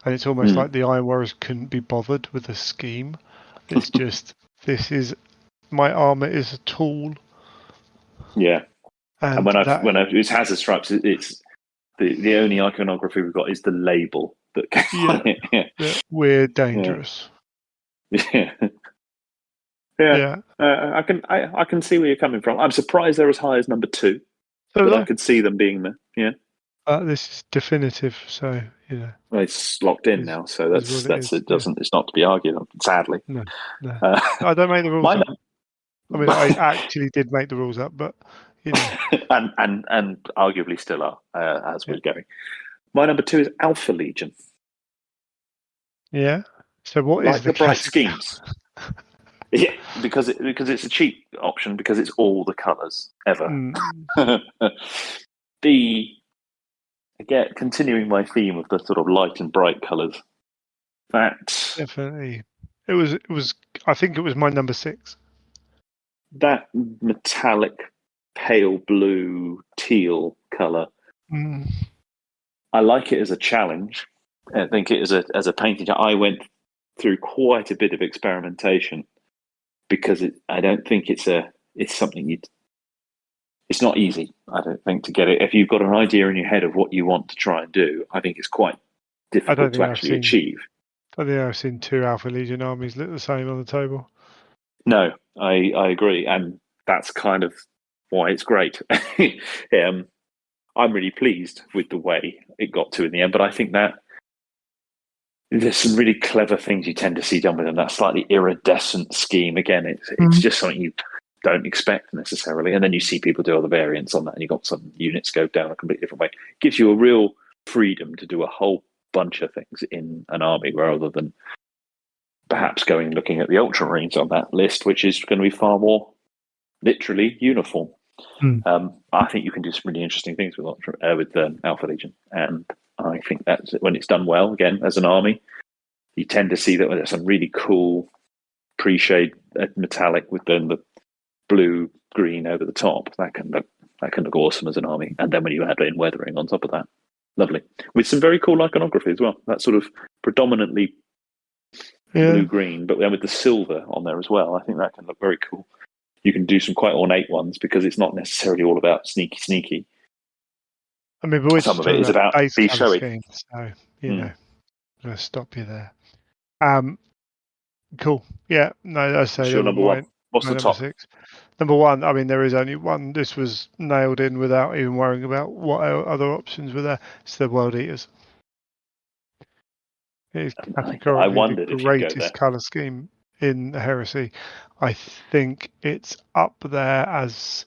[SPEAKER 1] and it's almost like the Iron Warriors couldn't be bothered with a scheme. It's just, my armour is a tool.
[SPEAKER 2] Yeah, and when it's hazard stripes, it's the only iconography we've got is the label that goes on it.
[SPEAKER 1] Yeah. We're dangerous.
[SPEAKER 2] Yeah. I can see where you're coming from. I'm surprised they're as high as number 2. But I could see them being there. Yeah.
[SPEAKER 1] This is definitive, so
[SPEAKER 2] Well, it's locked in now, so that's it. It's not to be argued on, sadly.
[SPEAKER 1] No. I don't make the rules up. I mean, I actually did make the rules up, but
[SPEAKER 2] and arguably still are as we're going. My number 2 is Alpha Legion.
[SPEAKER 1] Yeah. So what is
[SPEAKER 2] the bright schemes? Yeah, because it's a cheap option, because it's all the colours ever. Again, continuing my theme of the sort of light and bright colours. That
[SPEAKER 1] definitely it was. I think it was my number 6.
[SPEAKER 2] That metallic, pale blue, teal colour. I like it as a challenge. I think it as a painting. I went through quite a bit of experimentation, because I don't think it's something it's not easy, I don't think, to get it. If you've got an idea in your head of what you want to try and do, I think it's quite difficult to actually achieve.
[SPEAKER 1] I think I've seen 2 Alpha Legion armies look the same on the table.
[SPEAKER 2] No, I agree, and that's kind of why it's great. I'm really pleased with the way it got to in the end, but I think that there's some really clever things you tend to see done with them. That slightly iridescent scheme, again, it's just something you don't expect necessarily. And then you see people do other variants on that, and you've got some units go down a completely different way. It gives you a real freedom to do a whole bunch of things in an army rather than perhaps looking at the Ultramarines on that list, which is going to be far more literally uniform. I think you can do some really interesting things with Alpha Legion, and I think that when it's done well, again as an army, you tend to see that there's some really cool pre-shade metallic with the blue green over the top. That can look awesome as an army, and then when you add in weathering on top of that, lovely, with some very cool iconography as well. That sort of predominantly blue green, but then with the silver on there as well. I think that can look very cool. You can do some quite ornate ones because it's not necessarily all about sneaky.
[SPEAKER 1] I mean, but
[SPEAKER 2] some of it is about be showy.
[SPEAKER 1] Scheme, so I'm going to stop you there. Cool. Yeah. No, I say
[SPEAKER 2] What's your number one? What's the top?
[SPEAKER 1] 6. Number 1. I mean, there is only one. This was nailed in without even worrying about what other options were there. It's the World Eaters. It is categorically the greatest colour scheme in Heresy. I think it's up there as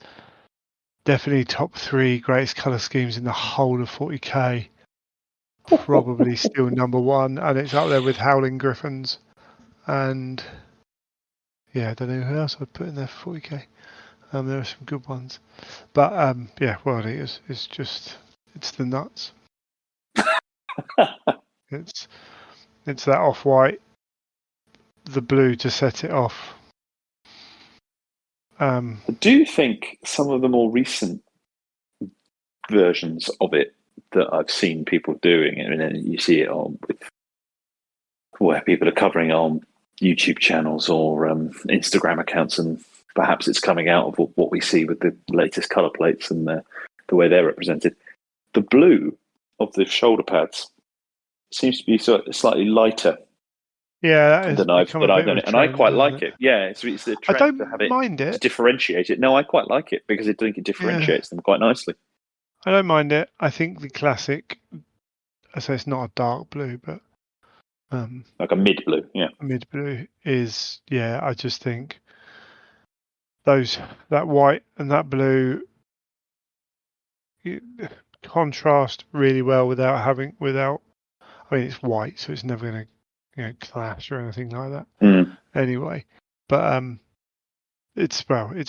[SPEAKER 1] definitely top 3 greatest colour schemes in the whole of 40k. Probably still number 1, and it's up there with Howling Griffins. And yeah, I don't know who else I'd put in there for 40k. There are some good ones, but World Eaters is it's the nuts. It's that off-white, the blue to set it off.
[SPEAKER 2] I do think some of the more recent versions of it that I've seen people doing, and then you see it on where people are covering on YouTube channels or Instagram accounts, and perhaps it's coming out of what we see with the latest color plates and the way they're represented. The blue of the shoulder pads seems to be slightly lighter.
[SPEAKER 1] Yeah,
[SPEAKER 2] than I've done it, and I quite like it. Yeah, it's the trend to have it,
[SPEAKER 1] mind it
[SPEAKER 2] to differentiate it. No, I quite like it because I think it differentiates them quite nicely.
[SPEAKER 1] I don't mind it. I think the classic, I say it's not a dark blue, but
[SPEAKER 2] like a mid blue,
[SPEAKER 1] mid blue is I just think that white and that blue contrast really well without. I mean, it's white, so it's never going to clash or anything like that. Anyway, but it's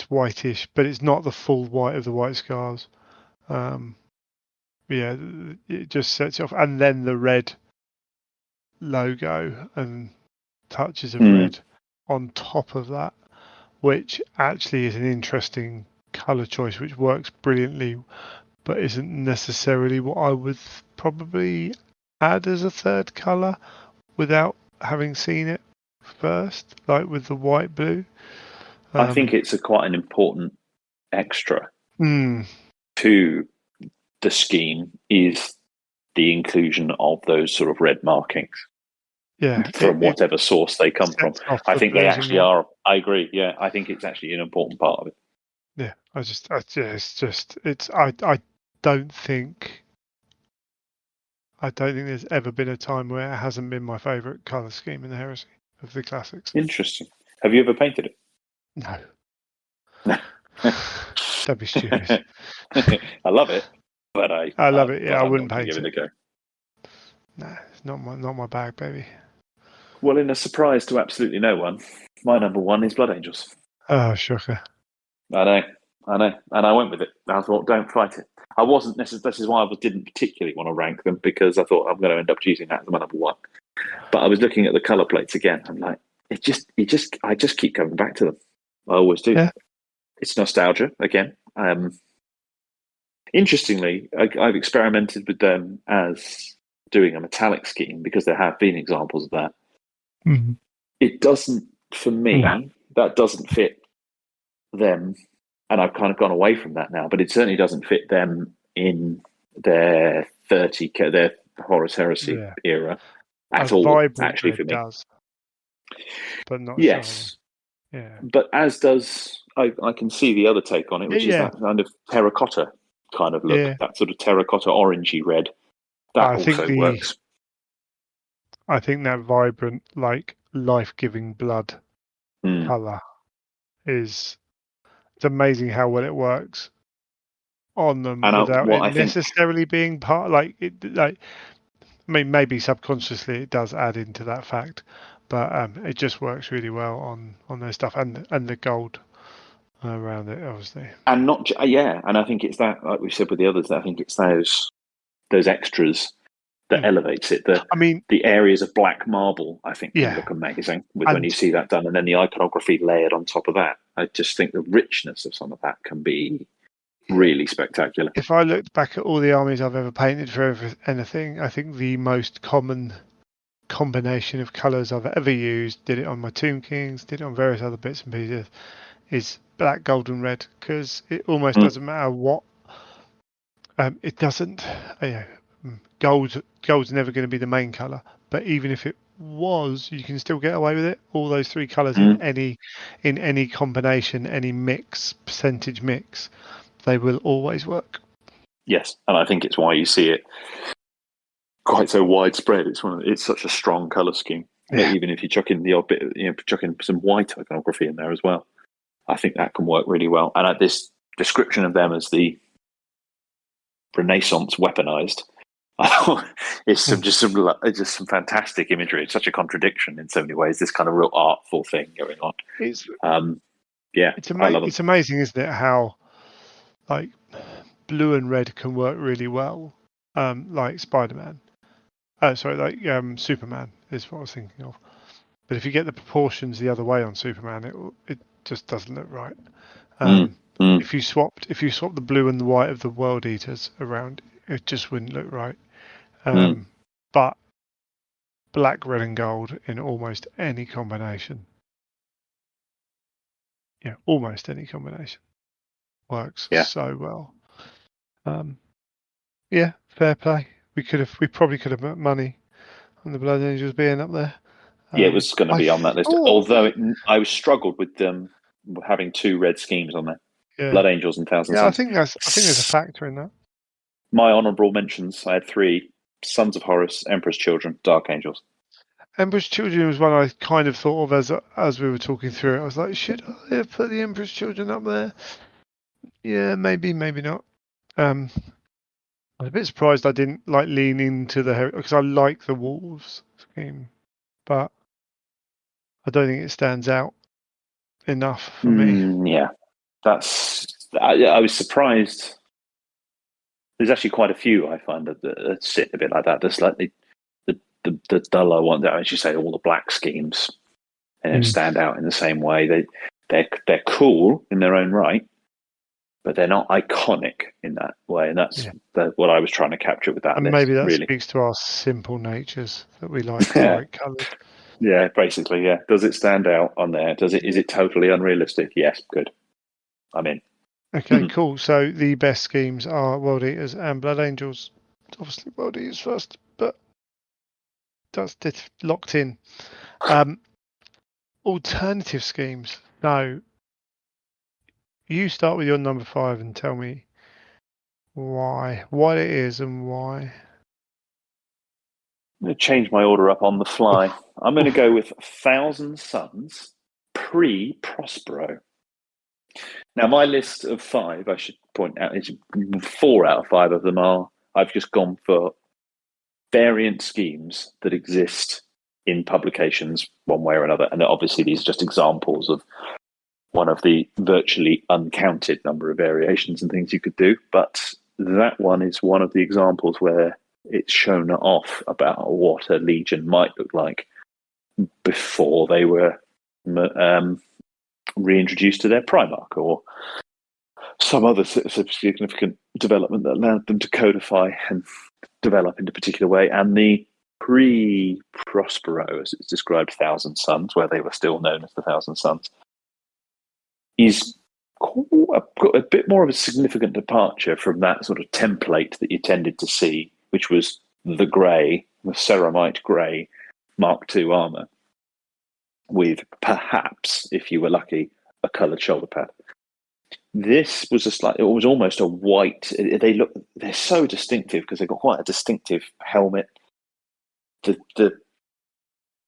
[SPEAKER 1] whitish, but it's not the full white of the White Scars. It just sets it off, and then the red logo and touches of red on top of that, which actually is an interesting color choice, which works brilliantly, but isn't necessarily what I would probably add as a third color without having seen it first, like with the white blue.
[SPEAKER 2] I think it's quite an important extra to the scheme is the inclusion of those sort of red markings.
[SPEAKER 1] Yeah,
[SPEAKER 2] from whatever source they come from. I think they actually are. I agree. Yeah, I think it's actually an important part of it.
[SPEAKER 1] Yeah, I don't think there's ever been a time where it hasn't been my favourite colour scheme in the Heresy of the classics.
[SPEAKER 2] Interesting. Have you ever painted it?
[SPEAKER 1] No. Don't be stupid.
[SPEAKER 2] I love it, but
[SPEAKER 1] I love it. Yeah, I wouldn't paint
[SPEAKER 2] give it a go.
[SPEAKER 1] No, it's not my bag, baby.
[SPEAKER 2] Well, in a surprise to absolutely no one, my number 1 is Blood Angels.
[SPEAKER 1] Oh, shocker.
[SPEAKER 2] I know, and I went with it. I thought, don't fight it. I wasn't necessarily. This is why I didn't particularly want to rank them, because I thought I'm going to end up choosing that as my number 1. But I was looking at the color plates again. I'm like, I just keep coming back to them. I always do.
[SPEAKER 1] Yeah.
[SPEAKER 2] It's nostalgia again. Interestingly, I've experimented with them as doing a metallic scheme because there have been examples of that.
[SPEAKER 1] Mm-hmm.
[SPEAKER 2] It doesn't, for me, that doesn't fit them, and I've kind of gone away from that now, but it certainly doesn't fit them in their 30k, their Horus Heresy era at all, actually, for me.
[SPEAKER 1] Does, but not
[SPEAKER 2] yes.
[SPEAKER 1] Shiny. Yeah.
[SPEAKER 2] But as does, I can see the other take on it, which is that kind of terracotta kind of look, that sort of terracotta orangey red. That also works.
[SPEAKER 1] I think that vibrant, like life-giving blood colour it's amazing how well it works on them
[SPEAKER 2] And
[SPEAKER 1] without
[SPEAKER 2] what
[SPEAKER 1] it
[SPEAKER 2] I think,
[SPEAKER 1] necessarily being part. Like it, like I mean, maybe subconsciously it does add into that fact, but it just works really well on their stuff and the gold around it, obviously.
[SPEAKER 2] and not yeah, and I think it's that, like we said with the others, I think it's those extras that elevates it.
[SPEAKER 1] I mean,
[SPEAKER 2] The areas of black marble, I think, can
[SPEAKER 1] yeah,
[SPEAKER 2] look amazing when you
[SPEAKER 1] and
[SPEAKER 2] see that done, and then the iconography layered on top of that. I just think the richness of some of that can be really spectacular.
[SPEAKER 1] if I looked back at all the armies I've ever painted for anything, I think the most common combination of colours I've ever used, did it on my Tomb Kings, did it on various other bits and pieces, is black, gold, and red, because it almost doesn't matter what. It doesn't. Gold's never going to be the main colour, but even if it was, you can still get away with it. All those three colours in any combination, any mix, percentage mix, they will always work.
[SPEAKER 2] Yes, and I think it's why you see it quite so widespread. It's such a strong colour scheme.
[SPEAKER 1] Yeah.
[SPEAKER 2] Even if you chuck in the odd bit, chuck in some white iconography in there as well, I think that can work really well. And this description of them as the Renaissance weaponized, it's just some fantastic imagery. It's such a contradiction in so many ways. This kind of real artful thing going on.
[SPEAKER 1] It's
[SPEAKER 2] I love them.
[SPEAKER 1] It's amazing, isn't it? How like blue and red can work really well, like Spider-Man. Sorry, like Superman is what I was thinking of. But if you get the proportions the other way on Superman, it just doesn't look right. If you swap the blue and the white of the World Eaters around, it just wouldn't look right. But black, red, and gold in almost any combination, almost any combination works so well. Fair play. We probably could have made money on the Blood Angels being up there.
[SPEAKER 2] It was going to be on that list. Although I struggled with them having two red schemes on there, Blood Angels and Thousand Sons.
[SPEAKER 1] I think there's a factor in that.
[SPEAKER 2] My honourable mentions, I had 3: Sons of Horus, Emperor's Children, Dark Angels.
[SPEAKER 1] Emperor's Children was one I kind of thought of as we were talking through it. I was like, should I have put the Emperor's Children up there? Yeah, maybe not. I was a bit surprised I didn't lean into the because I like the Wolves scheme, but I don't think it stands out enough for me.
[SPEAKER 2] Yeah, I was surprised. There's actually quite a few I find that sit a bit like that. There's like the duller ones, as you say, all the black schemes, stand out in the same way. They're cool in their own right, but they're not iconic in that way, and that's what I was trying to capture with that.
[SPEAKER 1] And
[SPEAKER 2] list,
[SPEAKER 1] maybe that
[SPEAKER 2] really
[SPEAKER 1] speaks to our simple natures that we like bright colours.
[SPEAKER 2] Yeah, basically, yeah. Does it stand out on there? Is it totally unrealistic? Yes, good. I'm in.
[SPEAKER 1] Okay, cool. So the best schemes are World Eaters and Blood Angels. Obviously, World Eaters first, but that's locked in. Alternative schemes. No. You start with your number 5 and tell me what it is and why.
[SPEAKER 2] I'm going to change my order up on the fly. I'm going to go with Thousand Sons pre-Prospero. Now, my list of 5, I should point out, is 4 out of 5 of them I've just gone for variant schemes that exist in publications one way or another. And obviously, these are just examples of one of the virtually uncounted number of variations and things you could do. But that one is one of the examples where it's shown off about what a legion might look like before they were reintroduced to their Primarch or some other significant development that allowed them to codify and develop in a particular way. And the pre-Prospero, as it's described, Thousand Sons, where they were still known as the Thousand Sons, is a bit more of a significant departure from that sort of template that you tended to see, which was the ceramite grey Mark II armour, with perhaps, if you were lucky, a coloured shoulder pad. This was it was almost a white. They're so distinctive because they've got quite a distinctive helmet.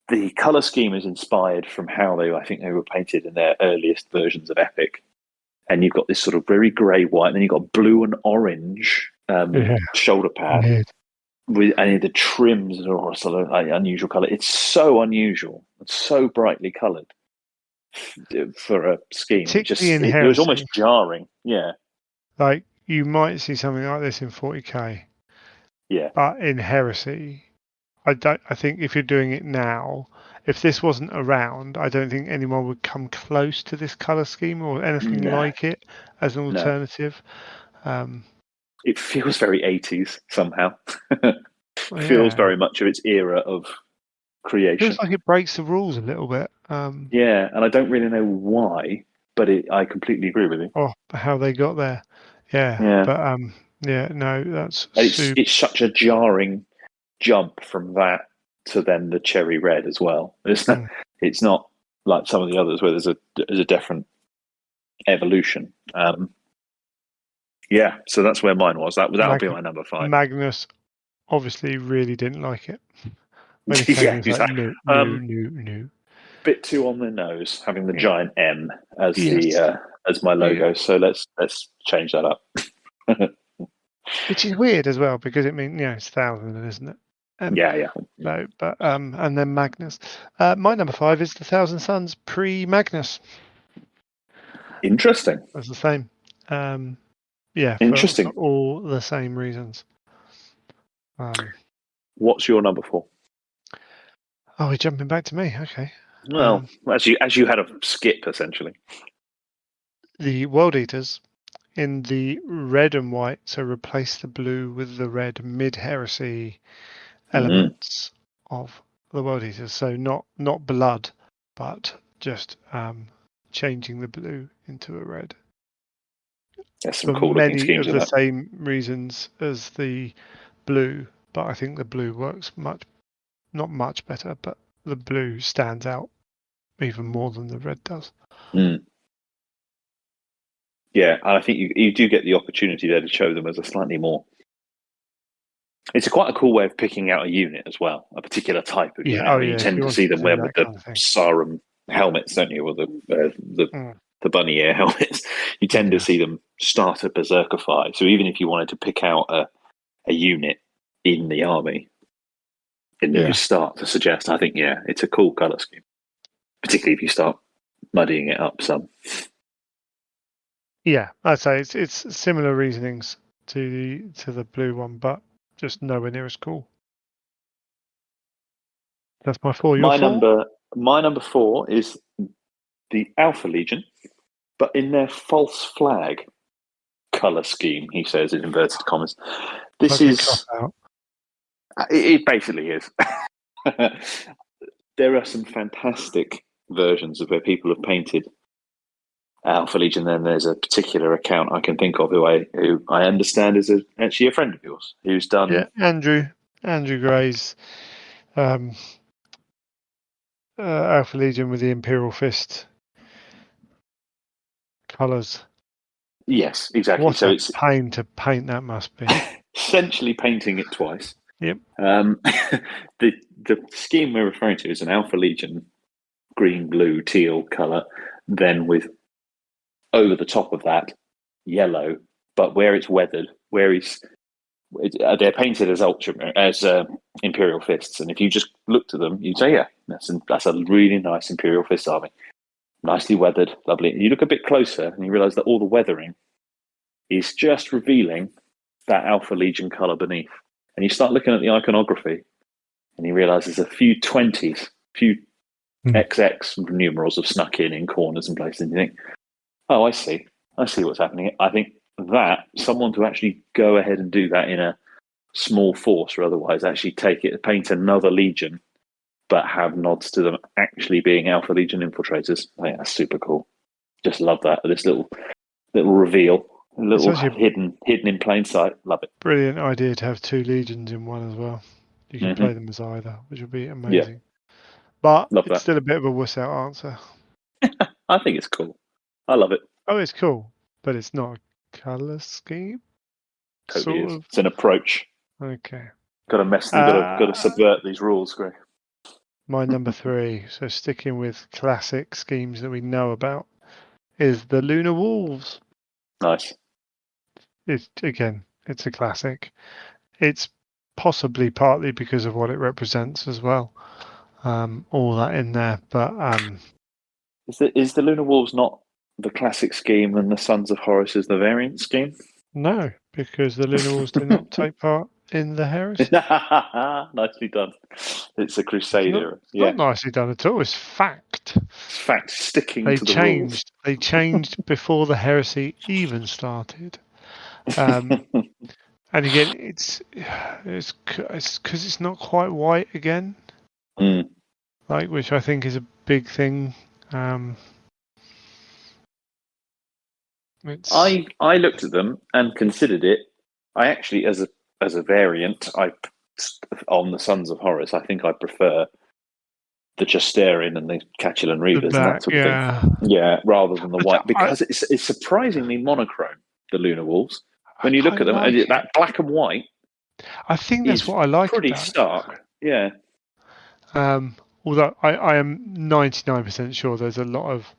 [SPEAKER 2] The colour scheme is inspired from how I think they were painted in their earliest versions of Epic. and you've got this sort of very grey white, and then you've got blue and orange shoulder pad.
[SPEAKER 1] Weird.
[SPEAKER 2] With any of the trims are sort of unusual colour. It's so unusual. It's so brightly coloured for a scheme.
[SPEAKER 1] Particularly in
[SPEAKER 2] It was almost
[SPEAKER 1] Heresy.
[SPEAKER 2] jarring. Yeah.
[SPEAKER 1] Like, you might see something like this in 40k.
[SPEAKER 2] Yeah.
[SPEAKER 1] But in Heresy, I think if you're doing it now, if this wasn't around, I don't think anyone would come close to this colour scheme or anything like it as an alternative.
[SPEAKER 2] It feels very 80s somehow. Feels
[SPEAKER 1] Yeah.
[SPEAKER 2] very much of its era of creation.
[SPEAKER 1] Feels like it breaks the rules a little bit.
[SPEAKER 2] Yeah, and I don't really know why, but I completely agree with you.
[SPEAKER 1] Or how they got there. Yeah. But no, that's
[SPEAKER 2] it's such a jarring jump from that to then the cherry red as well. It's not like some of the others where there's a different evolution. Yeah, so that's where mine was. That'll be my number 5.
[SPEAKER 1] Magnus obviously really didn't like it. When he came, he was like, no.
[SPEAKER 2] Bit too on the nose, having the giant M as as my logo. Yeah. So let's change that up.
[SPEAKER 1] Which is weird as well, because it means it's 1,000, isn't it?
[SPEAKER 2] Yeah.
[SPEAKER 1] No, but and then Magnus. My number 5 is the 1,000 Suns pre-Magnus.
[SPEAKER 2] Interesting.
[SPEAKER 1] That's the same.
[SPEAKER 2] Interesting.
[SPEAKER 1] For all the same reasons.
[SPEAKER 2] What's your number 4?
[SPEAKER 1] Oh, we're jumping back to me. Okay.
[SPEAKER 2] Well, as you had a skip essentially.
[SPEAKER 1] The World Eaters in the red and white, so replace the blue with the red mid-Heresy elements of the World Eaters. So not blood, but just changing the blue into a red.
[SPEAKER 2] That's some cool looking schemes.
[SPEAKER 1] Many of the same reasons as the blue, but I think the blue works not much better, but the blue stands out even more than the red does.
[SPEAKER 2] Yeah, and I think you do get the opportunity there to show them as a slightly more. It's quite a cool way of picking out a unit as well, a particular type of unit. You tend to see them wear with the Sarum helmets, don't you, or the bunny ear helmets. You tend to see them start a berserkify. So even if you wanted to pick out a unit in the army, you start to suggest. I think it's a cool color scheme, particularly if you start muddying it up some.
[SPEAKER 1] Yeah, I'd say it's similar reasonings to the blue one, but just nowhere near as cool. That's my 4. Your 4?
[SPEAKER 2] My number 4 is the Alpha Legion, but in their false flag color scheme. He says in inverted commas. This is. It basically is. There are some fantastic versions of where people have painted Alpha Legion. Then there's a particular account I can think of who I understand is actually a friend of yours who's done.
[SPEAKER 1] Yeah, Andrew Gray's Alpha Legion with the Imperial Fist colours.
[SPEAKER 2] Yes, exactly.
[SPEAKER 1] What a pain to paint that must be.
[SPEAKER 2] Essentially painting it twice.
[SPEAKER 1] Yep.
[SPEAKER 2] The scheme we're referring to is an Alpha Legion green, blue, teal colour, then with over the top of that yellow, but where it's weathered, they're painted as Imperial Fists, and if you just looked at them, you'd say, that's a really nice Imperial Fist army, nicely weathered, lovely. And you look a bit closer, and you realise that all the weathering is just revealing that Alpha Legion colour beneath. And you start looking at the iconography, and you realise there's a few 20s, few XX numerals have snuck in corners and places, and you think, oh, I see what's happening. I think that someone to actually go ahead and do that in a small force or otherwise, actually paint another Legion, but have nods to them actually being Alpha Legion infiltrators. I think that's super cool. Just love that. This little reveal, hidden in plain sight. Love it.
[SPEAKER 1] Brilliant idea to have 2 Legions in one as well. You can play them as either, which would be amazing. Yeah. But it's still a bit of a wuss out answer.
[SPEAKER 2] I think it's cool. I love it.
[SPEAKER 1] Oh, it's cool, but it's not a colour scheme.
[SPEAKER 2] Totally is. It's an approach.
[SPEAKER 1] Okay.
[SPEAKER 2] Got to subvert these rules, Greg.
[SPEAKER 1] My number 3. So sticking with classic schemes that we know about is the Lunar Wolves.
[SPEAKER 2] Nice.
[SPEAKER 1] It's a classic. It's possibly partly because of what it represents as well. All that in there, but
[SPEAKER 2] Is the Lunar Wolves not the classic scheme, and the Sons of Horus is the variant scheme?
[SPEAKER 1] no, because the Lunar Wolves did not take part in the Heresy.
[SPEAKER 2] Nicely done. It's a Crusader.
[SPEAKER 1] Not nicely done at all. It's fact.
[SPEAKER 2] It's fact, sticking
[SPEAKER 1] They
[SPEAKER 2] to the rules.
[SPEAKER 1] They changed before the Heresy even started. And again, it's because it's not quite white again, which I think is a big thing.
[SPEAKER 2] I looked at them and considered it. I actually, as a variant, on the Sons of Horus, I think I prefer the Justerin and the Catulan Reavers and that sort of thing. Yeah, rather than the white, because it's surprisingly monochrome. The Lunar Wolves, when you look at them, that black and white.
[SPEAKER 1] I think that's what I like.
[SPEAKER 2] Pretty stark. Yeah.
[SPEAKER 1] Although I am 99% sure there's a lot of.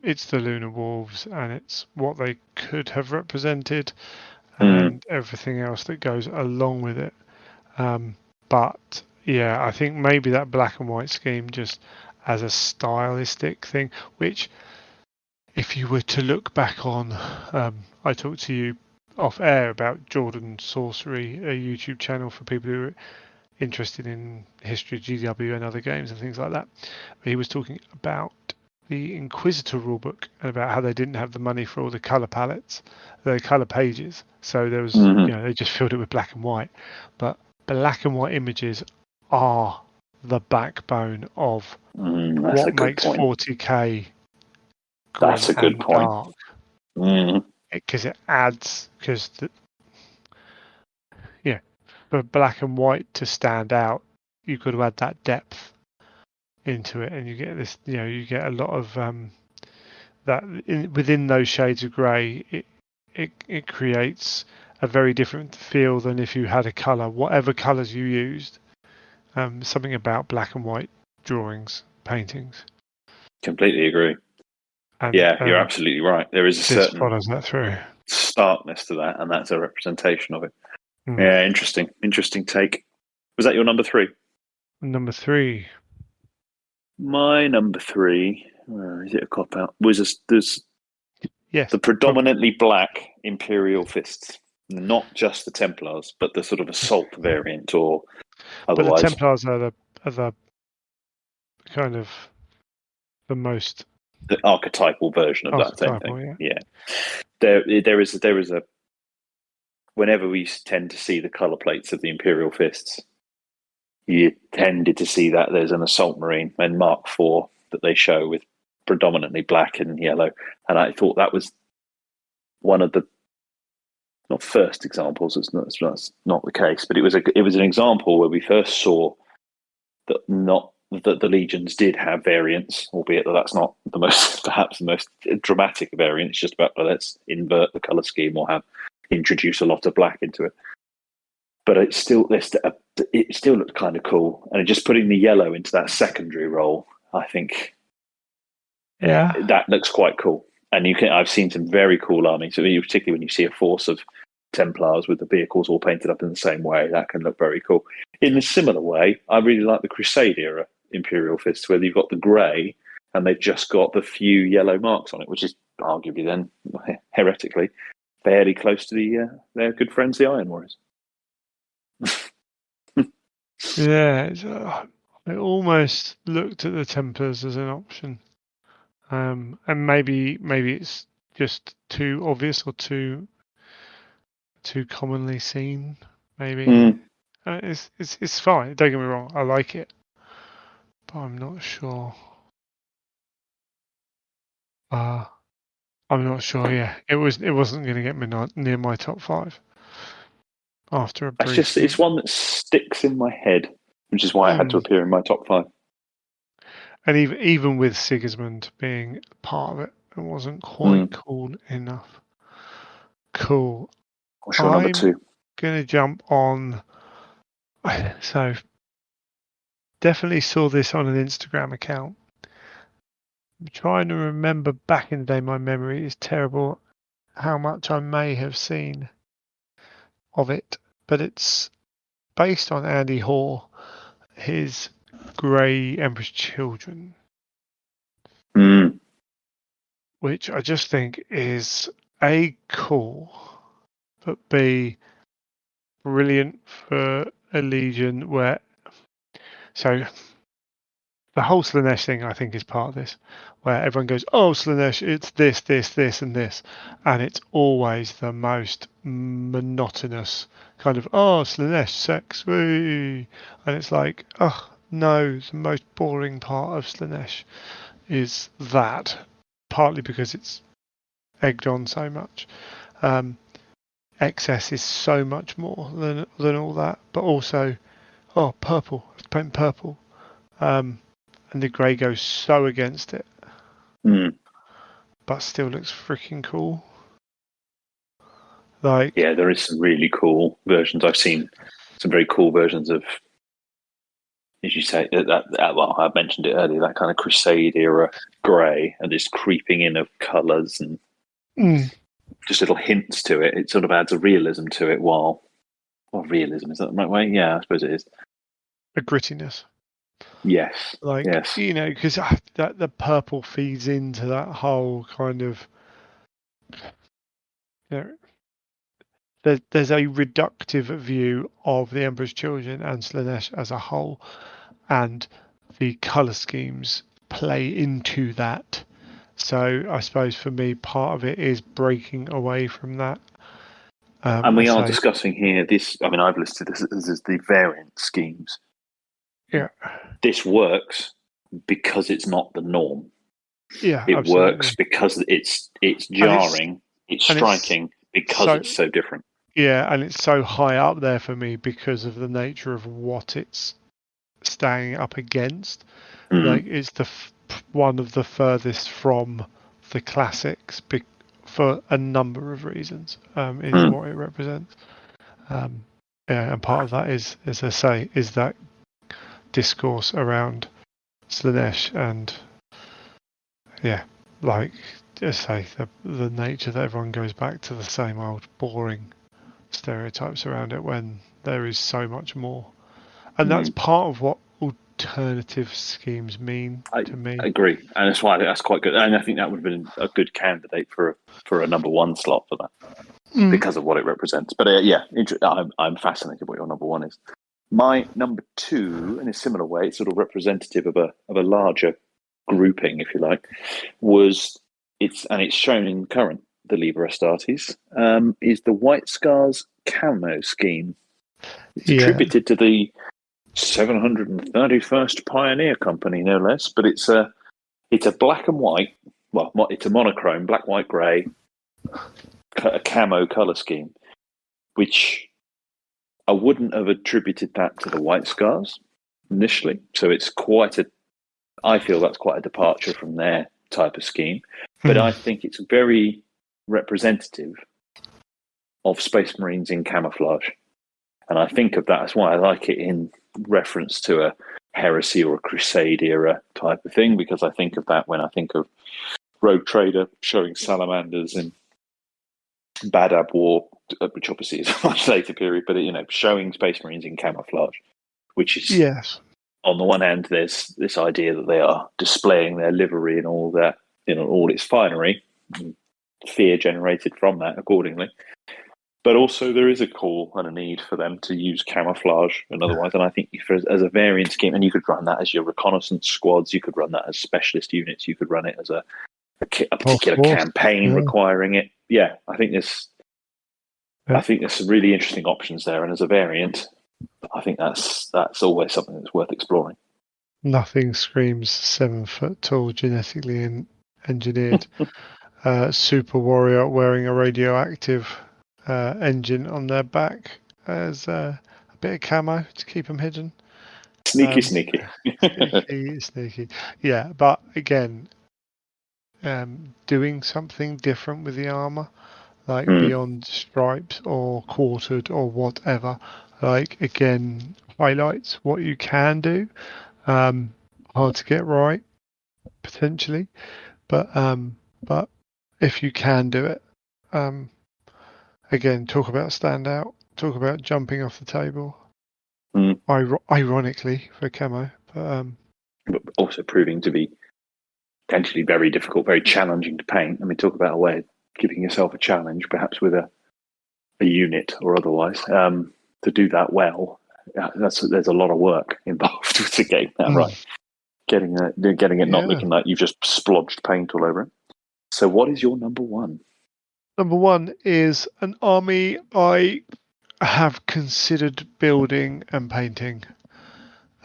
[SPEAKER 1] It's the Lunar Wolves, and it's what they could have represented, and everything else that goes along with it. But yeah, I think maybe that black and white scheme just as a stylistic thing, which if you were to look back on, I talked to you off air about Jordan Sorcery, a YouTube channel for people who are interested in history, GW and other games and things like that. But he was talking about the Inquisitor rulebook and about how they didn't have the money for all the color palettes, the color pages. So there was, they just filled it with black and white. But black and white images are the backbone of what makes 40k.
[SPEAKER 2] That's a good point.
[SPEAKER 1] Because it adds, for black and white to stand out, you've got to add that depth into it, and you get this. You get a lot of that within those shades of grey. It creates a very different feel than if you had a colour, whatever colours you used. Something about black and white drawings, paintings.
[SPEAKER 2] Completely agree. And, you're absolutely right. There is a certain
[SPEAKER 1] follows that through
[SPEAKER 2] starkness to that, and that's a representation of it. Yeah, interesting take. Was that your number 3?
[SPEAKER 1] Number 3.
[SPEAKER 2] My number 3. Is it a cop out? Was there's the predominantly black Imperial fists, not just the Templars, but the sort of assault variant or otherwise.
[SPEAKER 1] But the Templars are the kind of the most
[SPEAKER 2] the archetypal version of that same thing. Yeah. There is a. Whenever we tend to see the color plates of the Imperial fists, you tended to see that there's an assault marine and Mark IV that they show with predominantly black and yellow, and I thought that was one of the not first examples. It's not the case, but it was an example where we first saw that the legions did have variants, albeit that's not perhaps the most dramatic variant. It's just about let's invert the color scheme or introduce a lot of black into it. But it still looked kind of cool, and just putting the yellow into that secondary role, I think, that looks quite cool. And I've seen some very cool armies, particularly when you see a force of Templars with the vehicles all painted up in the same way. That can look very cool. In a similar way, I really like the Crusade era Imperial fists, where you've got the grey and they've just got the few yellow marks on it, which is arguably then heretically fairly close to their good friends, the Iron Warriors.
[SPEAKER 1] I almost looked at the Templars as an option, and maybe it's just too obvious or too commonly seen. Maybe it's fine. Don't get me wrong, I like it, but I'm not sure. I'm not sure. Yeah, it wasn't going to get me near my top 5. After a brief,
[SPEAKER 2] it's one that sticks in my head, which is why it had to appear in my top 5.
[SPEAKER 1] And even with Sigismund being part of it, it wasn't quite cool enough. Cool.
[SPEAKER 2] What's your number 2?
[SPEAKER 1] Going to jump on. So definitely saw this on an Instagram account. I'm trying to remember back in the day. My memory is terrible. How much I may have seen of it, but it's based on Andy Hoare, his Grey Emperor's Children, which I just think is A, cool, but B, brilliant for a Legion where... So the whole Slaanesh thing, I think, is part of this, where everyone goes, oh, Slaanesh, it's this, this, this, and this. And it's always the most monotonous kind of, oh, Slaanesh, sex, wee. And it's like, oh, no, the most boring part of Slaanesh is that, partly because it's egged on so much. Excess is so much more than all that, but also, oh, purple, let's paint purple. And the grey goes so against it, but still looks freaking cool. Like,
[SPEAKER 2] yeah, there is some really cool versions. I've seen some very cool versions of, as you say, well, I mentioned it earlier, that kind of Crusade era grey, and this creeping in of colours and just little hints to it. It sort of adds a realism to it. Well, realism, is that the right way? Yeah, I suppose it is.
[SPEAKER 1] a grittiness.
[SPEAKER 2] Yes.
[SPEAKER 1] Like,
[SPEAKER 2] yes.
[SPEAKER 1] you know, because that the purple feeds into that whole kind of, you know, there's a reductive view of the Emperor's Children and Slaanesh as a whole, and the colour schemes play into that. So I suppose for me, part of it is breaking away from that.
[SPEAKER 2] And we are discussing here this. I mean, I've listed this as the variant schemes.
[SPEAKER 1] Yeah.
[SPEAKER 2] This works because it's not the norm.
[SPEAKER 1] Yeah,
[SPEAKER 2] it
[SPEAKER 1] absolutely.
[SPEAKER 2] works because it's jarring, it's striking because it's so different.
[SPEAKER 1] Yeah, and it's so high up there for me because of the nature of what it's staying up against. Like, it's one of the furthest from the classics for a number of reasons in what it represents. Yeah, and part of that is, as I say, is that discourse around Slaanesh and, yeah, like, just say the nature that everyone goes back to the same old boring stereotypes around it when there is so much more. And that's part of what alternative schemes mean to me.
[SPEAKER 2] I agree, and that's why that's quite good. And I think that would have been a good candidate for a number one slot for that because of what it represents. But yeah, I'm fascinated what your number one is. My number two, in a similar way, it's sort of representative of a larger grouping, if you like, it's shown in current the Liber Astartes, is the White Scars camo scheme. It's attributed to the 731st Pioneer Company, no less, but it's a black and white, well, it's a monochrome, black, white, grey, a camo colour scheme, which I wouldn't have attributed that to the White Scars initially. So it's I feel that's quite a departure from their type of scheme, but I think it's very representative of Space Marines in camouflage. And I think of that, that's why I like it in reference to a Heresy or a Crusade era type of thing, because I think of that when I think of Rogue Trader showing salamanders in Badab War, which obviously is a much later period, but showing Space Marines in camouflage, which is, on the one hand, there's this idea that they are displaying their livery and all that, all its finery, fear generated from that accordingly. But also there is a call and a need for them to use camouflage and otherwise. And I think as a variant scheme, and you could run that as your reconnaissance squads, you could run that as specialist units, you could run it as a particular campaign requiring it. Yeah, I think there's some really interesting options there. And as a variant, I think that's always something that's worth exploring.
[SPEAKER 1] Nothing screams 7 foot tall, genetically engineered super warrior wearing a radioactive engine on their back as a bit of camo to keep them hidden.
[SPEAKER 2] Sneaky.
[SPEAKER 1] Sneaky. Yeah, but again, doing something different with the armor, like beyond stripes or quartered or whatever, like, again, highlights what you can do. Hard to get right, potentially, but if you can do it, again, talk about standout, talk about jumping off the table. Ironically for camo,
[SPEAKER 2] but also proving to be potentially very difficult, very challenging to paint. I mean, talk about a way of giving yourself a challenge, perhaps with a unit or otherwise, to do that well. There's a lot of work involved to getting that right. Getting it not looking like you've just splodged paint all over it. So what is your number one?
[SPEAKER 1] Number one is an army I have considered building and painting,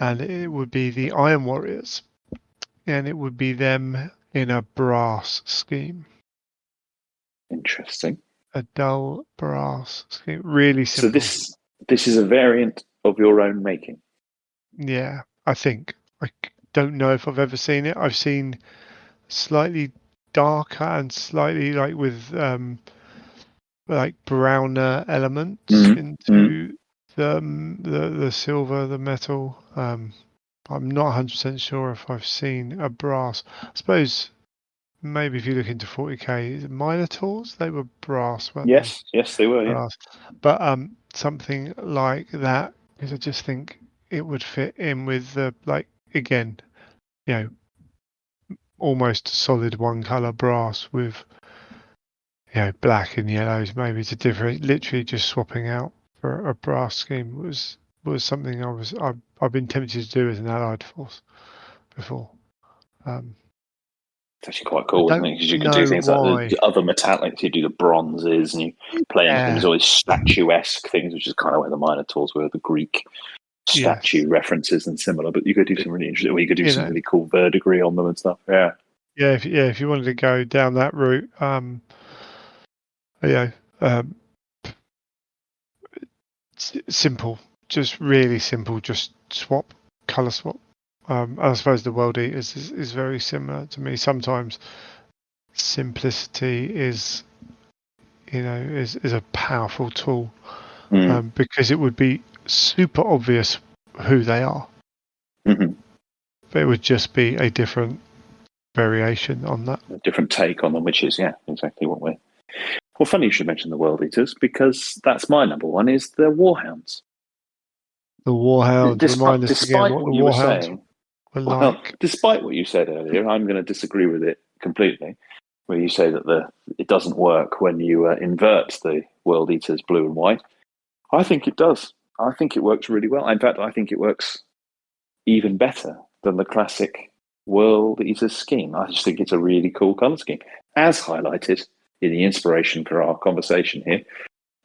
[SPEAKER 1] and it would be the Iron Warriors, and it would be them in a brass scheme.
[SPEAKER 2] Interesting.
[SPEAKER 1] A dull brass scheme, really simple.
[SPEAKER 2] So this is a variant of your own making.
[SPEAKER 1] Yeah, I think. I don't know if I've ever seen it. I've seen slightly darker and slightly like with like browner elements into the silver, the metal. I'm not 100% sure if I've seen a brass. I suppose maybe if you look into 40k, Minotaurs, they were brass, weren't they?
[SPEAKER 2] Yes, they were.
[SPEAKER 1] Brass. Yeah. But something like that, because I just think it would fit in with the again, almost solid one color brass with black and yellows maybe to different. Literally just swapping out for a brass scheme was something I've been tempted to do as an allied force before.
[SPEAKER 2] It's actually quite cool, isn't it? Because you can do things like the other metallics. You do the bronzes, and you play into things always statuesque things, which is kind of where the Minotaurs were, the Greek statue references and similar. But you could do some really interesting. You could do some really cool verdigris on them and stuff. Yeah.
[SPEAKER 1] If you wanted to go down that route, simple, just really simple, just color swap. I suppose the World Eaters is very similar to me. Sometimes simplicity is a powerful tool, because it would be super obvious who they are, but it would just be a different variation on that.
[SPEAKER 2] A different take on them, which is exactly what we're. Well, funny you should mention the World Eaters, because that's my number one, is the Warhounds.
[SPEAKER 1] The Warhounds. Remind us again what the Warhounds were like.
[SPEAKER 2] Well, despite what you said earlier, I'm going to disagree with it completely, where you say that it doesn't work when you invert the World Eaters blue and white. I think it does. I think it works really well. In fact, I think it works even better than the classic World Eaters scheme. I just think it's a really cool colour scheme, as highlighted in the inspiration for our conversation here,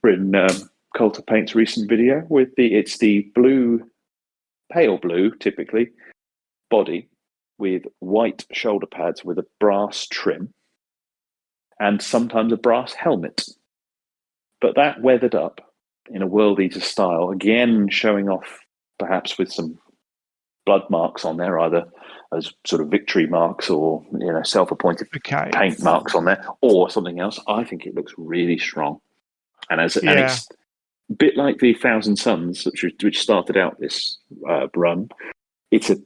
[SPEAKER 2] in Cult of Paint's recent video. It's the blue, pale blue, typically, body with white shoulder pads with a brass trim, and sometimes a brass helmet. But that weathered up in a World Eater style, again showing off perhaps with some blood marks on there, either as sort of victory marks or self-appointed paint marks on there, or something else. I think it looks really strong, and it's a bit like the Thousand Suns, which started out this run. It's a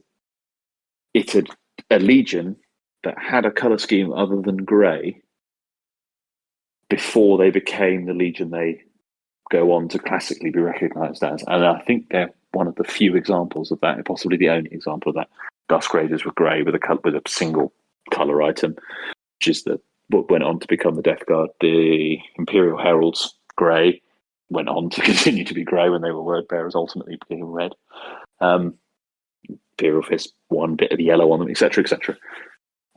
[SPEAKER 2] legion that had a color scheme other than grey before they became the legion they go on to classically be recognised as, and I think they're one of the few examples of that, possibly the only example of that. Dusk Raiders were grey with a single colour item, which is what went on to become the Death Guard. The Imperial Heralds, grey, went on to continue to be grey when they were word bearers, ultimately became red. Imperial Fist, one bit of yellow on them, etc., etc.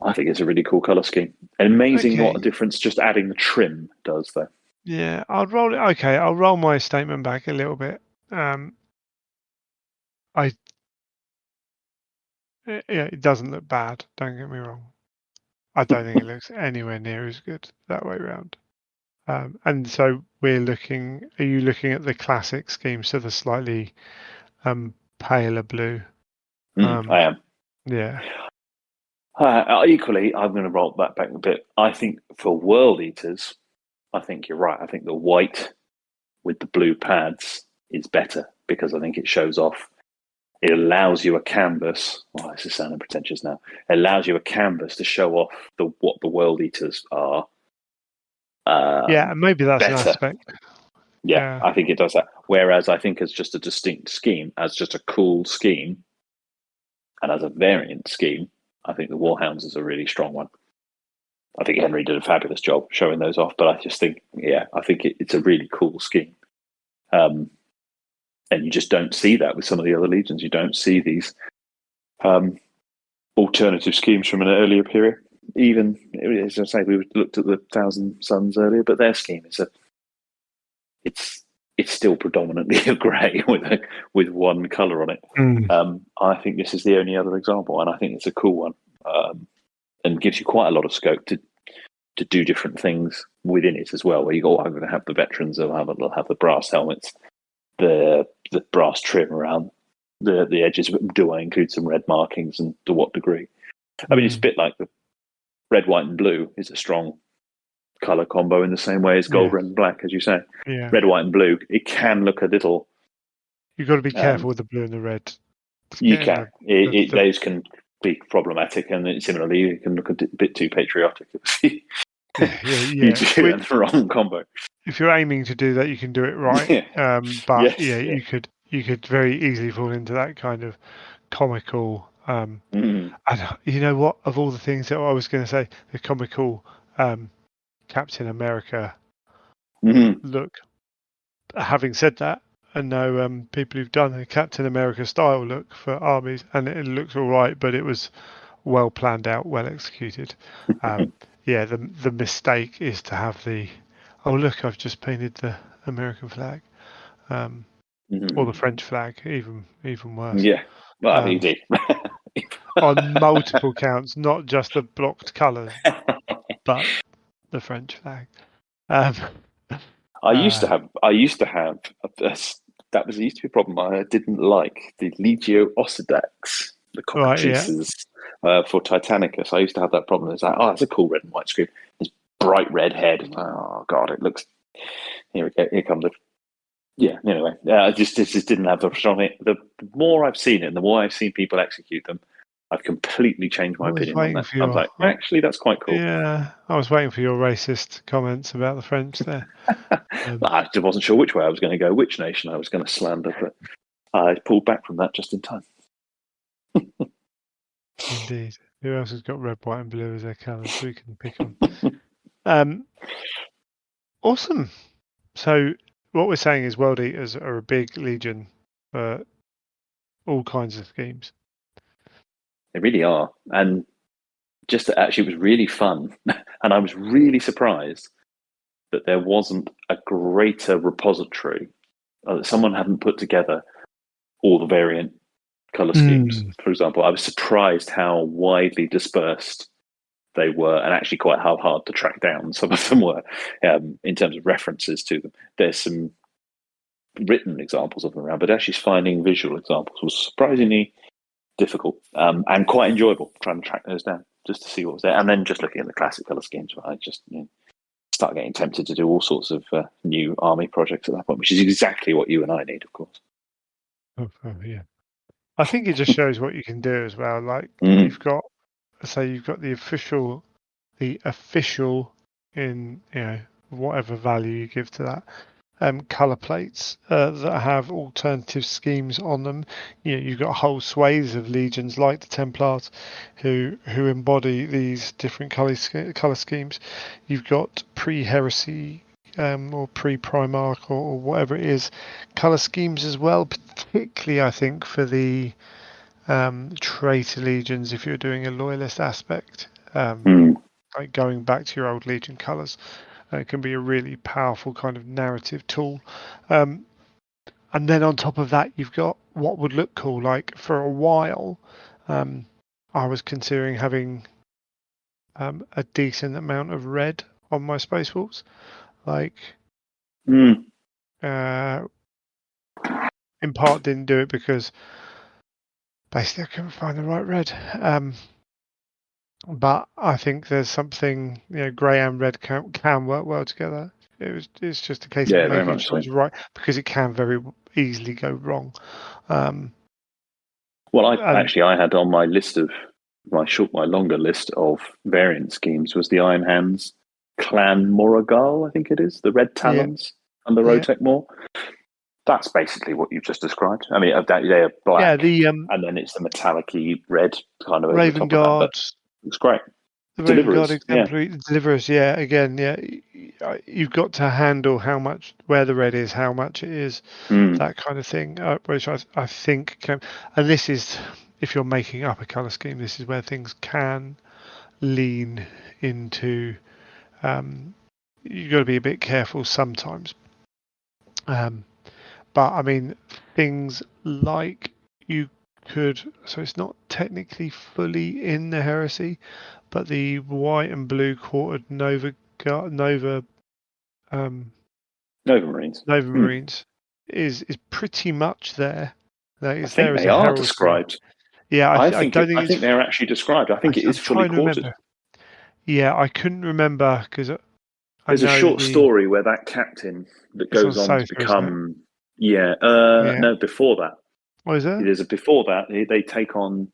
[SPEAKER 2] I think it's a really cool colour scheme. Amazing what a difference just adding the trim does, though.
[SPEAKER 1] Yeah, I'll roll it. Okay, I'll roll my statement back a little bit. It doesn't look bad. Don't get me wrong. I don't think it looks anywhere near as good that way around. And so are you looking at the classic scheme, so the slightly paler blue?
[SPEAKER 2] I am.
[SPEAKER 1] Yeah.
[SPEAKER 2] Equally, I'm going to roll that back a bit. I think for World Eaters, I think you're right. I think the white with the blue pads is better, because I think it shows off it allows you a canvas. Oh, this is sounding pretentious now. It allows you a canvas to show off what the World Eaters are.
[SPEAKER 1] And maybe that's an
[SPEAKER 2] better.
[SPEAKER 1] aspect.
[SPEAKER 2] Yeah, I think it does that. Whereas I think as just a distinct scheme, as just a cool scheme, and as a variant scheme, I think the Warhounds is a really strong one. I think Henry did a fabulous job showing those off, but I just think, I think it's a really cool scheme. And you just don't see that with some of the other legions. You don't see these alternative schemes from an earlier period. Even, as I say, we looked at the Thousand Suns earlier, but their scheme is it's still predominantly a grey with one colour on it. I think this is the only other example, and I think it's a cool one, and gives you quite a lot of scope to do different things within it as well. Where I'm going to have the veterans, they'll have the brass helmets, the brass trim around the edges. Do I include some red markings, and to what degree? I mean, it's a bit like the red, white, and blue is a strong color combo in the same way as gold, red, and black, as you say.
[SPEAKER 1] Yeah.
[SPEAKER 2] Red, white, and blue. It can look a little.
[SPEAKER 1] You've got to be careful with the blue and the red.
[SPEAKER 2] You can. Those can be problematic, and similarly, you can look a bit too patriotic. You do the wrong combo.
[SPEAKER 1] If you're aiming to do that, you can do it right. But you could very easily fall into that kind of comical. And you know what? Of all the things that I was going to say, the comical Captain America look. Having said that, I know people who've done a Captain America style look for armies, and it looks all right, but it was well planned out, well executed. The mistake is to have the look, I've just painted the American flag, or the French flag, even worse.
[SPEAKER 2] Yeah, well, you did.
[SPEAKER 1] On multiple counts, not just the blocked colours, but the French flag.
[SPEAKER 2] I used to have that used to be a problem. I didn't like the Legio Ossidax, the cockatrices for Titanicus. I used to have that problem. It's like, that's a cool red and white screen. This bright red head. Oh God, it looks. Here we go. Here comes the. Yeah. Anyway, I just didn't have the strong. The more I've seen it, and the more I've seen people execute them, I've completely changed my opinion on that. I was like, actually, that's quite cool.
[SPEAKER 1] Yeah, I was waiting for your racist comments about the French there.
[SPEAKER 2] I wasn't sure which way I was going to go, which nation I was going to slander, but I pulled back from that just in time.
[SPEAKER 1] Indeed. Who else has got red, white, and blue as their colours we can pick on? Awesome. So what we're saying is World Eaters are a big legion for all kinds of schemes.
[SPEAKER 2] They really are. And just actually, it was really fun. And I was really surprised that there wasn't a greater repository, that someone hadn't put together all the variant colour schemes. For example, I was surprised how widely dispersed they were, and actually quite hard to track down. Some of them were, in terms of references to them. There's some written examples of them around, but actually finding visual examples was surprisingly difficult and quite enjoyable, trying to track those down just to see what was there. And then just looking at the classic colour schemes, I just start getting tempted to do all sorts of new army projects at that point, which is exactly what you and I need, of course.
[SPEAKER 1] Yeah. I think it just shows what you can do as well. Like you've got the official in whatever value you give to that. Colour plates that have alternative schemes on them. You've got whole swathes of legions like the Templars who embody these different colour schemes. You've got pre-Heresy or pre-Primarch or whatever it is, colour schemes as well, particularly I think for the traitor legions if you're doing a loyalist aspect, like going back to your old legion colours. It can be a really powerful kind of narrative tool. And then on top of that, you've got what would look cool. Like for a while, I was considering having a decent amount of red on my Space Wolves. Like, in part didn't do it because basically I couldn't find the right red. But I think there's something, grey and red can work well together. It's just a case of making sure it's right, because it can very easily go wrong.
[SPEAKER 2] Well, I had on my list of my longer list of variant schemes was the Iron Hands Clan Moragal, I think it is, the Red Talons and the Rotec Moor. That's basically what you've just described. I mean, they are black, and then it's the metallic-y red kind of over
[SPEAKER 1] Raven
[SPEAKER 2] the top of that.
[SPEAKER 1] Guard.
[SPEAKER 2] It's great.
[SPEAKER 1] The Raven Guard exemplary Deliverers, you've got to handle where the red is, how much it is, that kind of thing. Which I think can, and this is, if you're making up a colour scheme, this is where things can lean into. You've got to be a bit careful sometimes. But I mean, things like you could, so it's not technically fully in the Heresy, but the white and blue quartered Nova Marines is pretty much there. That is,
[SPEAKER 2] I think they are described.
[SPEAKER 1] Yeah,
[SPEAKER 2] I think they're actually described. I think it is fully quartered.
[SPEAKER 1] Yeah, I couldn't remember because
[SPEAKER 2] there's a short story where that captain that goes on to become. No, before that.
[SPEAKER 1] What is it?
[SPEAKER 2] There's before that they take on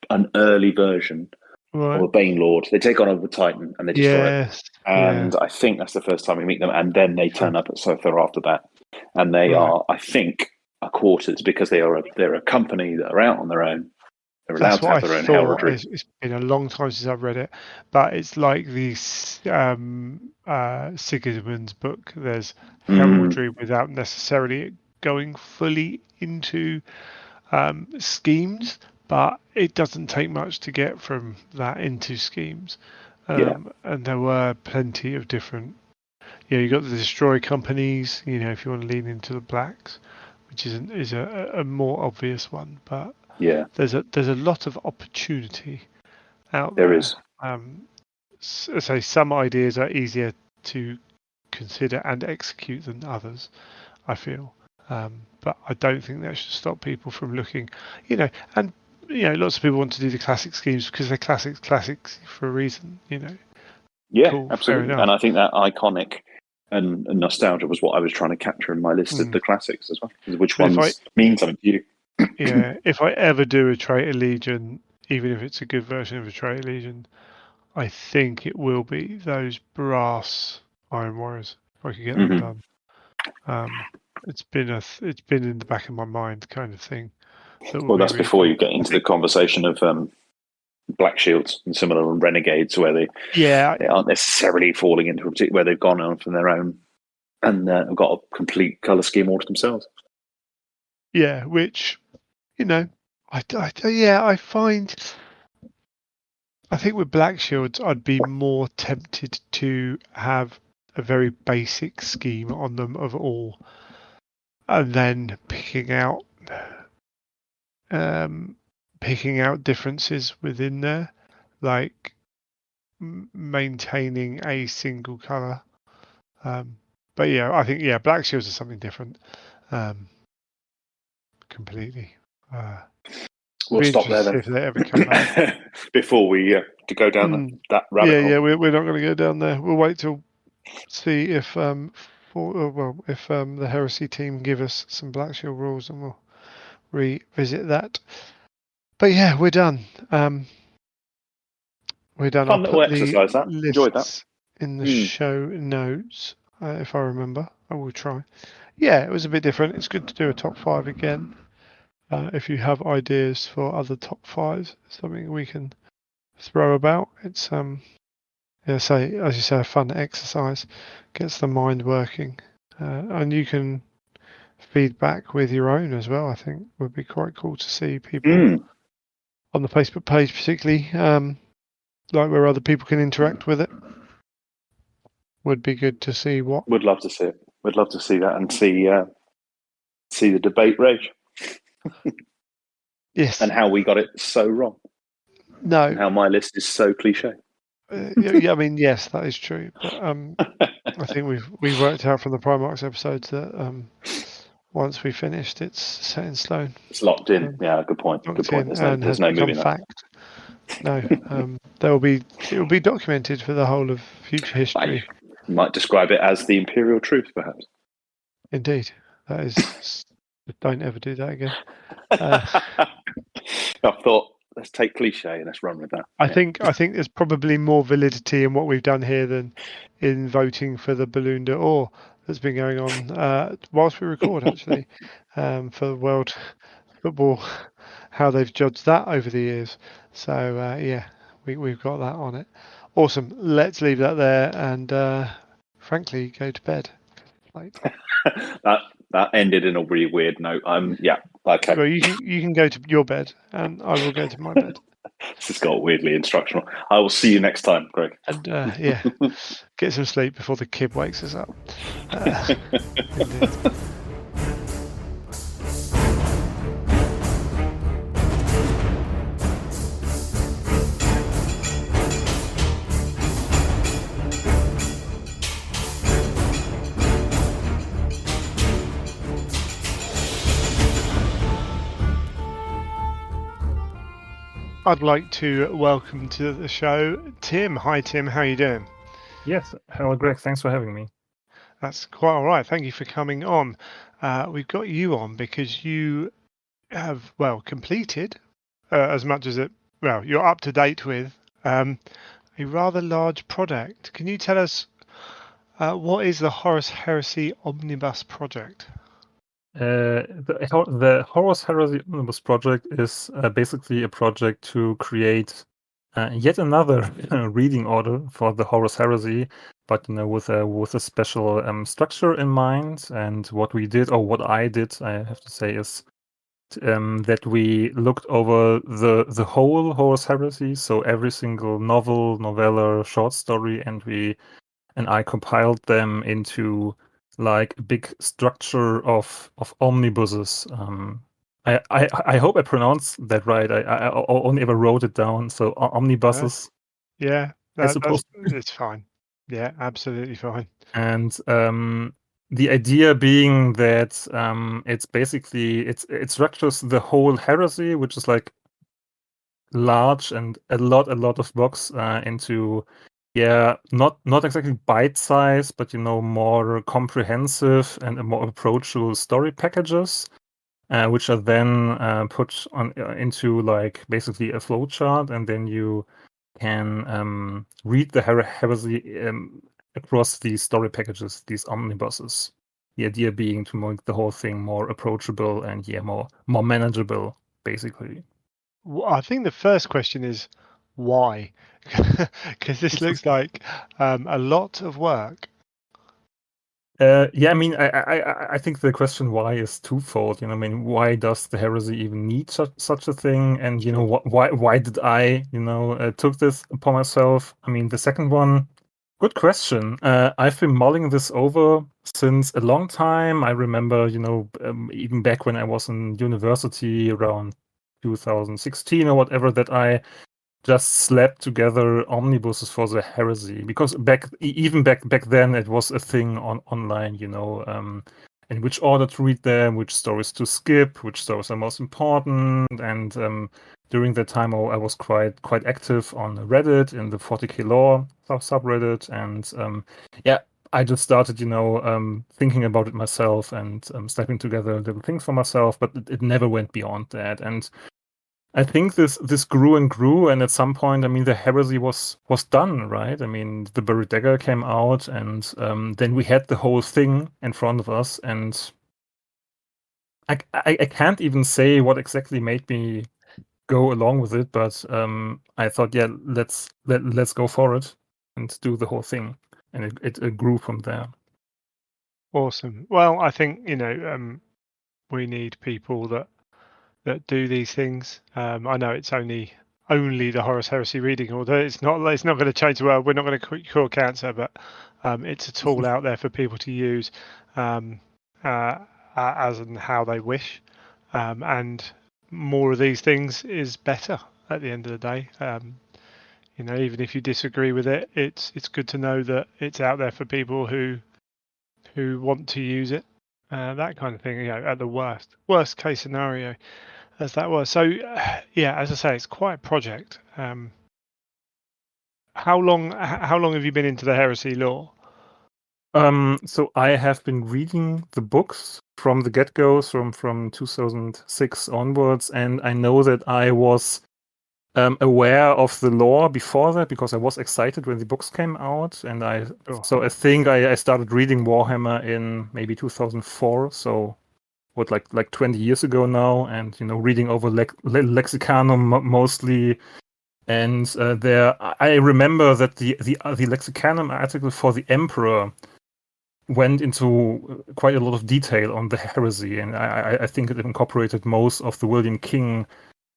[SPEAKER 2] an early version of a Bane Lord. They take on a Titan and they destroy it. And I think that's the first time we meet them. And then they turn up at Sothar after that, and they are, I think, quartered because they're a company that are out on their own. They're allowed to have their own heraldry.
[SPEAKER 1] It's been a long time since I've read it, but it's like the Sigismund's book. There's heraldry without necessarily going fully into schemes, but it doesn't take much to get from that into schemes. And there were plenty of different. You got the destroy companies. If you want to lean into the blacks, which is a more obvious one, but.
[SPEAKER 2] Yeah,
[SPEAKER 1] there's a lot of opportunity out
[SPEAKER 2] there. There is.
[SPEAKER 1] So some ideas are easier to consider and execute than others, I feel. But I don't think that should stop people from looking, and lots of people want to do the classic schemes because they're classics for a reason,
[SPEAKER 2] Yeah,
[SPEAKER 1] cool,
[SPEAKER 2] absolutely. And I think that iconic and nostalgia was what I was trying to capture in my list of the classics as well. Which ones mean something to you?
[SPEAKER 1] Yeah, if I ever do a Traitor Legion, even if it's a good version of a Traitor Legion, I think it will be those brass Iron Warriors. If I could get them done, it's been in the back of my mind, kind of thing.
[SPEAKER 2] Well, that's really before you get into the conversation of Black Shields and similar Renegades, where they aren't necessarily falling into a particular, where they've gone on from their own and have got a complete color scheme all to themselves.
[SPEAKER 1] Yeah, which. I think with Black Shields, I'd be more tempted to have a very basic scheme on them of all, and then picking out differences within there, like maintaining a single color. But I think Black Shields are something different, completely.
[SPEAKER 2] We'll stop there then.
[SPEAKER 1] If they ever come back.
[SPEAKER 2] Before we to go down that rabbit hole.
[SPEAKER 1] Yeah, we're not going to go down there. We'll wait till see if the Heresy team give us some Black Shield rules, and we'll revisit that. But yeah, we're done. We're done.
[SPEAKER 2] Fun little exercise. That enjoyed that
[SPEAKER 1] in the show notes. If I remember, I will try. Yeah, it was a bit different. It's good to do a top 5 again. If you have ideas for other top 5s, something we can throw about. It's as you say, a fun exercise, gets the mind working, and you can feedback with your own as well. I think would be quite cool to see people on the Facebook page, particularly like where other people can interact with it. Would be good to see what.
[SPEAKER 2] Would love to see it. Would love to see that and see the debate rage.
[SPEAKER 1] Yes.
[SPEAKER 2] And how we got it so wrong.
[SPEAKER 1] No.
[SPEAKER 2] And how my list is so cliche.
[SPEAKER 1] I mean, yes, that is true. But I think we've worked out from the Primarchs episodes that once we finished, it's set in stone.
[SPEAKER 2] It's locked in. Yeah, good point. Good point. There's no moving
[SPEAKER 1] fact. No, it will be documented for the whole of future history.
[SPEAKER 2] You might describe it as the Imperial truth, perhaps.
[SPEAKER 1] Indeed, that is. Don't ever do that again.
[SPEAKER 2] I thought, let's take cliche and let's run with that.
[SPEAKER 1] I think there's probably more validity in what we've done here than in voting for the Ballon d'Or that's been going on whilst we record, actually, for World Football, how they've judged that over the years. So yeah, we've got that on it. Awesome. Let's leave that there and frankly go to bed. Like,
[SPEAKER 2] that ended in a really weird note. Okay.
[SPEAKER 1] well, you can go to your bed and I will go to my bed.
[SPEAKER 2] This has got weirdly instructional. I will see you next time, Greg.
[SPEAKER 1] And yeah, get some sleep before the kid wakes us up. Indeed. I'd like to welcome to the show Tim. Hi, Tim. How are you doing?
[SPEAKER 3] Yes. Hello, Greg. Thanks for having me.
[SPEAKER 1] That's quite all right. Thank you for coming on. We've got you on because you have, well, completed as much as you're up to date with a rather large project. Can you tell us what is the Heresy Omnibus Project?
[SPEAKER 3] The Horus Heresy Omnibus Project is basically a project to create yet another reading order for the Horus Heresy, but with a special structure in mind. And what we did, or what I did, I have to say, is that we looked over the whole Horus Heresy, so every single novel, novella, short story, and I compiled them into like a big structure of omnibuses. I hope I pronounced that right. I only ever wrote it down. So omnibuses.
[SPEAKER 1] Yeah,
[SPEAKER 3] I suppose
[SPEAKER 1] it's fine. Yeah, absolutely fine.
[SPEAKER 3] And the idea being that it's basically it structures the whole heresy, which is like large and a lot of books into not exactly bite size, but more comprehensive and more approachable story packages, which are then put on into like basically a flowchart, and then you can read the heresy across these story packages, these omnibuses. The idea being to make the whole thing more approachable and more manageable, basically.
[SPEAKER 1] Well, I think the first question is why, because this looks like a lot of work.
[SPEAKER 3] I mean, I think the question why is twofold. I mean, why does the heresy even need such a thing? And why did I took this upon myself? I mean, the second one, good question. I've been mulling this over since a long time. I remember, even back when I was in university around 2016 or whatever, that I just slapped together omnibuses for the heresy, because even back then it was a thing online, in which order to read them, which stories to skip, which stories are most important. And during that time I was quite active on Reddit in the 40k lore subreddit, and I just started thinking about it myself and slapping together little things for myself, but it never went beyond that. And I think this grew and grew, and at some point, I mean, the heresy was done, right? I mean, the Buried Dagger came out, and then we had the whole thing in front of us, and I can't even say what exactly made me go along with it, but I thought, let's go for it and do the whole thing, and it grew from there.
[SPEAKER 1] Awesome. Well, I think we need people that do these things. I know it's only the Horus Heresy reading order. It's not going to change the world. We're not going to cure cancer, but it's a tool out there for people to use as and how they wish. And more of these things is better at the end of the day. Even if you disagree with it, it's good to know that it's out there for people who want to use it. That kind of thing. At the worst case scenario, as that was. So, as I say, it's quite a project. How long have you been into the heresy lore?
[SPEAKER 3] So I have been reading the books from the get-go, from 2006 onwards, and I know that I was aware of the lore before that because I was excited when the books came out, and I think I started reading Warhammer in maybe 2004. So what, like 20 years ago now, and reading over Lexicanum mostly. And there, I remember that the Lexicanum article for the Emperor went into quite a lot of detail on the heresy, and I think it incorporated most of the William King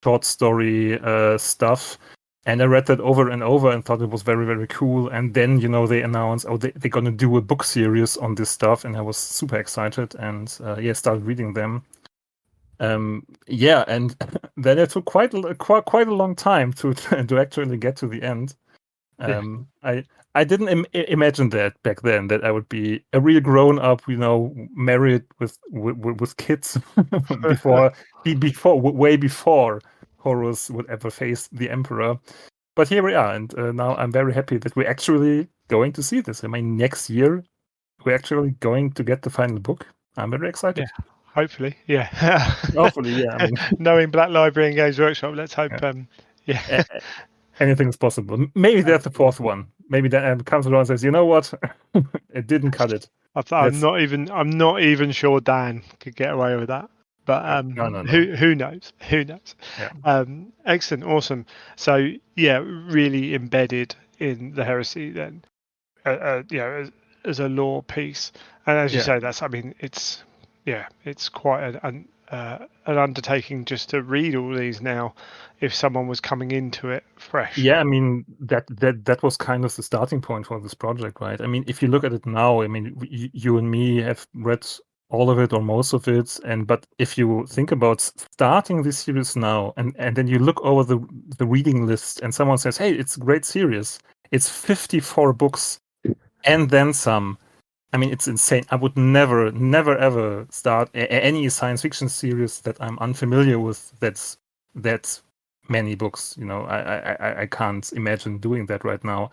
[SPEAKER 3] short story stuff. And I read that over and over and thought it was very, very cool. And then, they announced, they're going to do a book series on this stuff. And I was super excited and, started reading them. And then it took quite a long time to actually get to the end. I didn't imagine that back then, that I would be a real grown up, married with kids way before Horus would ever face the Emperor. But here we are, and now I'm very happy that we're actually going to see this. I mean, next year we're actually going to get the final book. I'm very excited.
[SPEAKER 1] Yeah, hopefully, yeah.
[SPEAKER 3] Hopefully, yeah. I mean,
[SPEAKER 1] knowing Black Library and Games Workshop, let's hope.
[SPEAKER 3] Yeah. Anything is possible. Maybe that's the fourth one. Maybe that comes around and says, "You know what? It didn't cut it."
[SPEAKER 1] I'm not even sure Dan could get away with that. But
[SPEAKER 3] no.
[SPEAKER 1] Who knows? Who knows?
[SPEAKER 3] Yeah.
[SPEAKER 1] Excellent, awesome. So yeah, really embedded in the heresy then. As a lore piece, and as you say, it's quite an undertaking just to read all these now. If someone was coming into it fresh,
[SPEAKER 3] yeah, I mean that was kind of the starting point for this project, right? I mean, if you look at it now, I mean, you and me have read all of it or most of it, but if you think about starting this series now, and then you look over the reading list, and someone says, "Hey, it's a great series. It's 54 books, and then some." I mean, it's insane. I would never ever start any science fiction series that I'm unfamiliar with. That's many books. I can't imagine doing that right now.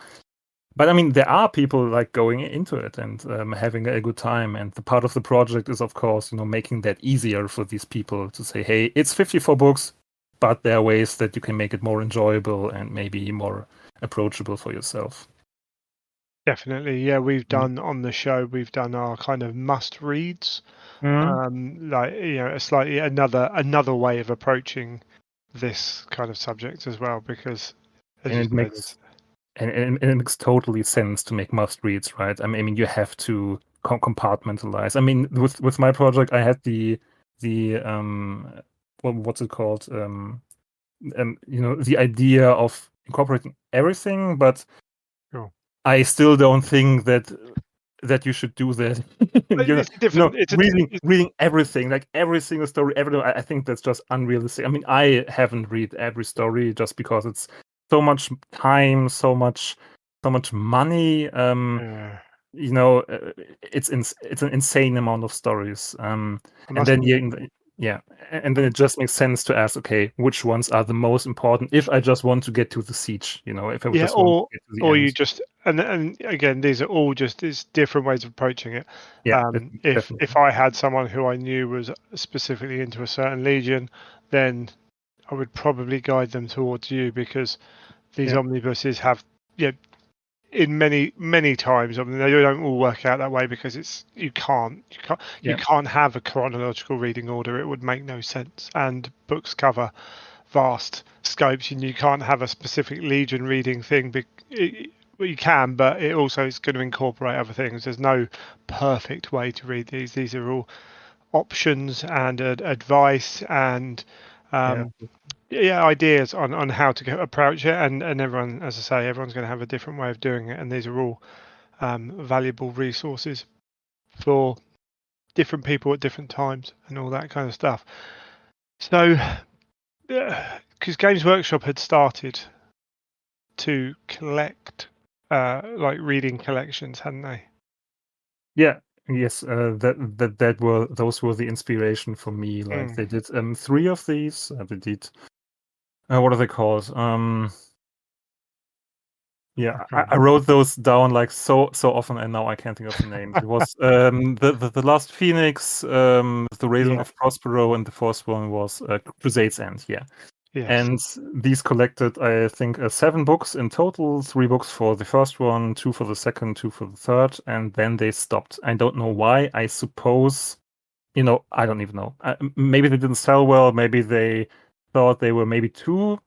[SPEAKER 3] But I mean, there are people like going into it and having a good time. And the part of the project is, of course, making that easier for these people to say, "Hey, it's 54 books, but there are ways that you can make it more enjoyable and maybe more approachable for yourself."
[SPEAKER 1] Definitely, yeah. We've done on the show. We've done our kind of must reads, a slightly another way of approaching this kind of subject as well, because as
[SPEAKER 3] and it makes totally sense to make must reads, right? I mean, you have to compartmentalize. I mean, with my project, I had the what's it called? The idea of incorporating everything, but I still don't think that you should do that.
[SPEAKER 1] It's different.
[SPEAKER 3] Reading everything, like every single story, I think that's just unrealistic. I mean, I haven't read every story just because it's so much time, so much money. It's an insane amount of stories. And then and then it just makes sense to ask, okay, which ones are the most important if I just want to get to the siege, if I just want to get to the end.
[SPEAKER 1] You just and again, these are all just different ways of approaching it.
[SPEAKER 3] Yeah,
[SPEAKER 1] if I had someone who I knew was specifically into a certain legion, then I would probably guide them towards you, because these omnibuses have in many times, I mean, they don't all work out that way, because you can't have a chronological reading order. It would make no sense, and books cover vast scopes, and you can't have a specific legion reading thing. You can, but it also is going to incorporate other things. There's no perfect way to read these. These are all options and advice and ideas on how to approach it, and everyone, as I say, everyone's going to have a different way of doing it, and these are all valuable resources for different people at different times and all that kind of stuff. So because Games Workshop had started to collect reading collections, hadn't they?
[SPEAKER 3] Yes, those were the inspiration for me. Like they did 3 of these. They did what are they called? Yeah,
[SPEAKER 1] can't
[SPEAKER 3] I wrote those down like so often, and now I can't think of the names. It was the Last Phoenix, the Raising
[SPEAKER 1] Yeah.
[SPEAKER 3] of Prospero, and the fourth one was Crusade's End. Yeah,
[SPEAKER 1] Yes.
[SPEAKER 3] and these collected, I think, 7 books in total. 3 books for the first one, 2 for the second, 2 for the third, and then they stopped. I don't know why. I suppose, I don't even know. Maybe they didn't sell well. Maybe they thought they were maybe too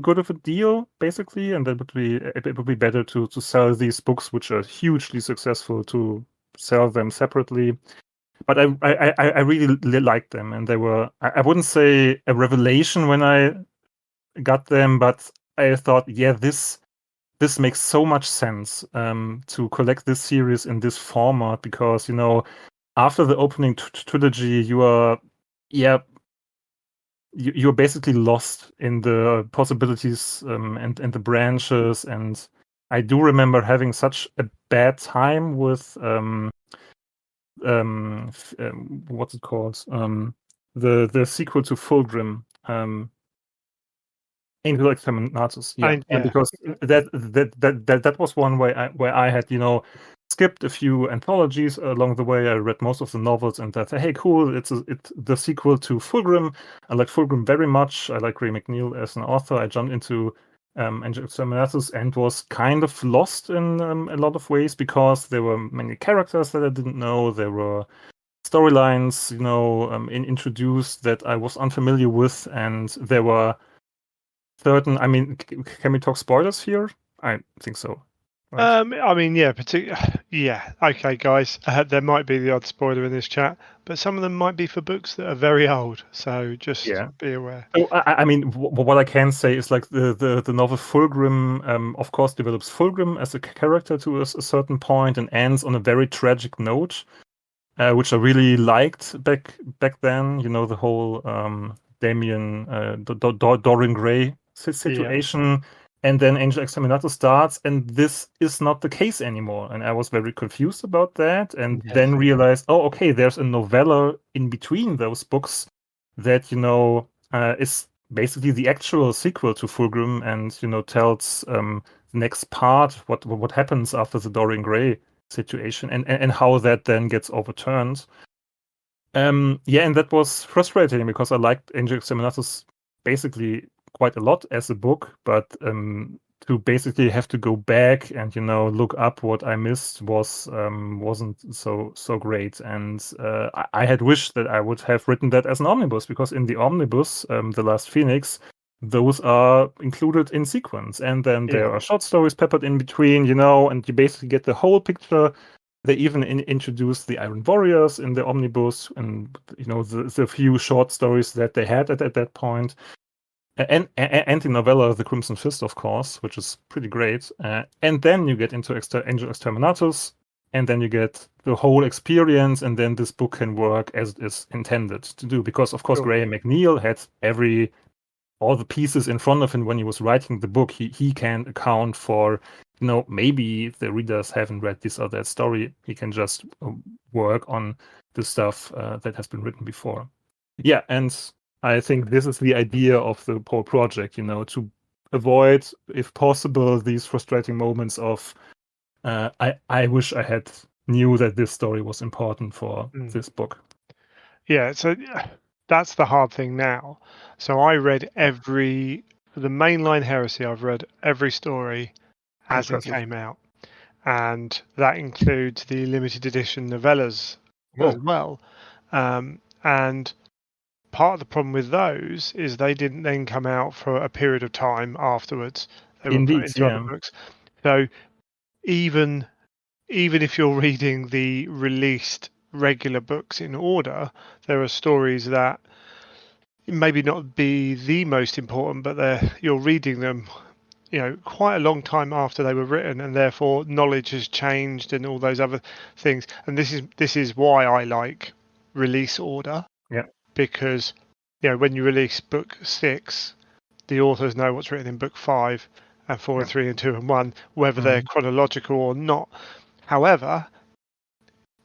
[SPEAKER 3] good of a deal, basically, and it would be better to sell these books, which are hugely successful, to sell them separately. But I really liked them, and they were, I wouldn't say a revelation when I got them, but I thought, yeah, this makes so much sense to collect this series in this format, because after the opening trilogy, you are, yeah, you're basically lost in the possibilities and the branches. And I do remember having such a bad time with what's it called? The sequel to Fulgrim, Angel Exterminatus. Yeah,
[SPEAKER 1] Yeah.
[SPEAKER 3] because that was one where I had skipped a few anthologies along the way. I read most of the novels, and I thought, hey, cool, it's the sequel to Fulgrim. I like Fulgrim very much. I like Ray McNeil as an author. I jumped into Angel Exterminatus and was kind of lost in a lot of ways, because there were many characters that I didn't know. There were storylines, introduced that I was unfamiliar with, and there were certain. I mean, can we talk spoilers here? I think so. Right?
[SPEAKER 1] I mean, yeah, yeah. Okay, guys, there might be the odd spoiler in this chat, but some of them might be for books that are very old. So just be aware.
[SPEAKER 3] So I mean, what I can say is, like, the novel Fulgrim, of course, develops Fulgrim as a character to a certain point, and ends on a very tragic note, which I really liked back then. The whole Damien Dorian Gray situation. And then Angel Exterminatus starts, and this is not the case anymore. And I was very confused about that, and then realized, oh, okay, there's a novella in between those books that is basically the actual sequel to Fulgrim, and tells the next part, what happens after the Dorian Gray situation, and how that then gets overturned. Yeah, and that was frustrating, because I liked Angel Exterminatus basically quite a lot as a book, but to basically have to go back and look up what I missed wasn't so great. And I had wished that I would have written that as an omnibus, because in the omnibus, The Last Phoenix, those are included in sequence, and then there are short stories peppered in between, and you basically get the whole picture. They even introduced the Iron Warriors in the omnibus, and the few short stories that they had at that point, and the novella The Crimson Fist, of course, which is pretty great. And then you get into Angel Exterminatus, and then you get the whole experience, and then this book can work as it is intended to do, because of course Graham McNeil had all the pieces in front of him when he was writing the book. He can account for, maybe the readers haven't read this or that story. He can just work on the stuff that has been written before. Yeah, and I think this is the idea of the whole project, to avoid, if possible, these frustrating moments of, I wish I had knew that this story was important for this book.
[SPEAKER 1] Yeah, so that's the hard thing now. So I read for the mainline Heresy, I've read every story as it came out. And that includes the limited edition novellas as well. And part of the problem with those is they didn't then come out for a period of time afterwards. They were put into other books. So even if you're reading the released regular books in order, there are stories that maybe not be the most important, but you're reading them, quite a long time after they were written, and therefore knowledge has changed and all those other things. And this is why I like release order.
[SPEAKER 3] Yeah.
[SPEAKER 1] Because when you release book 6, the authors know what's written in book 5 and 4 and 3 and 2 and 1, whether they're chronological or not. However,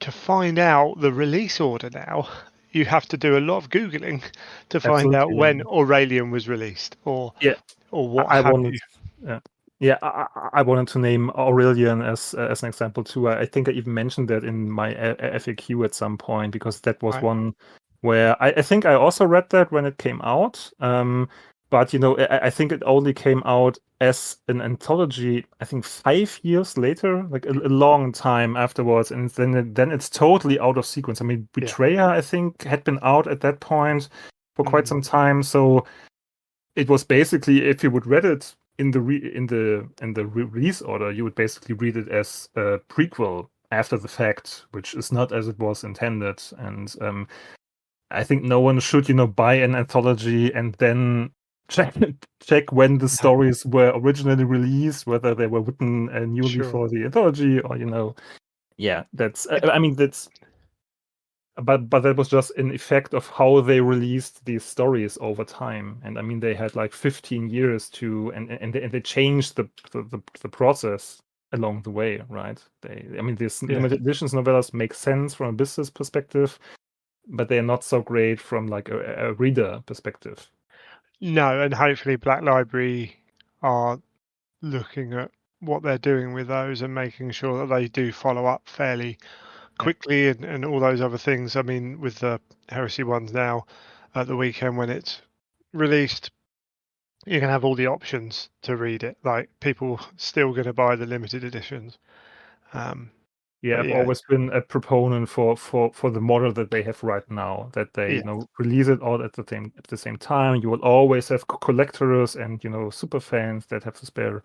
[SPEAKER 1] to find out the release order now, you have to do a lot of Googling to find out when Aurelian was released, or what have you.
[SPEAKER 3] Yeah. Yeah, I wanted to name Aurelian as an example too. I think I even mentioned that in my FAQ at some point, because that was
[SPEAKER 1] Right.
[SPEAKER 3] one where I think I also read that when it came out. But I think it only came out as an anthology, I think 5 years later, like a long time afterwards, and then it's totally out of sequence. I mean,
[SPEAKER 1] Yeah.
[SPEAKER 3] Betrayer, I think, had been out at that point for quite some time, so it was basically, if you would read it in the release order, you would basically read it as a prequel after the fact, which is not as it was intended. And I think no one should, buy an anthology and then check when the stories were originally released, whether they were written newly for the anthology, or yeah, that's. I mean, that's. But that was just an effect of how they released these stories over time. And I mean, they had like 15 years to, and they changed the process along the way, right? These limited editions novellas make sense from a business perspective, but they're not so great from like a reader perspective.
[SPEAKER 1] No, and hopefully Black Library are looking at what they're doing with those and making sure that they do follow up fairly quickly and all those other things. I mean, with the Heresy ones now at the weekend when it's released, you can have all the options to read it. Like people still going to buy the limited editions.
[SPEAKER 3] I've always been a proponent for the model that they have right now, that they release it all at the same time. You will always have collectors and super fans that have to spare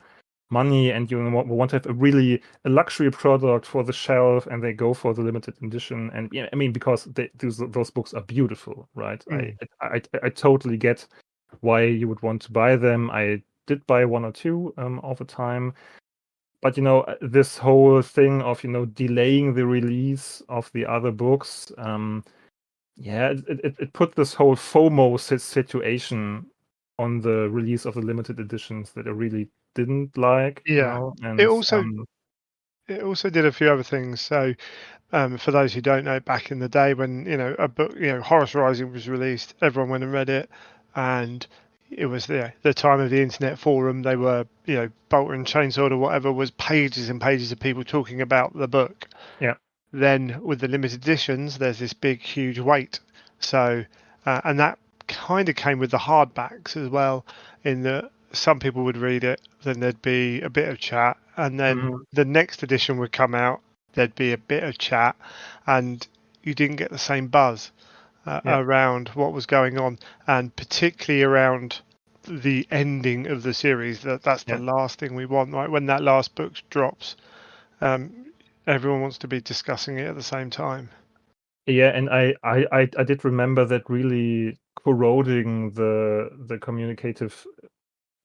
[SPEAKER 3] money, and you want to have a luxury product for the shelf, and they go for the limited edition. And I mean, because those books are beautiful, right? I totally get why you would want to buy them. I did buy one or two all the time. But this whole thing of delaying the release of the other books, it put this whole FOMO situation on the release of the limited editions that I really didn't like. And
[SPEAKER 1] it also did a few other things. So for those who don't know, back in the day when a book, Horus Rising was released, everyone went and read it, and it was the time of the internet forum. They were, Bolter and Chainsword or whatever was pages and pages of people talking about the book.
[SPEAKER 3] Yeah.
[SPEAKER 1] Then with the limited editions, there's this big, huge wait. So, and that kind of came with the hardbacks as well, in that some people would read it, then there'd be a bit of chat, and then the next edition would come out, there'd be a bit of chat, and you didn't get the same buzz around what was going on, and particularly around the ending of the series. That's the last thing we want, right? When that last book drops, everyone wants to be discussing it at the same time.
[SPEAKER 3] Yeah, and I did remember that really corroding the communicative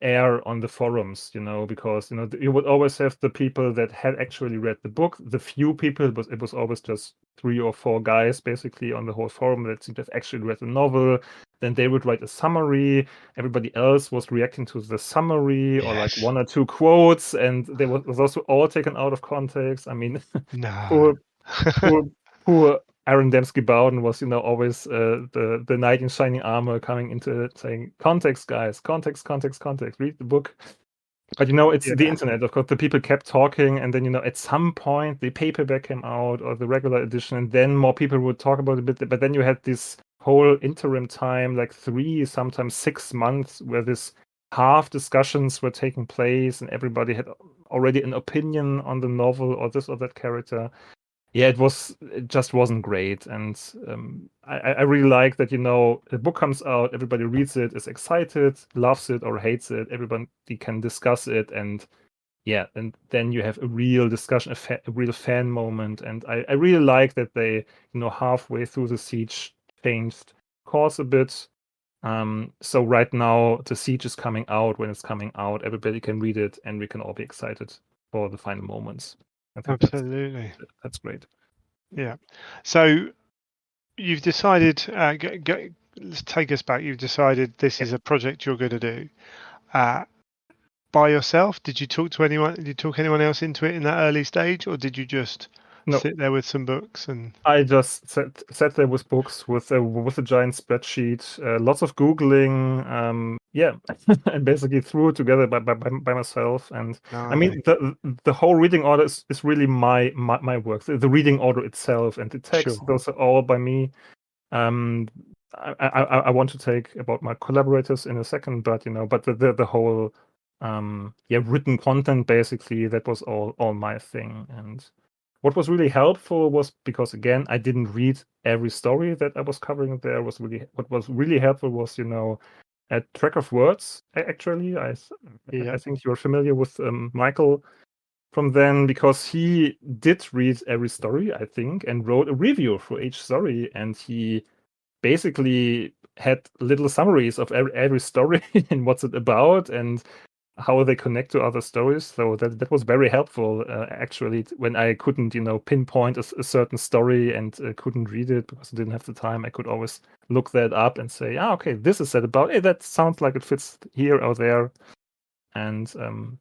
[SPEAKER 3] air on the forums, because you would always have the people that had actually read the book, the few people, it was always just 3 or 4 guys basically on the whole forum that seemed to have actually read the novel. Then they would write a summary, everybody else was reacting to the summary or like 1 or 2 quotes, and they was also all taken out of context. I mean,
[SPEAKER 1] no.
[SPEAKER 3] poor Aaron Dembski-Bowden was, always the knight in shining armor coming into it saying, context, guys, context, read the book. But, it's the internet. Of course, the people kept talking, and then, at some point, the paperback came out, or the regular edition, and then more people would talk about it a bit. But then you had this whole interim time, like 3, sometimes 6 months, where this half discussions were taking place, and everybody had already an opinion on the novel or this or that character. Yeah, it just wasn't great. And I really like that, the book comes out, everybody reads it, is excited, loves it or hates it, everybody can discuss it, and and then you have a real discussion, a real fan moment. And I really like that they, halfway through the siege changed course a bit. So right now the siege is coming out. When it's coming out, everybody can read it, and we can all be excited for the final moments. I think
[SPEAKER 1] Absolutely.
[SPEAKER 3] that's great.
[SPEAKER 1] Yeah. So you've decided, let's take us back. You've decided this is a project you're going to do by yourself. Did you talk to anyone? Did you talk anyone else into it in that early stage, or did you just sit there with some books? And
[SPEAKER 3] I just sat there with books with a giant spreadsheet, lots of Googling, yeah, and basically threw it together by myself. And I
[SPEAKER 1] Nice.
[SPEAKER 3] mean, the whole reading order is really my work. The reading order itself and the text,
[SPEAKER 1] Sure.
[SPEAKER 3] those are all by me. I want to take about my collaborators in a second, but but the whole written content, basically, that was all my thing. And what was really helpful was, because again, I didn't read every story that I was covering there. What was really helpful was a track of words. Actually, I
[SPEAKER 1] Yeah.
[SPEAKER 3] think you're familiar with Michael from then, because he did read every story, I think, and wrote a review for each story, and he basically had little summaries of every story and what's it about and how they connect to other stories. So that was very helpful, actually, when I couldn't pinpoint a certain story and couldn't read it because I didn't have the time. I could always look that up and say, okay, this is said about it. That sounds like it fits here or there. And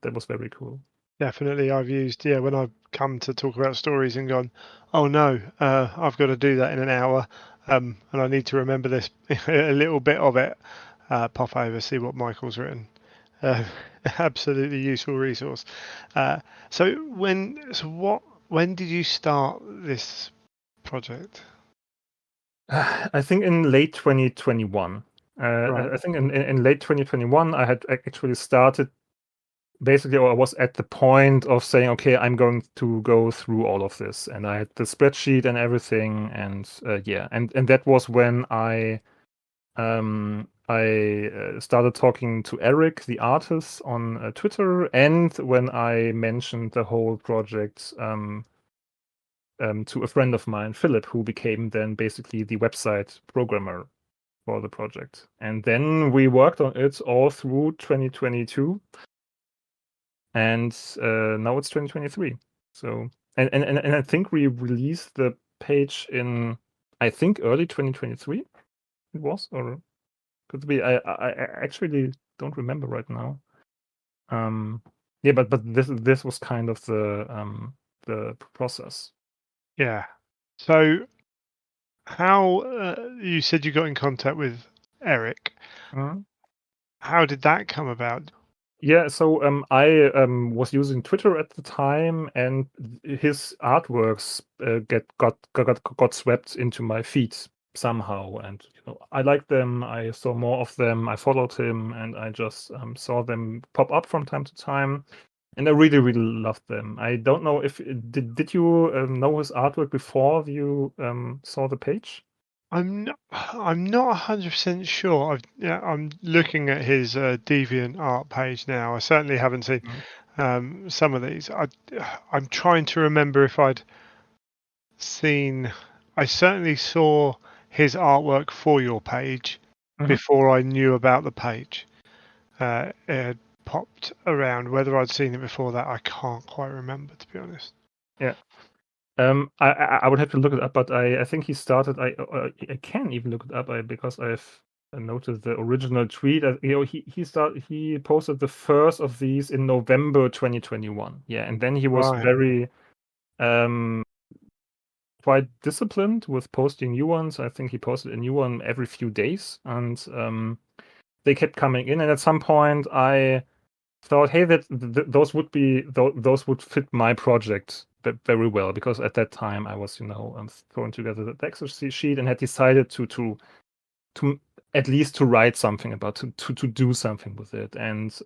[SPEAKER 3] that was very cool.
[SPEAKER 1] Definitely, I've used when I've come to talk about stories and gone, oh no, I've got to do that in an hour, and I need to remember this a little bit of it. Pop over, see what Michael's written. Absolutely useful resource. So when did you start this project?
[SPEAKER 3] I think in late 2021.
[SPEAKER 1] Right.
[SPEAKER 3] I think in late 2021, I had actually started. Basically, I was at the point of saying, okay, I'm going to go through all of this, and I had the spreadsheet and everything, and and that was when I started talking to Eric, the artist, on Twitter, and when I mentioned the whole project to a friend of mine, Philip, who became then basically the website programmer for the project. And then we worked on it all through 2022. And now it's 2023. So and I think we released the page in, I think, early 2023 it was, or could it be, I actually don't remember right now. But this was kind of the process.
[SPEAKER 1] Yeah. So how you said you got in contact with Eric?
[SPEAKER 3] Mhm.
[SPEAKER 1] How did that come about?
[SPEAKER 3] Yeah, so I was using Twitter at the time, and his artworks got swept into my feed somehow, and I liked them. I saw more of them. I followed him, and I just saw them pop up from time to time, and I really really loved them. I don't know if did you know his artwork before you saw the page?
[SPEAKER 1] I'm not 100% sure. I'm looking at his DeviantArt page now. I certainly haven't seen some of these. I'm trying to remember if I'd seen. I certainly saw his artwork for your page
[SPEAKER 3] Mhm.
[SPEAKER 1] before I knew about the page. It had popped around. Whether I'd seen it before that, I can't quite remember, to be honest.
[SPEAKER 3] Yeah. I would have to look it up, but I think he started. I can even look it up because I've noticed the original tweet. He posted the first of these in November 2021. Yeah, and then he was
[SPEAKER 1] Right.
[SPEAKER 3] very quite disciplined with posting new ones. I think he posted a new one every few days, and they kept coming in. And at some point, I thought, hey, those would fit my project very well, because at that time I was throwing together the Excel sheet and had decided to at least to write something about to do something with it. And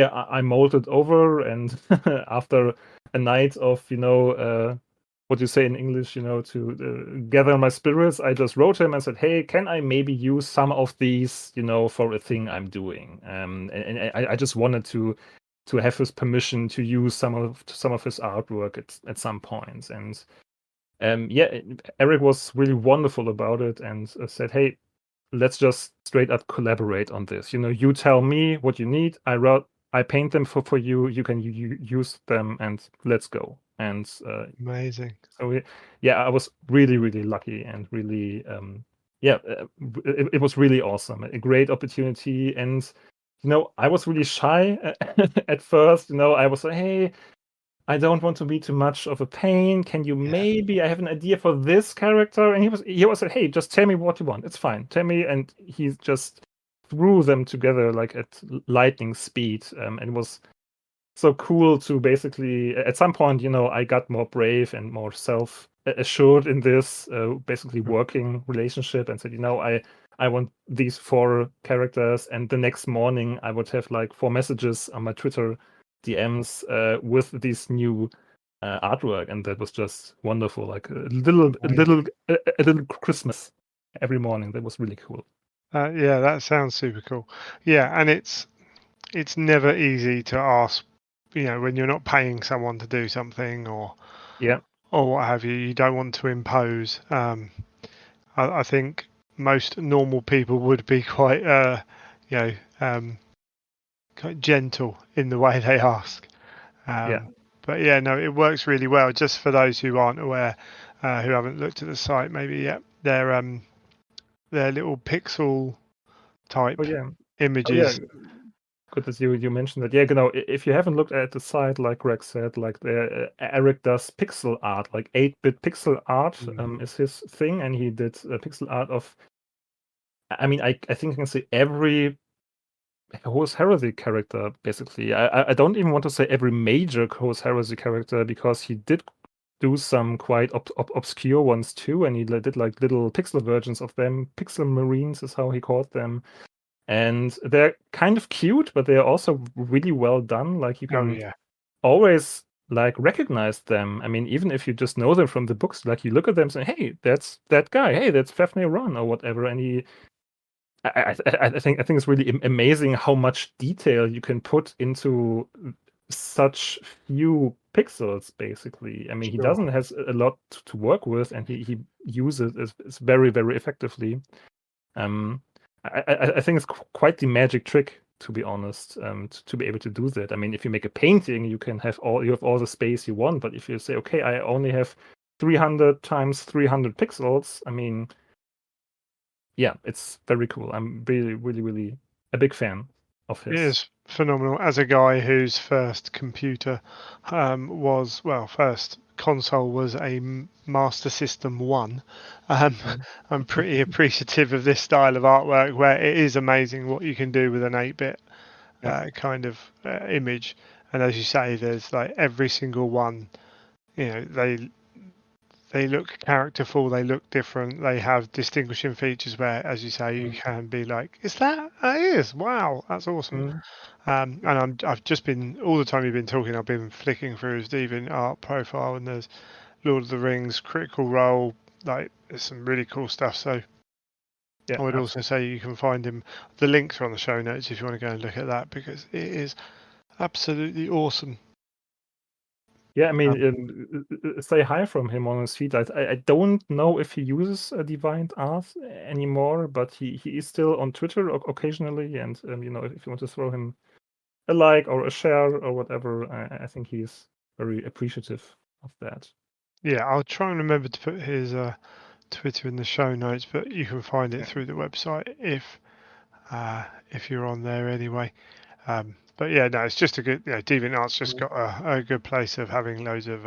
[SPEAKER 3] I molded over, and after a night of what you say in English, to gather my spirits, I just wrote him and said, hey, can I maybe use some of these, for a thing I'm doing? And I just wanted to have his permission to use some of his artwork at some points. And Eric was really wonderful about it, and said, hey, let's just straight up collaborate on this. You tell me what you need. I paint them for you. You can use them, and let's go. And
[SPEAKER 1] Amazing.
[SPEAKER 3] so I was really really lucky, and really it was really awesome. A great opportunity. And I was really shy at first. I was like, hey, I don't want to be too much of a pain. Can you maybe? I have an idea for this character. And he was like, hey, just tell me what you want. It's fine. Tell me. And he just threw them together like at lightning speed, and it was so cool to basically at some point, I got more brave and more self-assured in this basically working relationship, and said, I want these 4 characters, and the next morning I would have like 4 messages on my Twitter DMs with these new artwork, and that was just wonderful. Like a little Christmas every morning. That was really cool.
[SPEAKER 1] Yeah, that sounds super cool. Yeah, and it's never easy to ask, when you're not paying someone to do something or what have you. You don't want to impose. I think most normal people would be quite, quite gentle in the way they ask. But yeah, no, it works really well. Just for those who aren't aware, who haven't looked at the site maybe yet, they're little pixel type images.
[SPEAKER 3] Good that you mentioned that. If you haven't looked at the site, like Greg said, like Eric does pixel art, like 8-bit pixel art is his thing, and he did pixel art of. I mean, I think I can say every Horus Heresy character, basically. I don't even want to say every major Horus Heresy character, because he did do some quite obscure ones too, and he did like little pixel versions of them. Pixel Marines is how he called them. And they're kind of cute, but they're also really well done. Like you can always like recognize them. I mean, even if you just know them from the books, like you look at them and say, hey, that's that guy. Hey, that's Fafnir Ron or whatever. And I think it's really amazing how much detail you can put into such few pixels, basically. I mean, he doesn't has a lot to work with, and he uses it very, very effectively. I think it's quite the magic trick, to be honest, to be able to do that. I mean, if you make a painting, you have all the space you want, but if you say, okay, I only have 300 times 300 pixels, I mean, yeah, it's very cool. I'm really, really, really a big fan of his.
[SPEAKER 1] It is phenomenal. As a guy whose first computer first console was a Master System 1, I'm pretty appreciative of this style of artwork, where it is amazing what you can do with an 8-bit kind of image. And as you say, there's like every single one, they look characterful, they look different, they have distinguishing features where, as you say, you can be like, is that? It is. Wow, that's awesome. And I've just been, all the time you've been talking, I've been flicking through his DeviantArt profile, and there's Lord of the Rings, Critical Role, like there's some really cool stuff. So I would also say you can find him. The links are on the show notes if you want to go and look at that, because it is absolutely awesome.
[SPEAKER 3] Yeah, I mean, say hi from him on his feed. I don't know if he uses DeviantArt anymore, but he is still on Twitter occasionally. And if you want to throw him a like or a share or whatever, I think he's very appreciative of that.
[SPEAKER 1] Yeah, I'll try and remember to put his Twitter in the show notes, but you can find it through the website if you're on there anyway. But yeah, no, it's just a good. DeviantArt's just got a good place of having loads of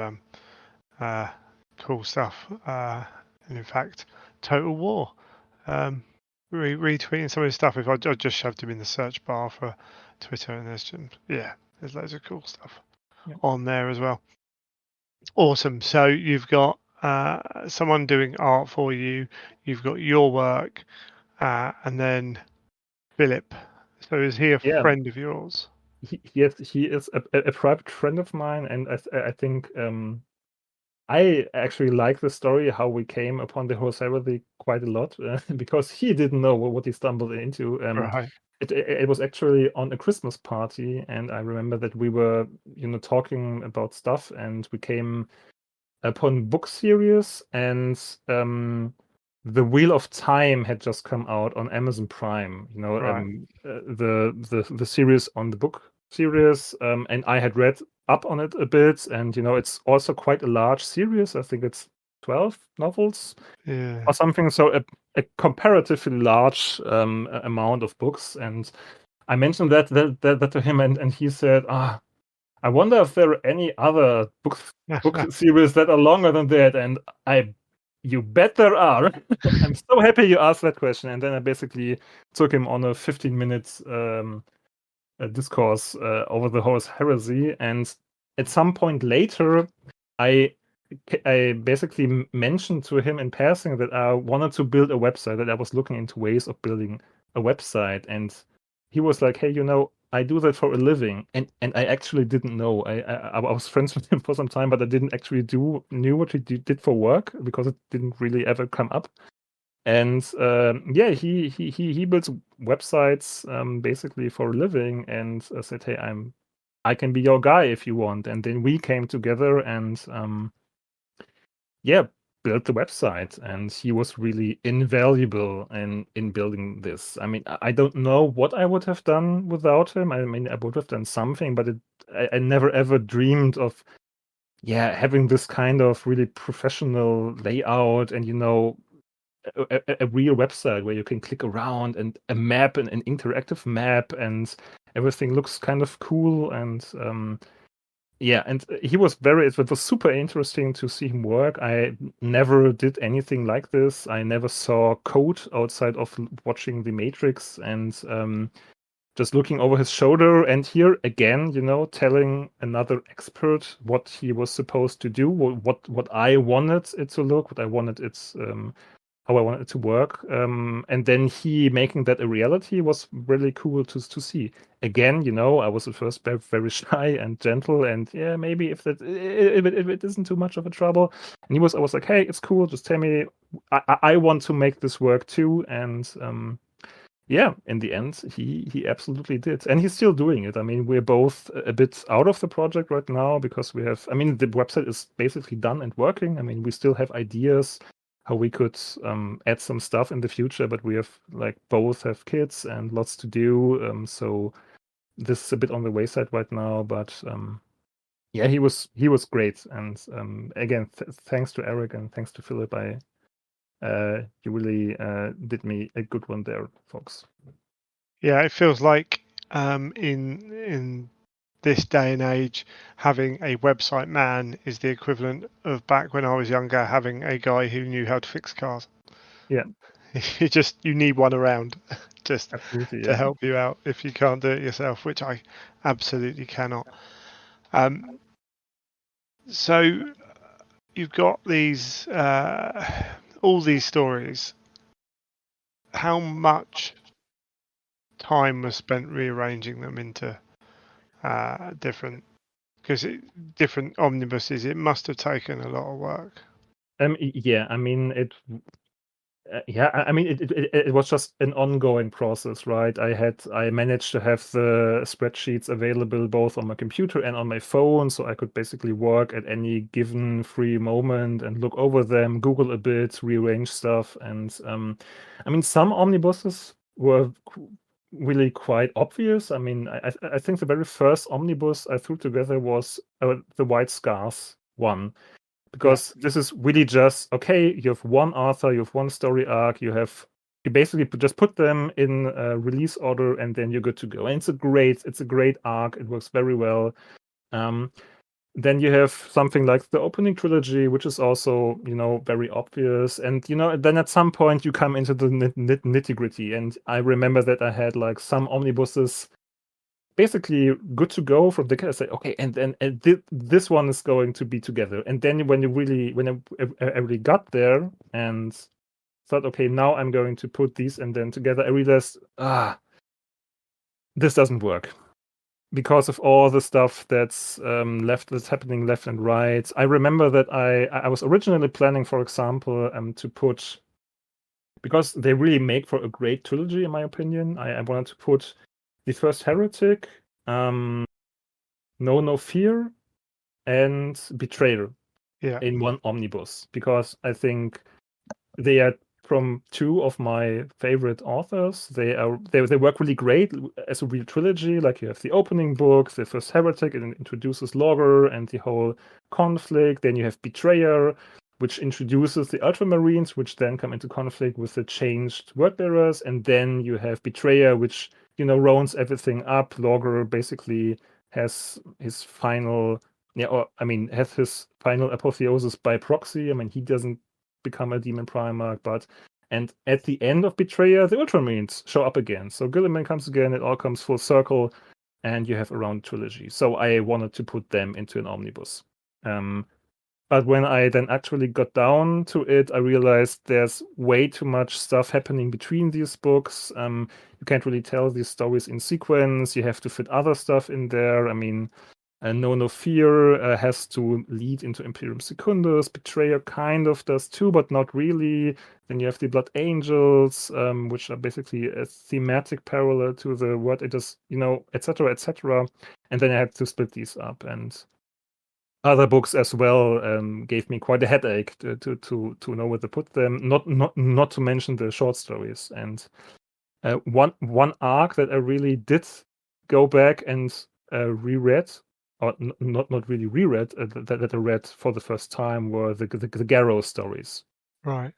[SPEAKER 1] cool stuff. And in fact, Total War retweeting some of his stuff. If I just shoved him in the search bar for Twitter, and there's loads of cool stuff on there as well. Awesome. So you've got someone doing art for you. You've got your work, and then Philip. So is he a friend of yours?
[SPEAKER 3] Yes, he is a private friend of mine, and I think I actually like the story how we came upon the Horus Heresy quite a lot, because he didn't know what he stumbled into.
[SPEAKER 1] Right.
[SPEAKER 3] It was actually on a Christmas party, and I remember that we were talking about stuff, and we came upon book series, and the Wheel of Time had just come out on Amazon Prime. The series on the book series, and I had read up on it a bit, and it's also quite a large series. I think it's 12 novels or something, so a comparatively large amount of books. And I mentioned that to him, and he said, I wonder if there are any other book series that are longer than that. And I you bet there are. I'm so happy you asked that question. And then I basically took him on a 15-minute discourse over the Horus Heresy. And at some point later, I basically mentioned to him in passing that I wanted to build a website, that I was looking into ways of building a website. And he was like, hey, I do that for a living. And I actually didn't know. I was friends with him for some time, but I didn't actually knew what he did for work, because it didn't really ever come up. And he builds websites basically for a living, and said, hey, I can be your guy if you want. And then we came together and built the website, and he was really invaluable in building this. I mean, I don't know what I would have done without him. I mean, I would have done something, but I never ever dreamed of having this kind of really professional layout, and a real website where you can click around, and a map, and an interactive map, and everything looks kind of cool. And and he was it was super interesting to see him work. I never did anything like this. I never saw code outside of watching The Matrix, and just looking over his shoulder. And here again, telling another expert what he was supposed to do, what I wanted it to look, what I wanted how I wanted it to work. And then he making that a reality was really cool to see. Again, I was at first very, very shy and gentle, and maybe if it isn't too much of a trouble. And I was like, hey, it's cool. Just tell me. I want to make this work too. And in the end, he absolutely did, and he's still doing it. I mean, we're both a bit out of the project right now, because the website is basically done and working. I mean, we still have ideas how we could add some stuff in the future, but we have both have kids and lots to do. So this is a bit on the wayside right now. But he was great. And again, thanks to Eric and thanks to Philip. You really did me a good one there, folks.
[SPEAKER 1] Yeah, it feels like in this day and age, having a website man is the equivalent of back when I was younger, having a guy who knew how to fix cars.
[SPEAKER 3] Yeah.
[SPEAKER 1] You need one around just
[SPEAKER 3] Absolutely,
[SPEAKER 1] to help you out if you can't do it yourself, which I absolutely cannot. So you've got these all these stories. How much time was spent rearranging them into different omnibuses? It must have taken a lot of work.
[SPEAKER 3] I mean, it was just an ongoing process, right? I managed to have the spreadsheets available both on my computer and on my phone, so I could basically work at any given free moment and look over them, Google a bit, rearrange stuff. And some omnibuses were really quite obvious. I mean, I think the very first omnibus I threw together was the White Scars one, because this is really just, okay, you have one author, you have one story arc, you basically just put them in a release order, and then you're good to go. And it's a great arc. It works very well. Then you have something like the opening trilogy, which is also, very obvious. And, then at some point you come into the nitty-gritty. And I remember that I had some omnibuses basically good to go from the get. I say, okay, and then this one is going to be together. And then when I really got there and thought, okay, now I'm going to put these and then together, I realized, this doesn't work, because of all the stuff that's happening left and right. I remember that I was originally planning, for example, to put, because they really make for a great trilogy, in my opinion, I wanted to put the first Heretic, No Fear, and Betrayer in one omnibus, because I think they are from two of my favorite authors. They work really great as a real trilogy. Like, you have the opening book, the first Heretic, and it introduces Logger and the whole conflict. Then you have Betrayer, which introduces the Ultramarines, which then come into conflict with the changed Wordbearers. And then you have Betrayer, which rounds everything up. Logger basically has his final, has his final apotheosis by proxy. I mean, he doesn't become a demon Primarch, and at the end of Betrayer, the Ultramarines show up again. So Gilliman comes again, it all comes full circle, and you have a round trilogy. So I wanted to put them into an omnibus. But when I then actually got down to it, I realized there's way too much stuff happening between these books. You can't really tell these stories in sequence. You have to fit other stuff in there. I mean, No Fear has to lead into Imperium Secundus. Betrayer kind of does too, but not really. Then you have the Blood Angels, which are basically a thematic parallel to the Word Eaters, etc., etc. And then I had to split these up, and other books as well gave me quite a headache to know where to put them. Not to mention the short stories. And one arc that I really did go back and reread, or not really reread, that I read for the first time were the Garrow stories.
[SPEAKER 1] Right.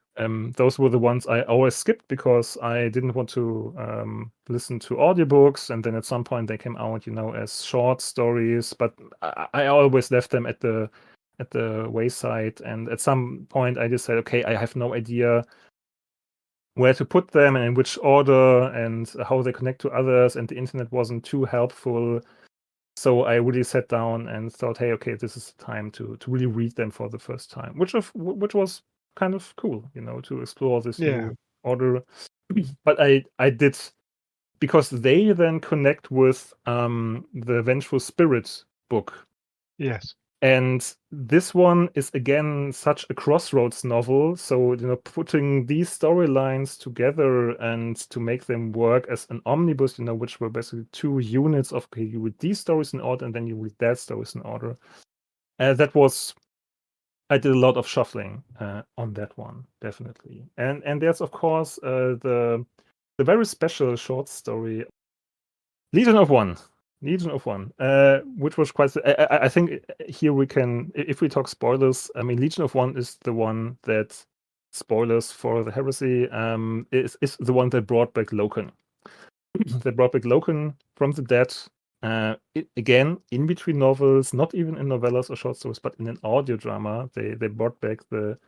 [SPEAKER 3] Those were the ones I always skipped because I didn't want to listen to audiobooks, and then at some point they came out, as short stories. But I always left them at the wayside, and at some point I just said, okay, I have no idea where to put them and in which order and how they connect to others, and the internet wasn't too helpful. So I really sat down and thought, hey, okay, this is the time to really read them for the first time, which was kind of cool, to explore this new order. But I did, because they then connect with the Vengeful Spirit book.
[SPEAKER 1] Yes.
[SPEAKER 3] And this one is again such a crossroads novel. So, putting these storylines together and to make them work as an omnibus, which were basically two units of, okay, you read these stories in order and then you read that stories in order. I did a lot of shuffling on that one, definitely. And there's, of course, the very special short story, Legion of One, which was quite. I think here we can, if we talk spoilers, I mean, Legion of One is the one that, spoilers for the Heresy, is the one that brought back Loken. That brought back Loken from the dead. Again, in between novels, not even in novellas or short stories, but in an audio drama, they brought back the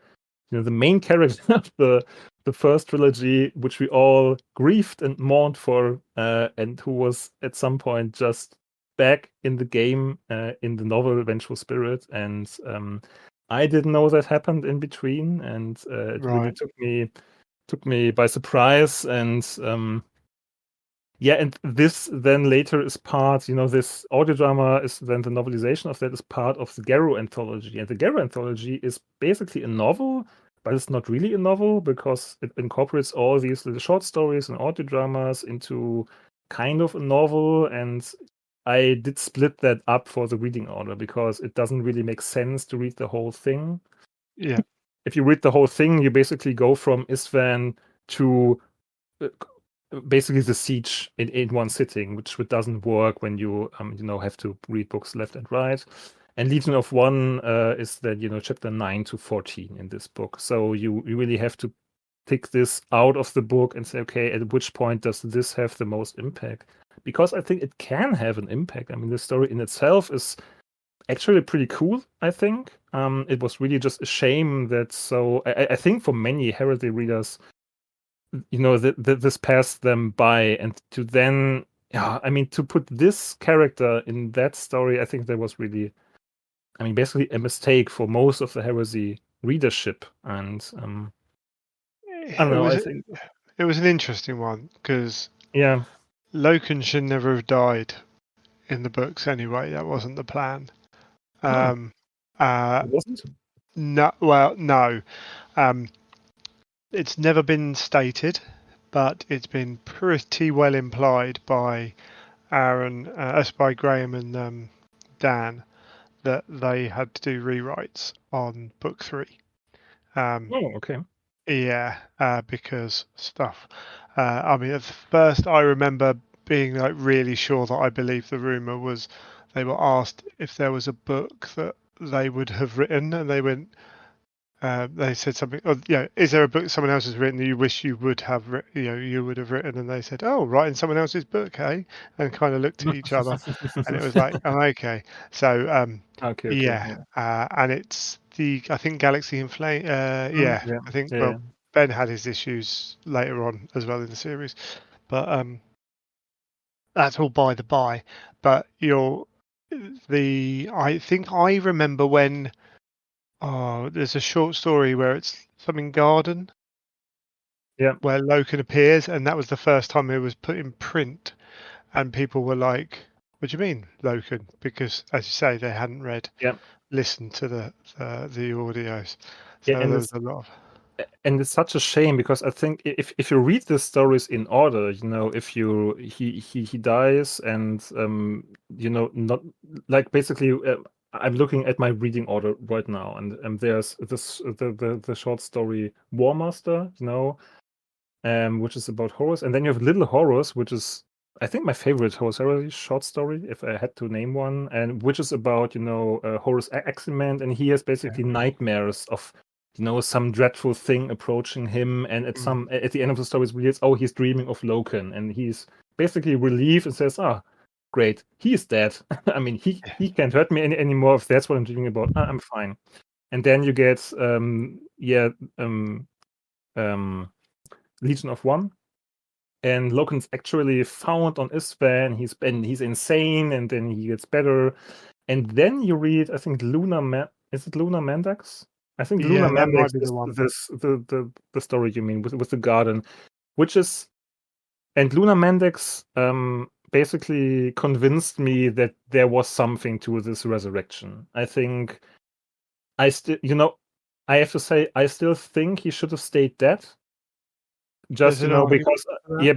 [SPEAKER 3] main character of the first trilogy, which we all grieved and mourned for, and who was at some point just back in the game in the novel Vengeful Spirit. And I didn't know that happened in between, and it really took me by surprise. And and this then later is part, this audio drama is then the novelization of that is part of the Garrow anthology. And the Garrow anthology is basically a novel, but it's not really a novel because it incorporates all these little short stories and audio dramas into kind of a novel. And I did split that up for the reading order because it doesn't really make sense to read the whole thing.
[SPEAKER 1] Yeah.
[SPEAKER 3] If you read the whole thing, you basically go from Istvan to basically the siege in one sitting, which doesn't work when you have to read books left and right. And Legion of One is that chapter 9 to 14 in this book. So you really have to pick this out of the book and say, okay, at which point does this have the most impact? Because I think it can have an impact. I mean, the story in itself is actually pretty cool, I think. It was really just a shame that I think for many Heresy readers, this passed them by, and to then, to put this character in that story, I think that was really, basically a mistake for most of the Heresy readership. And I don't know. I think
[SPEAKER 1] it was an interesting one because
[SPEAKER 3] yeah,
[SPEAKER 1] Loken should never have died in the books anyway. That wasn't the plan.
[SPEAKER 3] it wasn't.
[SPEAKER 1] No, well, no. It's never been stated, but it's been pretty well implied by by Graham and Dan, that they had to do rewrites on book 3.
[SPEAKER 3] Okay.
[SPEAKER 1] Yeah, because stuff. At first I remember being like really sure that I believed the rumor was they were asked if there was a book that they would have written, and they went. They said something. Oh, is there a book someone else has written that you wish you would have, you would have written? And they said, "Oh, writing someone else's book, hey?" And kind of looked at each other, and it was like, "Oh, okay." So,
[SPEAKER 3] okay.
[SPEAKER 1] and it's I think Galaxy in Flame. Yeah, I think.
[SPEAKER 3] yeah,
[SPEAKER 1] Well, Ben had his issues later on as well in the series, but that's all by the by. But I think I remember when. Oh, there's a short story where it's something garden.
[SPEAKER 3] Yeah.
[SPEAKER 1] Where Loken appears, and that was the first time it was put in print, and people were like, "What do you mean, Loken?" Because, as you say, they hadn't listened to the audios, so
[SPEAKER 3] Yeah, and
[SPEAKER 1] there was a lot of.
[SPEAKER 3] it's such a shame because I think if you read the stories in order, if he dies and not like basically I'm looking at my reading order right now and there's this the short story War Master, which is about Horus, and then you have Little Horus, which is I think my favorite Horus short story, if I had to name one, and which is about Horus Excrement, and he has basically nightmares of some dreadful thing approaching him, and at the end of the story, it's reveals, oh, he's dreaming of Loken, and he's basically relieved and says, ah, great, he's dead. I mean, he can't hurt me anymore. If that's what I'm dreaming about, I'm fine. And then you get Legion of One, and Loken's actually found on Isfahan. He's insane, and then he gets better. And then you read, I think is it Luna Mandax? I think Luna
[SPEAKER 1] Yeah, that
[SPEAKER 3] Mandax
[SPEAKER 1] might be
[SPEAKER 3] is
[SPEAKER 1] the one.
[SPEAKER 3] the story you mean with the garden, which is, and Luna Mandax basically convinced me that there was something to this resurrection. I think I still, I have to say, I still think he should have stayed dead. Just
[SPEAKER 1] There's an argument
[SPEAKER 3] because
[SPEAKER 1] for that.
[SPEAKER 3] yeah,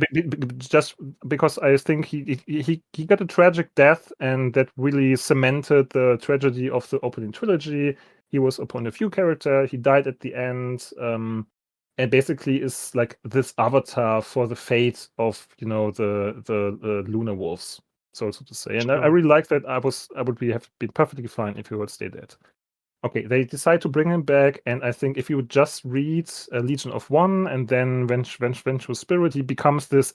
[SPEAKER 3] just because I think he got a tragic death, and that really cemented the tragedy of the opening trilogy. He was a point of view character. He died at the end, and basically is like this avatar for the fate of the Lunar Wolves, so to say. And I
[SPEAKER 1] Sure.
[SPEAKER 3] really like that. I would have been perfectly fine if he would stay dead. Okay, they decide to bring him back, and I think if you would just read Legion of One and then Vengeful Spirit, he becomes this,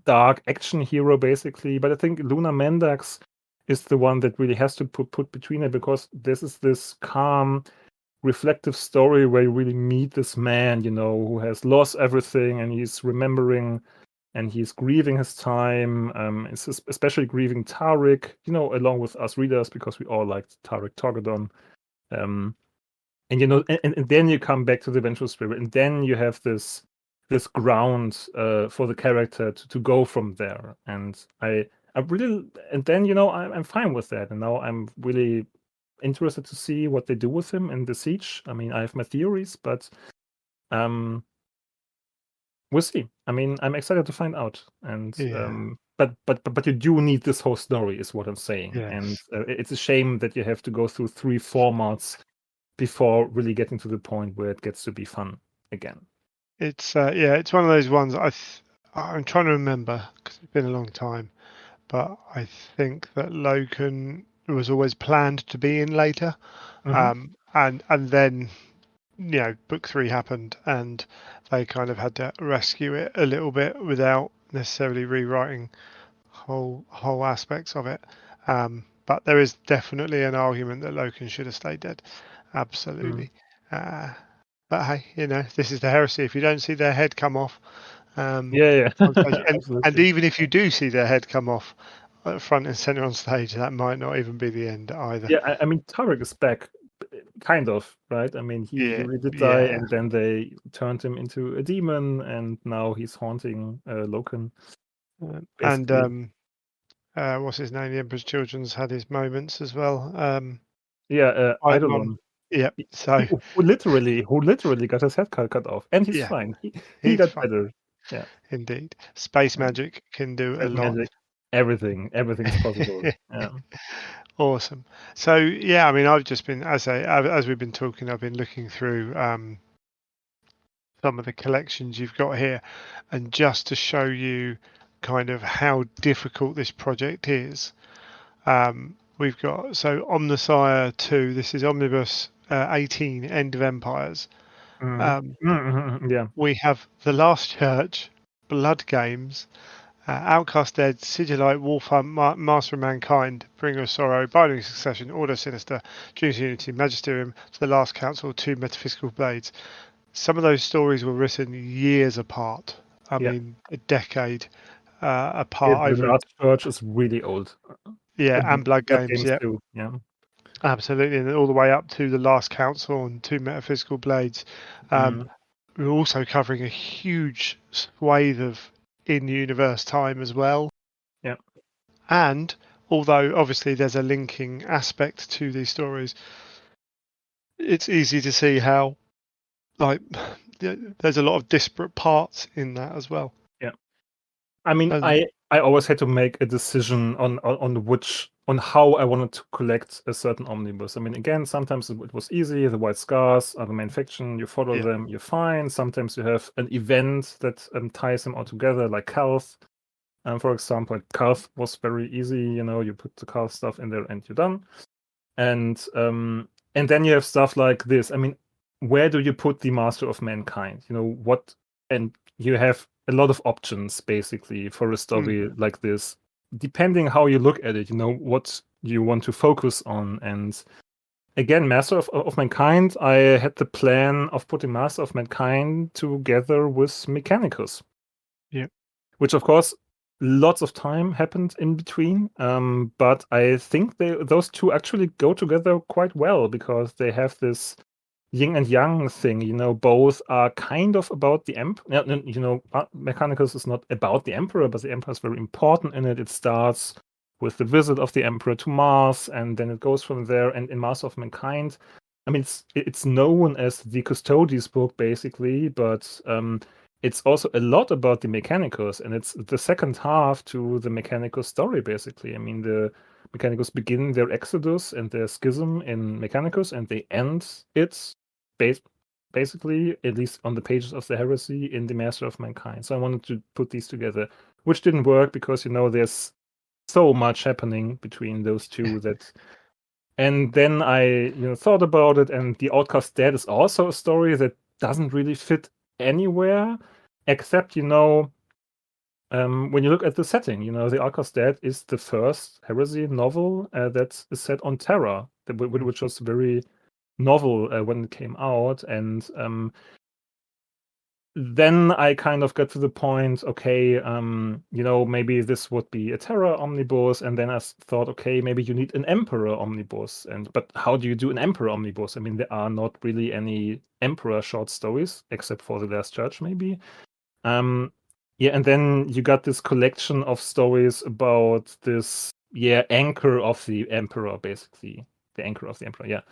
[SPEAKER 3] dark action hero basically. But I think Luna Mandax is the one that really has to put between it, because this is this calm, reflective story where you really meet this man, who has lost everything and he's remembering and he's grieving his time. Especially grieving Tariq, along with us readers, because we all liked Tariq Togadon. And then you come back to the Vengeful Spirit, and then you have this ground for the character to go from there. And I really, and then I'm fine with that. And now I'm really interested to see what they do with him in the Siege. I mean, I have my theories, but we'll see. I mean, I'm excited to find out. And but you do need this whole story, is what I'm saying.
[SPEAKER 1] Yes.
[SPEAKER 3] And it's a shame that you have to go through 3 formats before really getting to the point where it gets to be fun again.
[SPEAKER 1] It's it's one of those ones I'm trying to remember because it's been a long time, but I think that Loken was always planned to be in later, and then book 3 happened, and they kind of had to rescue it a little bit without necessarily rewriting whole aspects of it. But there is definitely an argument that Loken should have stayed dead. Absolutely. But hey, this is the heresy. If you don't see their head come off,
[SPEAKER 3] yeah.
[SPEAKER 1] and even if you do see their head come off front and center on stage, that might not even be the end either.
[SPEAKER 3] Yeah, I mean, Tariq is back, kind of, right? I mean, he really did die, and then they turned him into a demon, and now he's haunting Loken.
[SPEAKER 1] And what's his name? The Emperor's Children's had his moments as well.
[SPEAKER 3] Eidolon.
[SPEAKER 1] Yeah, so
[SPEAKER 3] who literally got his head cut off, and he's fine. He got
[SPEAKER 1] fine.
[SPEAKER 3] better. Yeah,
[SPEAKER 1] indeed. Space magic can do a lot.
[SPEAKER 3] Magic, everything's possible. Yeah.
[SPEAKER 1] Awesome. So yeah, I mean, I've just been, as we've been talking, I've been looking through some of the collections you've got here, and just to show you kind of how difficult this project is. We've got Omnissiah 2. This is Omnibus 18, End of Empires.
[SPEAKER 3] Yeah.
[SPEAKER 1] We have The Last Church, Blood Games, Outcast Dead, Sigilite, Wolfhunt, Master of Mankind, Bringer of Sorrow, Binding of Succession, Order of Sinister, Dreams of Unity, Magisterium, The Last Council, 2 Metaphysical Blades. Some of those stories were written years apart. I mean, a decade apart.
[SPEAKER 3] The Last Church is really old.
[SPEAKER 1] And Blood Games,
[SPEAKER 3] too. Yeah.
[SPEAKER 1] Absolutely, and all the way up to The Last Council and 2 Metaphysical Blades. We're also covering a huge swathe of in-universe time as well.
[SPEAKER 3] Yeah.
[SPEAKER 1] And although obviously there's a linking aspect to these stories, it's easy to see how, like, there's a lot of disparate parts in that as well.
[SPEAKER 3] Yeah. I mean, I always had to make a decision on how I wanted to collect a certain omnibus. I mean, again, sometimes it was easy. The White Scars are the main fiction. You follow them, you're fine. Sometimes you have an event that ties them all together, like Calth. For example, Calth was very easy. You put the Calth stuff in there and you're done. And then you have stuff like this. I mean, where do you put the Master of Mankind? What? And you have a lot of options basically for a story like this, depending how you look at it. What you want to focus on. And again, Master of Mankind, I had the plan of putting Master of Mankind together with Mechanicus.
[SPEAKER 1] Yeah.
[SPEAKER 3] Which, of course, lots of time happened in between, but I think those two actually go together quite well because they have this yin and yang thing. Both are kind of about the emperor. Mechanicus is not about the emperor, but the emperor is very important in it. It starts with the visit of the emperor to Mars, and then it goes from there. And in Master of Mankind, I mean, it's known as the Custodes book basically, but it's also a lot about the Mechanicus, and it's the second half to the Mechanicus story, basically. I mean, the Mechanicus begin their exodus and their schism in Mechanicus, and they end it, basically, at least on the pages of the Heresy, in the Master of Mankind. So I wanted to put these together, which didn't work because, there's so much happening between those two that... And then I thought about it, and The Outcast Dead is also a story that doesn't really fit anywhere, except when you look at the setting, The Outcast Dead is the first Heresy novel that is set on Terra, which was very novel when it came out. And then I kind of got to the point, okay, maybe this would be a Terra omnibus, and then I thought, okay, maybe you need an Emperor omnibus, but how do you do an Emperor omnibus? I mean, there are not really any Emperor short stories except for The Last Church, maybe. And then you got this collection of stories about this, anchor of the Emperor, basically, the anchor of the Emperor,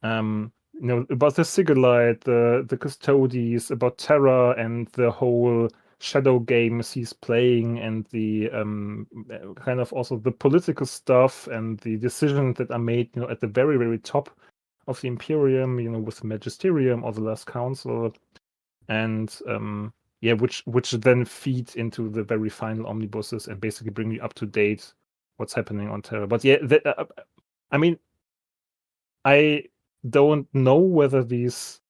[SPEAKER 3] about the Sigilite, the Custodes, about Terra, and the whole shadow games he's playing, and the kind of also the political stuff and the decisions that are made, at the very, very top of the Imperium, with the Magisterium or the Last Council, and which then feeds into the very final omnibuses and basically bring you up to date what's happening on Terra. But I mean, I don't know whether these,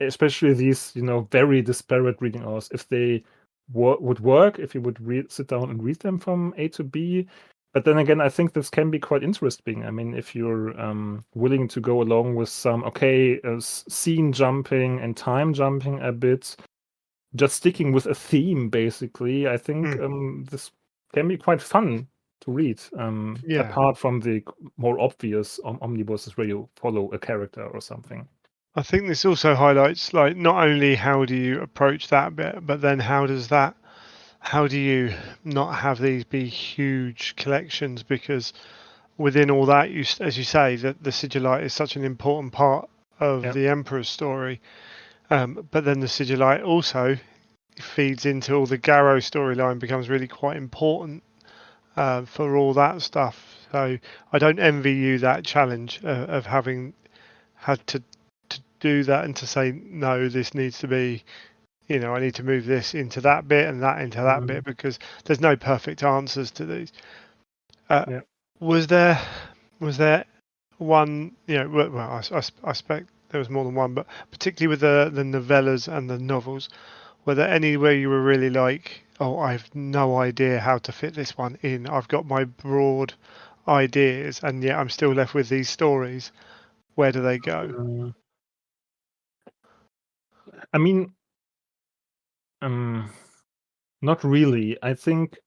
[SPEAKER 3] especially these, very disparate reading hours, if they would work, if you would sit down and read them from A to B. But then again, I think this can be quite interesting. I mean, if you're willing to go along with some, scene jumping and time jumping a bit, just sticking with a theme, basically, I think this can be quite fun to read, apart from the more obvious omnibuses where you follow a character or something.
[SPEAKER 1] I think this also highlights, like, not only how do you approach that bit, but then how do you not have these be huge collections? Because within all that, as you say, that the Sigilite is such an important part of the Emperor's story, but then the Sigilite also feeds into all the Garrow storyline, becomes really quite important for all that stuff. So I don't envy you that challenge of having had to do that and to say, no, this needs to be, I need to move this into that bit and that into that bit, because there's no perfect answers to these. Was there one, well, I expect there was more than one, but particularly with the novellas and the novels, were there any where you were really like, oh, I've no idea how to fit this one in. I've got my broad ideas, and yet I'm still left with these stories. Where do they go?
[SPEAKER 3] I mean, not really. I think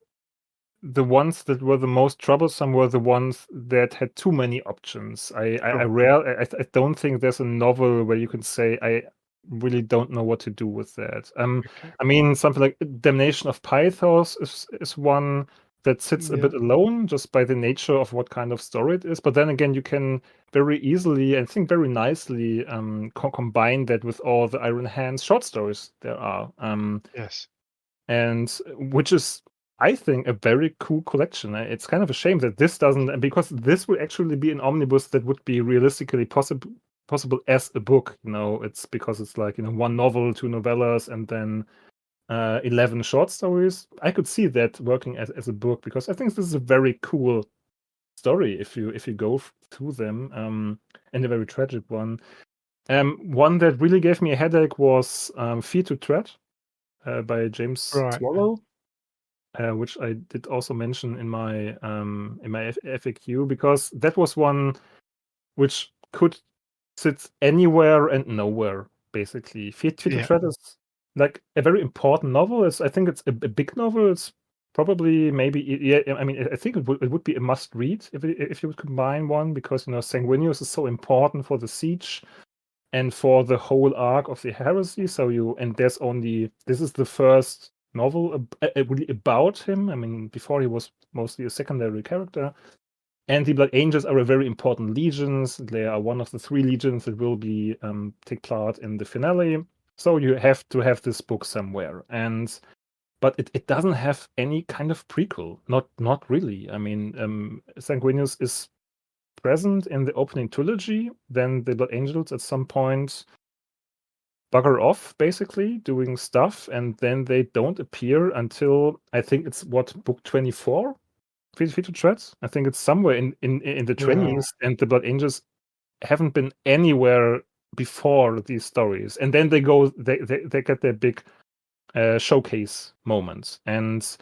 [SPEAKER 3] the ones that were the most troublesome were the ones that had too many options. I don't think there's a novel where you can say I really don't know what to do with that.
[SPEAKER 1] Okay.
[SPEAKER 3] I mean, something like Damnation of Pythos is one that sits a
[SPEAKER 1] Yeah.
[SPEAKER 3] bit alone just by the nature of what kind of story it is. But then again, you can very easily and think very nicely combine that with all the Iron Hands short stories there are.
[SPEAKER 1] Yes.
[SPEAKER 3] And which is, I think, a very cool collection. It's kind of a shame that this doesn't, because this would actually be an omnibus that would be realistically possible as a book. It's because it's like, one novel, 2 novellas, and then 11 short stories. I could see that working as a book, because I think this is a very cool story if you go through them, and a very tragic one. One that really gave me a headache was Fear to Tread by James
[SPEAKER 1] Right.
[SPEAKER 3] Swallow, which I did also mention in my FAQ, because that was one which could sit anywhere and nowhere, basically. Fear to
[SPEAKER 1] Yeah.
[SPEAKER 3] Tread is like a very important novel. I think it's a big novel. It's probably maybe I mean, I think it would be a must read if you would combine one, because Sanguinius is so important for the siege and for the whole arc of the heresy. This is the first novel really about him. I mean, before he was mostly a secondary character. And the Blood Angels are a very important legions. They are one of the 3 legions that will be take part in the finale. So you have to have this book somewhere. But it doesn't have any kind of prequel. Not really. I mean, Sanguinius is present in the opening trilogy. Then the Blood Angels at some point bugger off, basically doing stuff, and then they don't appear until, I think it's book 24, Fear to Tread. I think it's somewhere in the 20s, and the Blood Angels haven't been anywhere before these stories. And then they get their big showcase moment, and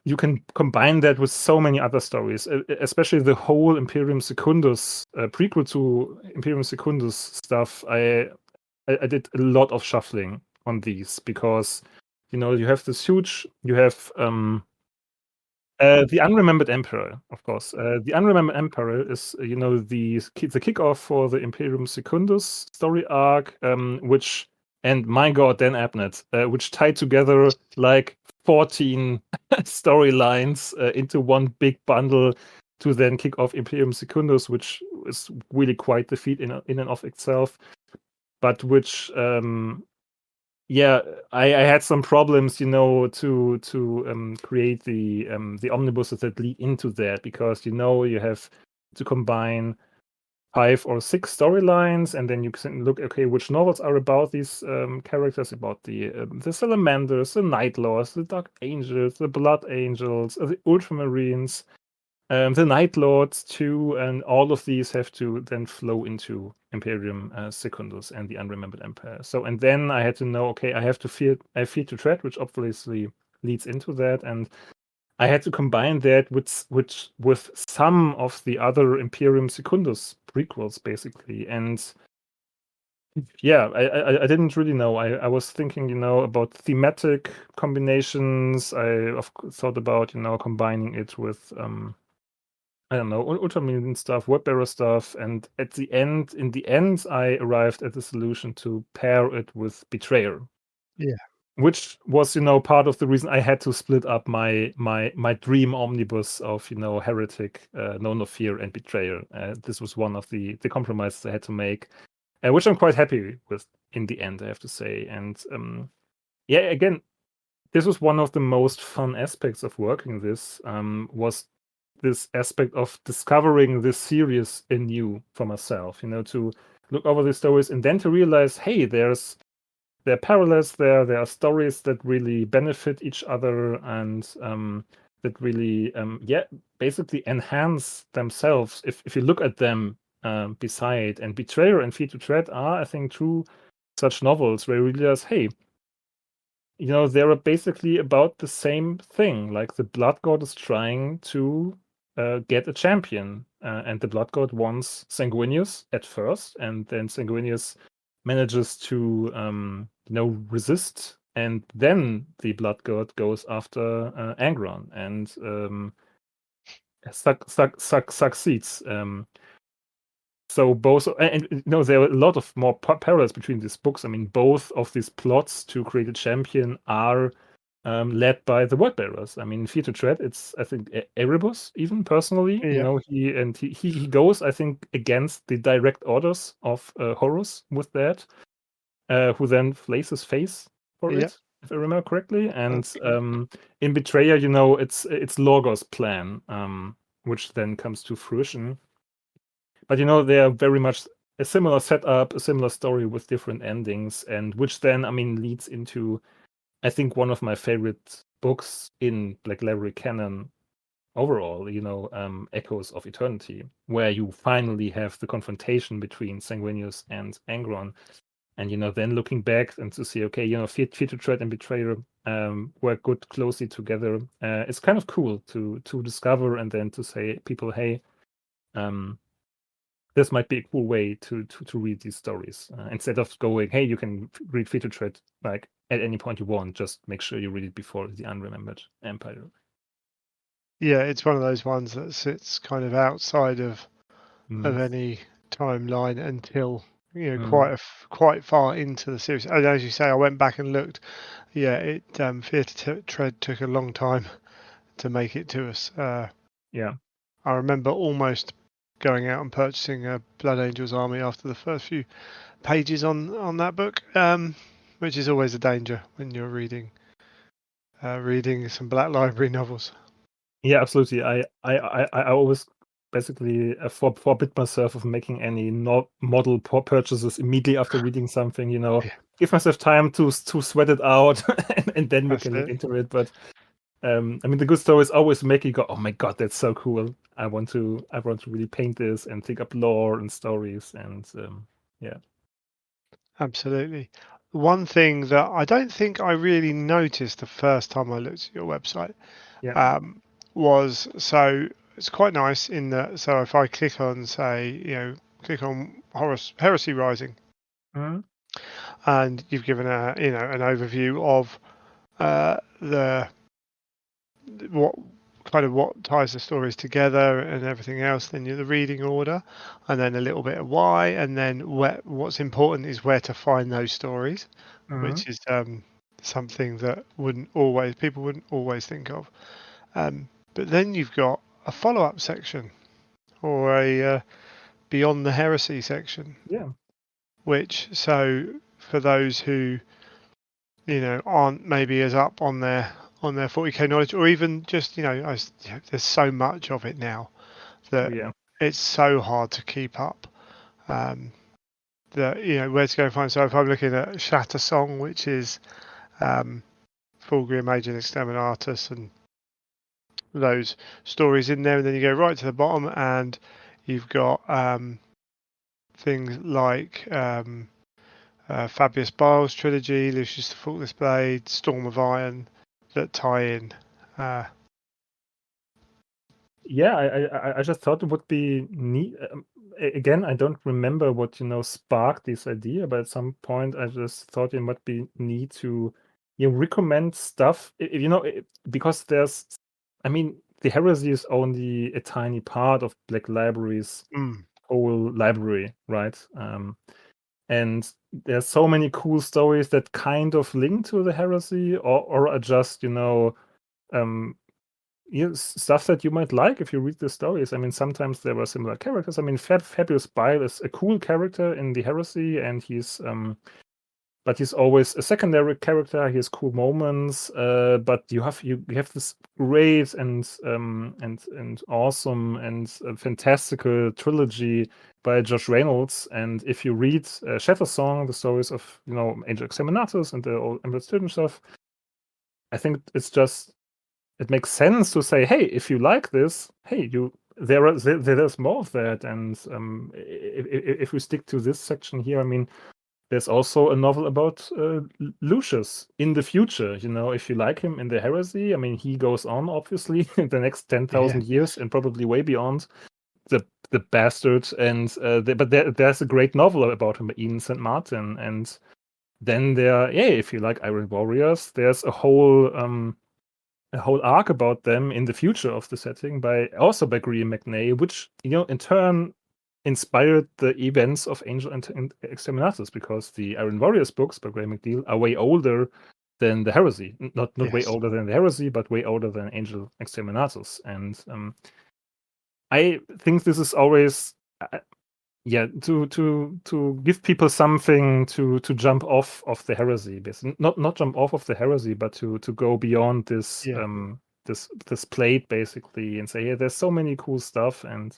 [SPEAKER 3] you can combine that with so many other stories, especially the whole Imperium Secundus prequel to Imperium Secundus stuff. I did a lot of shuffling on these, because you have this huge, you have the Unremembered Emperor, of course. The Unremembered Emperor is the kickoff for the Imperium Secundus story arc, and my god, Dan Abnett, which tied together like 14 storylines into one big bundle to then kick off Imperium Secundus, which is really quite the feat in and of itself. But which, I had some problems, to create the omnibuses that lead into that, because you have to combine 5 or 6 storylines, and then you can look, okay, which novels are about these characters, about the Salamanders, the Night Lords, the Dark Angels, the Blood Angels, the Ultramarines, the Night Lords too, and all of these have to then flow into Imperium Secundus and the Unremembered Empire. So, and then I had to know, okay, I have Fear to Tread, which obviously leads into that, and I had to combine that with some of the other Imperium Secundus prequels, basically. And yeah, I didn't really know. I was thinking, about thematic combinations. I thought about, combining it with I don't know, Ultramarine stuff, Webbearer stuff, and in the end, I arrived at the solution to pair it with Betrayer.
[SPEAKER 1] Yeah.
[SPEAKER 3] Which was, part of the reason I had to split up my dream omnibus of, Heretic, No No Fear, and Betrayer. This was one of the compromises I had to make, which I'm quite happy with in the end, I have to say. And again, this was one of the most fun aspects of working this, was this aspect of discovering this series anew for myself, to look over the stories and then to realize, hey, there are parallels there are stories that really benefit each other, and that really basically enhance themselves if you look at them beside. And Betrayer and Fear to Tread are, I think, true such novels where you realize, hey, they're basically about the same thing. Like the Blood God is trying to get a champion, and the Blood God wants Sanguinius at first, and then Sanguinius manages to resist, and then the Blood God goes after Angron and succeeds. So both, and there are a lot of more parallels between these books. I mean, both of these plots to create a champion are led by the word bearers. I mean, Fear to Tread, it's, I think, Erebus, even personally.
[SPEAKER 1] Yeah.
[SPEAKER 3] He goes, I think, against the direct orders of Horus with that, who then flays his face for
[SPEAKER 1] Yeah.
[SPEAKER 3] it, if I remember correctly. And
[SPEAKER 1] That's correct.
[SPEAKER 3] in Betrayer, it's Logos' plan, which then comes to fruition. But they are very much a similar setup, a similar story with different endings, and which then, I mean, leads into, I think, one of my favorite books in Black Library canon overall, Echoes of Eternity, where you finally have the confrontation between Sanguinius and Angron. And, then looking back and to see, okay, Fear to Tread and Betrayer work good closely together. It's kind of cool to discover and then to say people, hey, this might be a cool way to read these stories instead of going, hey, you can read Fear to Tread like at any point you want. Just make sure you read it before the Unremembered Empire.
[SPEAKER 1] Yeah, it's one of those ones that sits kind of outside of any timeline until quite far into the series. And as you say, I went back and looked. Yeah, Fear to Tread took a long time to make it to us.
[SPEAKER 3] Yeah,
[SPEAKER 1] I remember almost going out and purchasing a Blood Angels Army after the first few pages on that book, which is always a danger when you're reading some Black Library novels.
[SPEAKER 3] Yeah, absolutely. I always basically forbid myself of making any model purchases immediately after reading something. Give myself time to sweat it out, and then we
[SPEAKER 1] That's
[SPEAKER 3] can look
[SPEAKER 1] it.
[SPEAKER 3] into it. But I mean, the good stories always make you go, "Oh my god, that's so cool! I want to really paint this and think up lore and stories." And yeah,
[SPEAKER 1] Absolutely. One thing that I don't think I really noticed the first time I looked at your website
[SPEAKER 3] yeah,
[SPEAKER 1] was, so it's quite nice in that, so if I click on, say, click on Heresy Rising,
[SPEAKER 3] Mhm.
[SPEAKER 1] and you've given an overview of what ties the stories together and everything else, then the reading order, and then a little bit of why, and then what's important is where to find those stories, which is something that people wouldn't always think of. But then you've got a follow-up section or a Beyond the Heresy section,
[SPEAKER 3] yeah,
[SPEAKER 1] which, so for those who aren't maybe as up on their 40k knowledge, or even just there's so much of it now that
[SPEAKER 3] yeah.
[SPEAKER 1] it's so hard to keep up. That where to go and find. So if I'm looking at Shatter Song, which is Fulgrim Agent Exterminatus and those stories in there, and then you go right to the bottom and you've got things like Fabius Biles trilogy, Lucius the Faultless Blade, Storm of Iron that tie in.
[SPEAKER 3] Yeah, I just thought it would be neat. Again, I don't remember what sparked this idea, but at some point I just thought it might be neat to recommend stuff. Because I mean, the Heresy is only a tiny part of Black Library's whole library, right? And there's so many cool stories that kind of link to the Heresy, or are just stuff that you might like if you read the stories. I mean, sometimes there were similar characters. I mean, Fabius Bile is a cool character in the Heresy, and but he's always a secondary character. He has cool moments, but you have this great and awesome and fantastical trilogy by Josh Reynolds. And if you read Shatter Song, the stories of Angel Exterminatus and the old Emerald Student stuff, I think it makes sense to say, hey, if you like this, hey, there's more of that. And if we stick to this section here, I mean, there's also a novel about Lucius in the future. If you like him in the Heresy, I mean, he goes on obviously in the next 10,000 years and probably way beyond. The bastard, and but there's a great novel about him, Ian St. Martin, and then if you like Iron Warriors, there's a whole arc about them in the future of the setting by Graham McNay, which in turn inspired the events of Angel and Exterminatus, because the Iron Warriors books by Graham McNeil are way older than the Heresy. Not way older than the Heresy, but way older than Angel Exterminatus. And I think this is always to give people something to jump off of the Heresy, basically. Not jump off of the Heresy, but to go beyond this this plate, basically, and say, yeah, there's so many cool stuff. And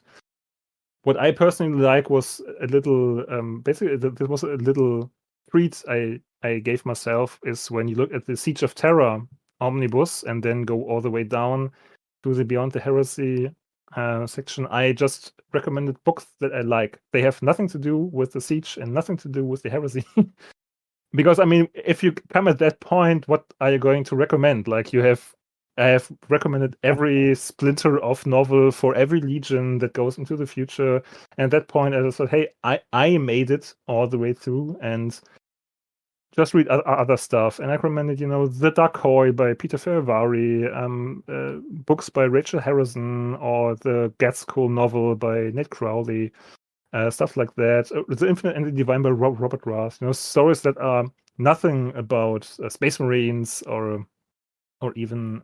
[SPEAKER 3] what I personally like was a little basically there was a little treat I gave myself, is when you look at the Siege of Terror omnibus and then go all the way down to the Beyond the Heresy section. I just recommended books that I like. They have nothing to do with the Siege and nothing to do with the Heresy. Because I mean, if you come at that point, what are you going to recommend? Like, I have recommended every splinter of novel for every legion that goes into the future. And at that point, I said, hey, I made it all the way through, and just read other stuff. And I recommended, The Dacoy by Peter Ferravari, books by Rachel Harrison, or the Gatskull novel by Nate Crowley, stuff like that. The Infinite and the Divine by Robert Ross. Stories that are nothing about Space Marines or even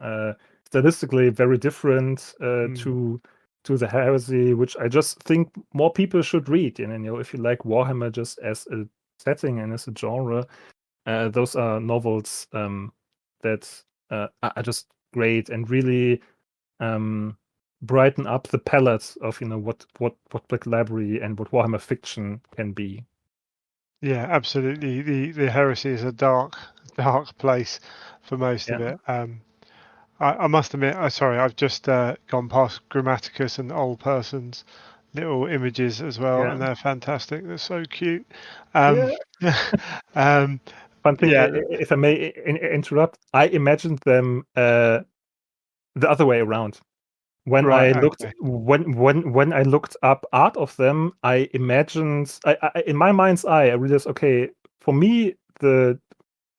[SPEAKER 3] stylistically very different to the Heresy, which I just think more people should read. And if you like Warhammer just as a setting and as a genre, those are novels that are just great and really brighten up the palette of what Black Library and what Warhammer fiction can be.
[SPEAKER 1] Yeah, absolutely. The Heresy is a dark place for most of it. I must admit, I've just gone past Grammaticus and Old Person's little images as well, and they're fantastic. They're so cute.
[SPEAKER 3] One thing, if I may interrupt, I imagined them the other way around. When I looked when I looked up art of them, I imagined in my mind's eye, I realized, okay, for me the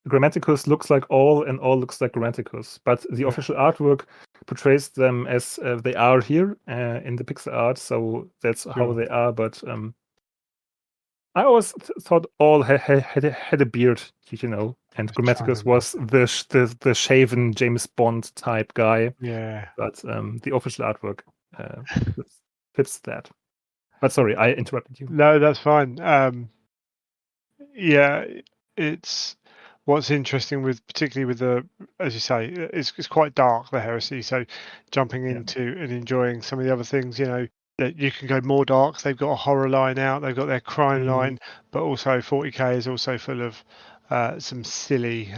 [SPEAKER 3] Grammaticus looks like all, and all looks like Grammaticus, but the official artwork portrays them as they are here in the pixel art, so that's how they are. But I always thought all had a beard, and Grammaticus was the shaven James Bond type guy.
[SPEAKER 1] Yeah.
[SPEAKER 3] But the official artwork fits that. But sorry, I interrupted you.
[SPEAKER 1] No, that's fine. It's what's interesting particularly with the, as you say, it's quite dark, the Heresy. So jumping into and enjoying some of the other things, that you can go more dark. They've got a horror line out. They've got their crime line, but also 40k is also full of some silly,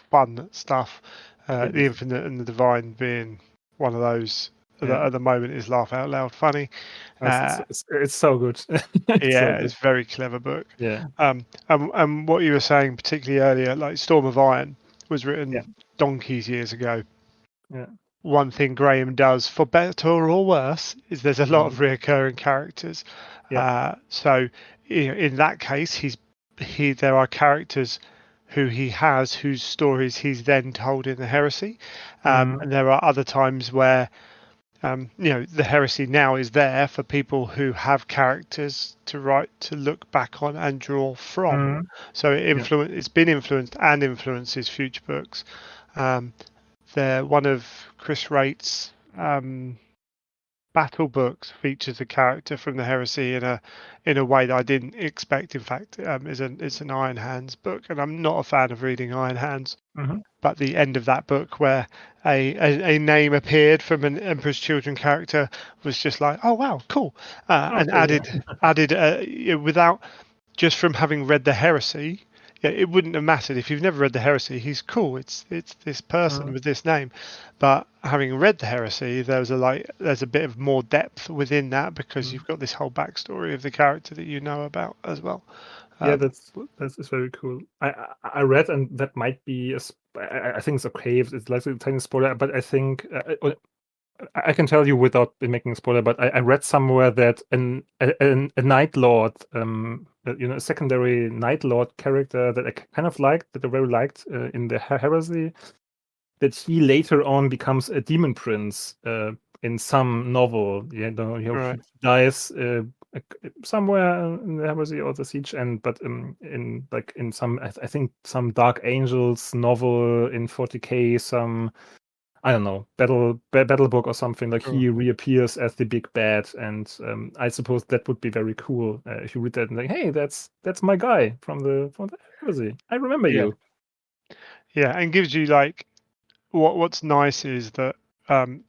[SPEAKER 1] fun stuff. The Infinite and the Divine being one of those that at the moment is laugh out loud funny.
[SPEAKER 3] It's so good.
[SPEAKER 1] It's a very clever book. And what you were saying particularly earlier, like Storm of Iron was written donkeys years ago. One thing Graham does, for better or worse, is there's a lot of reoccurring characters. So in that case, there are characters who he has, whose stories he's then told in the Heresy. And there are other times where the Heresy now is there for people who have characters to look back on and draw from. So it's been influenced and influences future books. One of Chris Wright's battle books features a character from the Heresy in a way that I didn't expect. In fact, it's an Iron Hands book, and I'm not a fan of reading Iron Hands. But the end of that book, where a name appeared from an Emperor's Children character, was just like, oh wow, cool, added without, just from having read the Heresy. It wouldn't have mattered if you've never read the Heresy. He's cool. It's this person with this name, but having read the Heresy, there's a bit of more depth within that, because you've got this whole backstory of the character that you know about as well.
[SPEAKER 3] Yeah, that's very cool. I read, and that might be I think it's okay if it's like a tiny spoiler, but I think I can tell you without making a spoiler. But I read somewhere that a Night Lord, a secondary Night Lord character that I kind of liked, that I very liked in the Heresy, that he later on becomes a demon prince in some novel.
[SPEAKER 1] Right.
[SPEAKER 3] He dies somewhere in the Heresy or the Siege, but in some I think some Dark Angels novel in 40k, some I don't know battle book or something, like he reappears as the big bad, and I suppose that would be very cool if you read that and think, hey, that's my guy from the Heresy. I remember you.
[SPEAKER 1] Yeah, and gives you like what's nice is that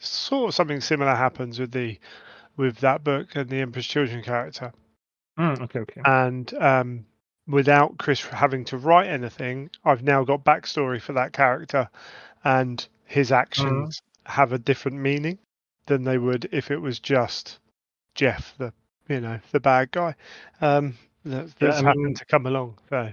[SPEAKER 1] sort of something similar happens with that book and the Emperor's Children character.
[SPEAKER 3] Okay.
[SPEAKER 1] And without Chris having to write anything, I've now got backstory for that character, and his actions have a different meaning than they would if it was just Jeff, the bad guy that's happened to come along. So.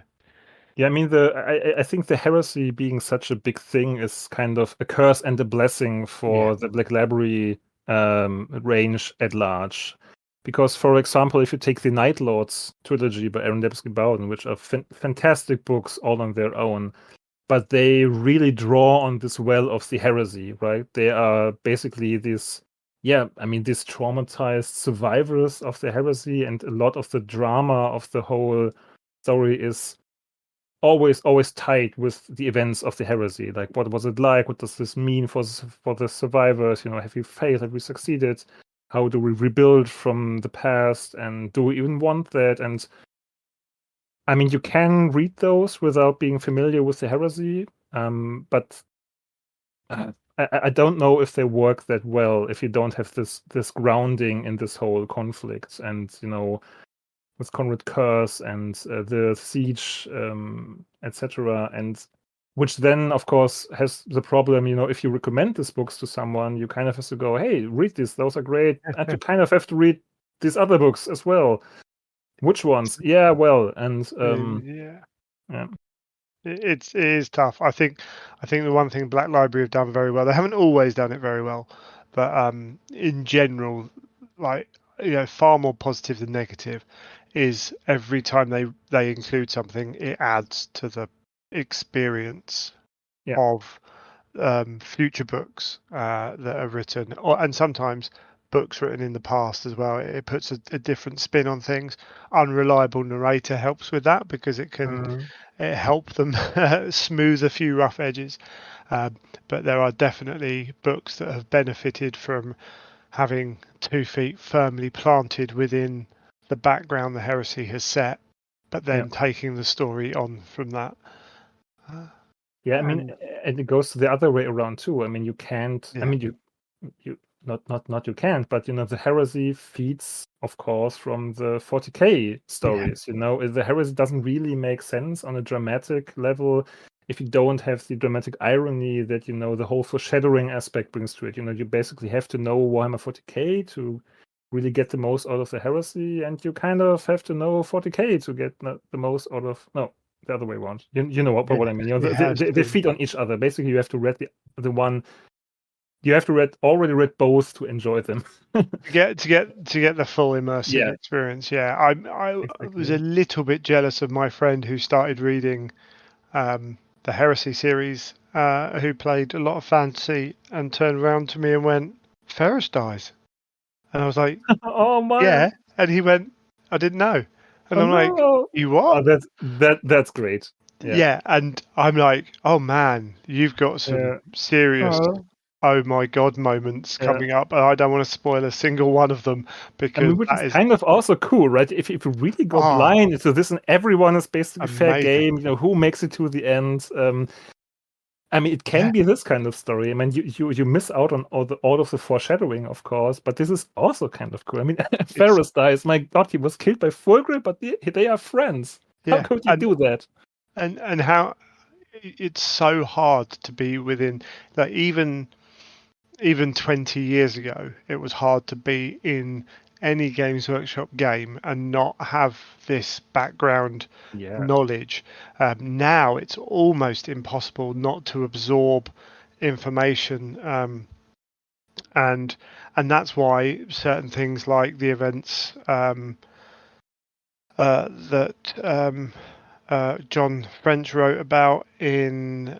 [SPEAKER 3] Yeah, I mean, I think the Heresy being such a big thing is kind of a curse and a blessing for the Black Library range at large. Because, for example, if you take the Night Lords trilogy by Aaron Dembski-Bowden, which are fantastic books all on their own, but they really draw on this well of the Heresy, right? They are basically these traumatized survivors of the Heresy, and a lot of the drama of the whole story is always tied with the events of the Heresy. Like, what was it like? What does this mean for the survivors? Have we failed? Have we succeeded? How do we rebuild from the past? And do we even want that? And I mean, you can read those without being familiar with the Heresy, but I don't know if they work that well if you don't have this grounding in this whole conflict, and with Conrad Curse and the Siege, etc. And which then, of course, has the problem, if you recommend these books to someone, you kind of have to go, hey, read these, those are great. And you kind of have to read these other books as well. Which ones? Yeah, well, and
[SPEAKER 1] it is tough. I think the one thing Black Library have done very well, they haven't always done it very well, but in general, like far more positive than negative, is every time they include something, it adds to the experience of future books that are written, and sometimes books written in the past as well. It puts a different spin on things. Unreliable narrator helps with that because it can help them smooth a few rough edges. But there are definitely books that have benefited from having 2 feet firmly planted within the background the Heresy has set, but then taking the story on from that.
[SPEAKER 3] I mean, and it goes the other way around too. I mean, you can't. I mean, you not you can't, but the Heresy feeds, of course, from the 40k stories. The Heresy doesn't really make sense on a dramatic level if you don't have the dramatic irony that the whole foreshadowing aspect brings to it. You basically have to know Warhammer 40k to really get the most out of the Heresy, and you kind of have to know 40k to get the most out of the other way around. You know what I mean? They feed on each other. Basically, you have to read the one. You have to already read both to enjoy them.
[SPEAKER 1] to get the full immersive experience. Yeah, I was a little bit jealous of my friend who started reading the Heresy series, who played a lot of fantasy, and turned around to me and went, "Ferris dies," and I was like,
[SPEAKER 3] "Oh my!"
[SPEAKER 1] Yeah, and he went, "I didn't know," and I'm like, "You what?"
[SPEAKER 3] Oh, that's great.
[SPEAKER 1] Yeah, and I'm like, "Oh man, you've got some serious." Oh my god moments coming up, and I don't want to spoil a single one of them because
[SPEAKER 3] which is kind of also cool, right? If you really go blind into this and everyone is basically fair game, who makes it to the end. I mean, it can be this kind of story. I mean, you miss out on all of the foreshadowing, of course, but this is also kind of cool. I mean, Ferris dies. My God, he was killed by Fulgrim, but they are friends. How could you do that?
[SPEAKER 1] And how it's so hard to be within, like, even 20 years ago, it was hard to be in any Games Workshop game and not have this background knowledge. Now it's almost impossible not to absorb information, and that's why certain things like the events that John French wrote about in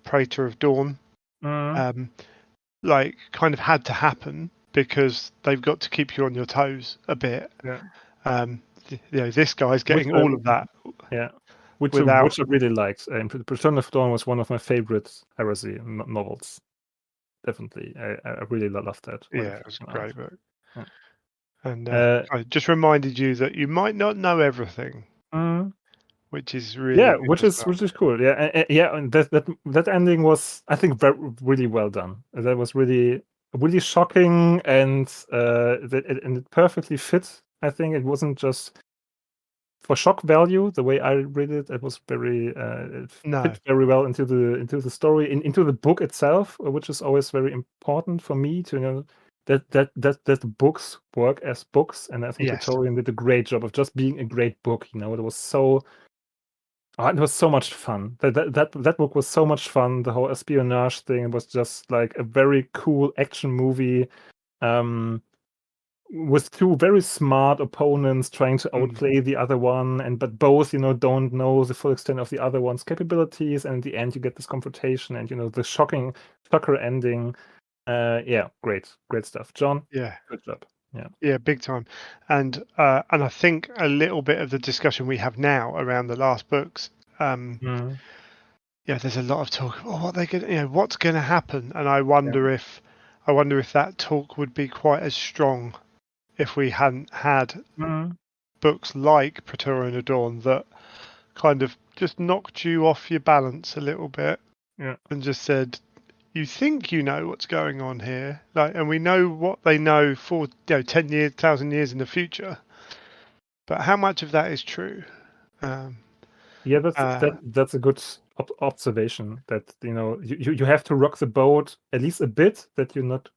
[SPEAKER 1] Praetor of Dawn, like kind of had to happen because they've got to keep you on your toes a bit. This guy's getting all of that.
[SPEAKER 3] Which I really liked. Praetor of Dawn was one of my favorite Heresy novels. Definitely, I really loved that.
[SPEAKER 1] Yeah, it was a great book. And I just reminded you that you might not know everything, which is really
[SPEAKER 3] which is cool. And that ending was, I think, really well done. That was really shocking, and it perfectly fit. I think it wasn't just for shock value. The way I read it, it was very it fit very well into the story, into the book itself, which is always very important for me to know that the books work as books. And I think Praetorian did a great job of just being a great book. It was so. It was so much fun. That book was so much fun. The whole espionage thing was just like a very cool action movie, with two very smart opponents trying to outplay the other one, but both don't know the full extent of the other one's capabilities, and in the end you get this confrontation and the shocker ending. Great stuff, John. Good job.
[SPEAKER 1] Yeah, big time. And I think a little bit of the discussion we have now around the last books, there's a lot of talk about what they're going, what's going to happen, and I wonder if that talk would be quite as strong if we hadn't had books like Praetorian Dawn that kind of just knocked you off your balance a little bit, and just said, you think you know what's going on here, and we know what they know for 10 years, 1,000 years in the future, but how much of that is true?
[SPEAKER 3] That's a good observation. That you have to rock the boat at least a bit, that you're not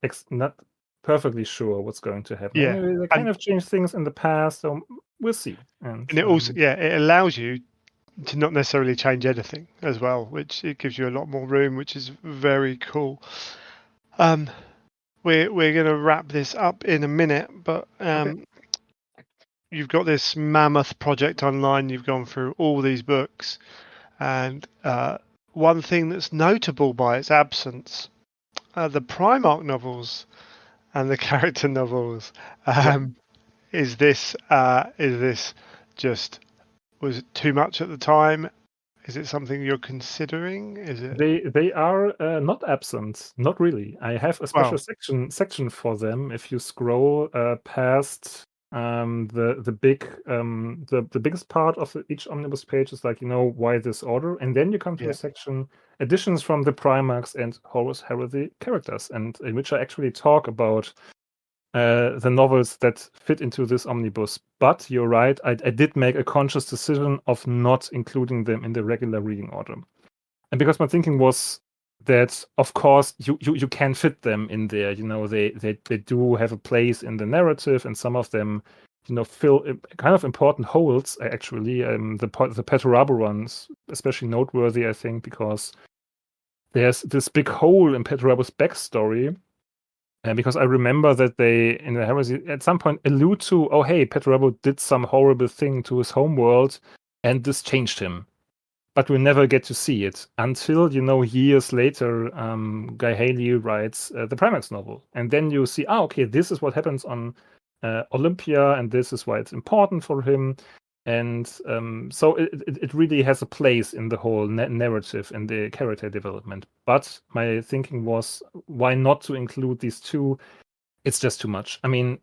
[SPEAKER 3] perfectly sure what's going to happen.
[SPEAKER 1] Yeah,
[SPEAKER 3] they kind of changed things in the past, so we'll see. And
[SPEAKER 1] it also it allows you to not necessarily change anything as well, which it gives you a lot more room, which is very cool. We're going to wrap this up in a minute, but you've got this mammoth project online. You've gone through all these books, and one thing that's notable by its absence, the Primarch novels and the character novels. Is this just, was it too much at the time? Is it something you're considering? Is it?
[SPEAKER 3] They are not absent. Not really. I have a special section for them. If you scroll past the biggest part of each omnibus page is why this order, and then you come to a section, additions from the Primarchs and Horus Heresy characters, and in which I actually talk about the novels that fit into this omnibus. But you're right, I did make a conscious decision of not including them in the regular reading order. And because my thinking was that, of course, you can fit them in there. They do have a place in the narrative, and some of them, fill kind of important holes, actually. The Petorabo ones, especially noteworthy, I think, because there's this big hole in Petorabo's backstory. And because I remember that they, in the Heresy, at some point allude to, oh, hey, Petorabo did some horrible thing to his homeworld, and this changed him. But we never get to see it until, years later, Guy Haley writes the Primax novel. And then you see, okay, this is what happens on Olympia, and this is why it's important for him. And so it really has a place in the whole narrative and the character development. But my thinking was, why not to include these two? It's just too much. I mean,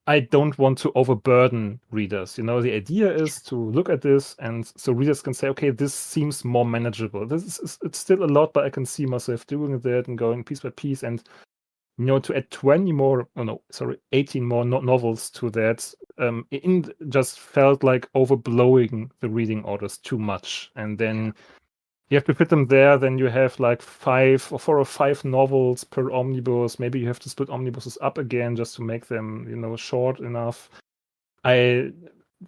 [SPEAKER 3] I don't want to overburden readers. The idea is to look at this, and so readers can say, okay, this seems more manageable. It's still a lot, but I can see myself doing that and going piece by piece. And to add 18 more novels to that, just felt like overblowing the reading orders too much. And then you have to fit them there. Then you have like 4 or 5 novels per omnibus. Maybe you have to split omnibuses up again just to make them, short enough. I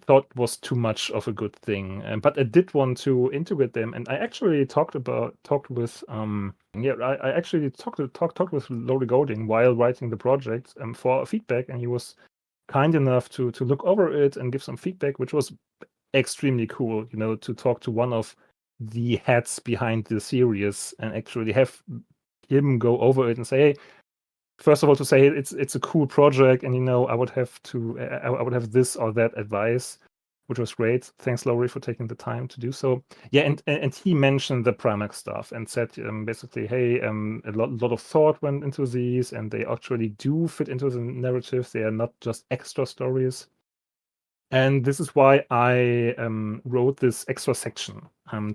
[SPEAKER 3] thought was too much of a good thing, but I did want to integrate them, and I actually talked with I actually talked with Laurie Golding while writing the project for feedback, and he was kind enough to look over it and give some feedback, which was extremely cool, to talk to one of the heads behind the series and actually have him go over it and say, hey, first of all, to say it's a cool project, and I would have this or that advice, which was great. Thanks, Laurie, for taking the time to do so. Yeah, and he mentioned the Primarch stuff and said basically, hey, a lot of thought went into these, and they actually do fit into the narrative. They are not just extra stories. And this is why I wrote this extra section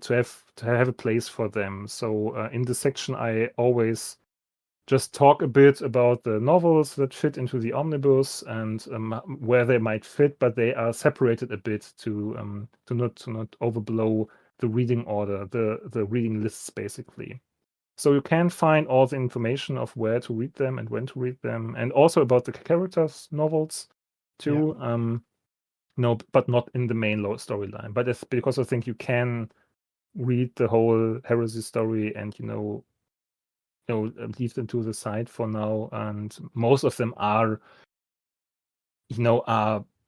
[SPEAKER 3] to have a place for them. So in this section, I always just talk a bit about the novels that fit into the omnibus and where they might fit, but they are separated a bit to not overblow the reading order, the reading lists basically. So you can find all the information of where to read them and when to read them, and also about the characters' novels too. No, but not in the main storyline. But it's because I think you can read the whole Heresy story and leave them to the side for now, and most of them are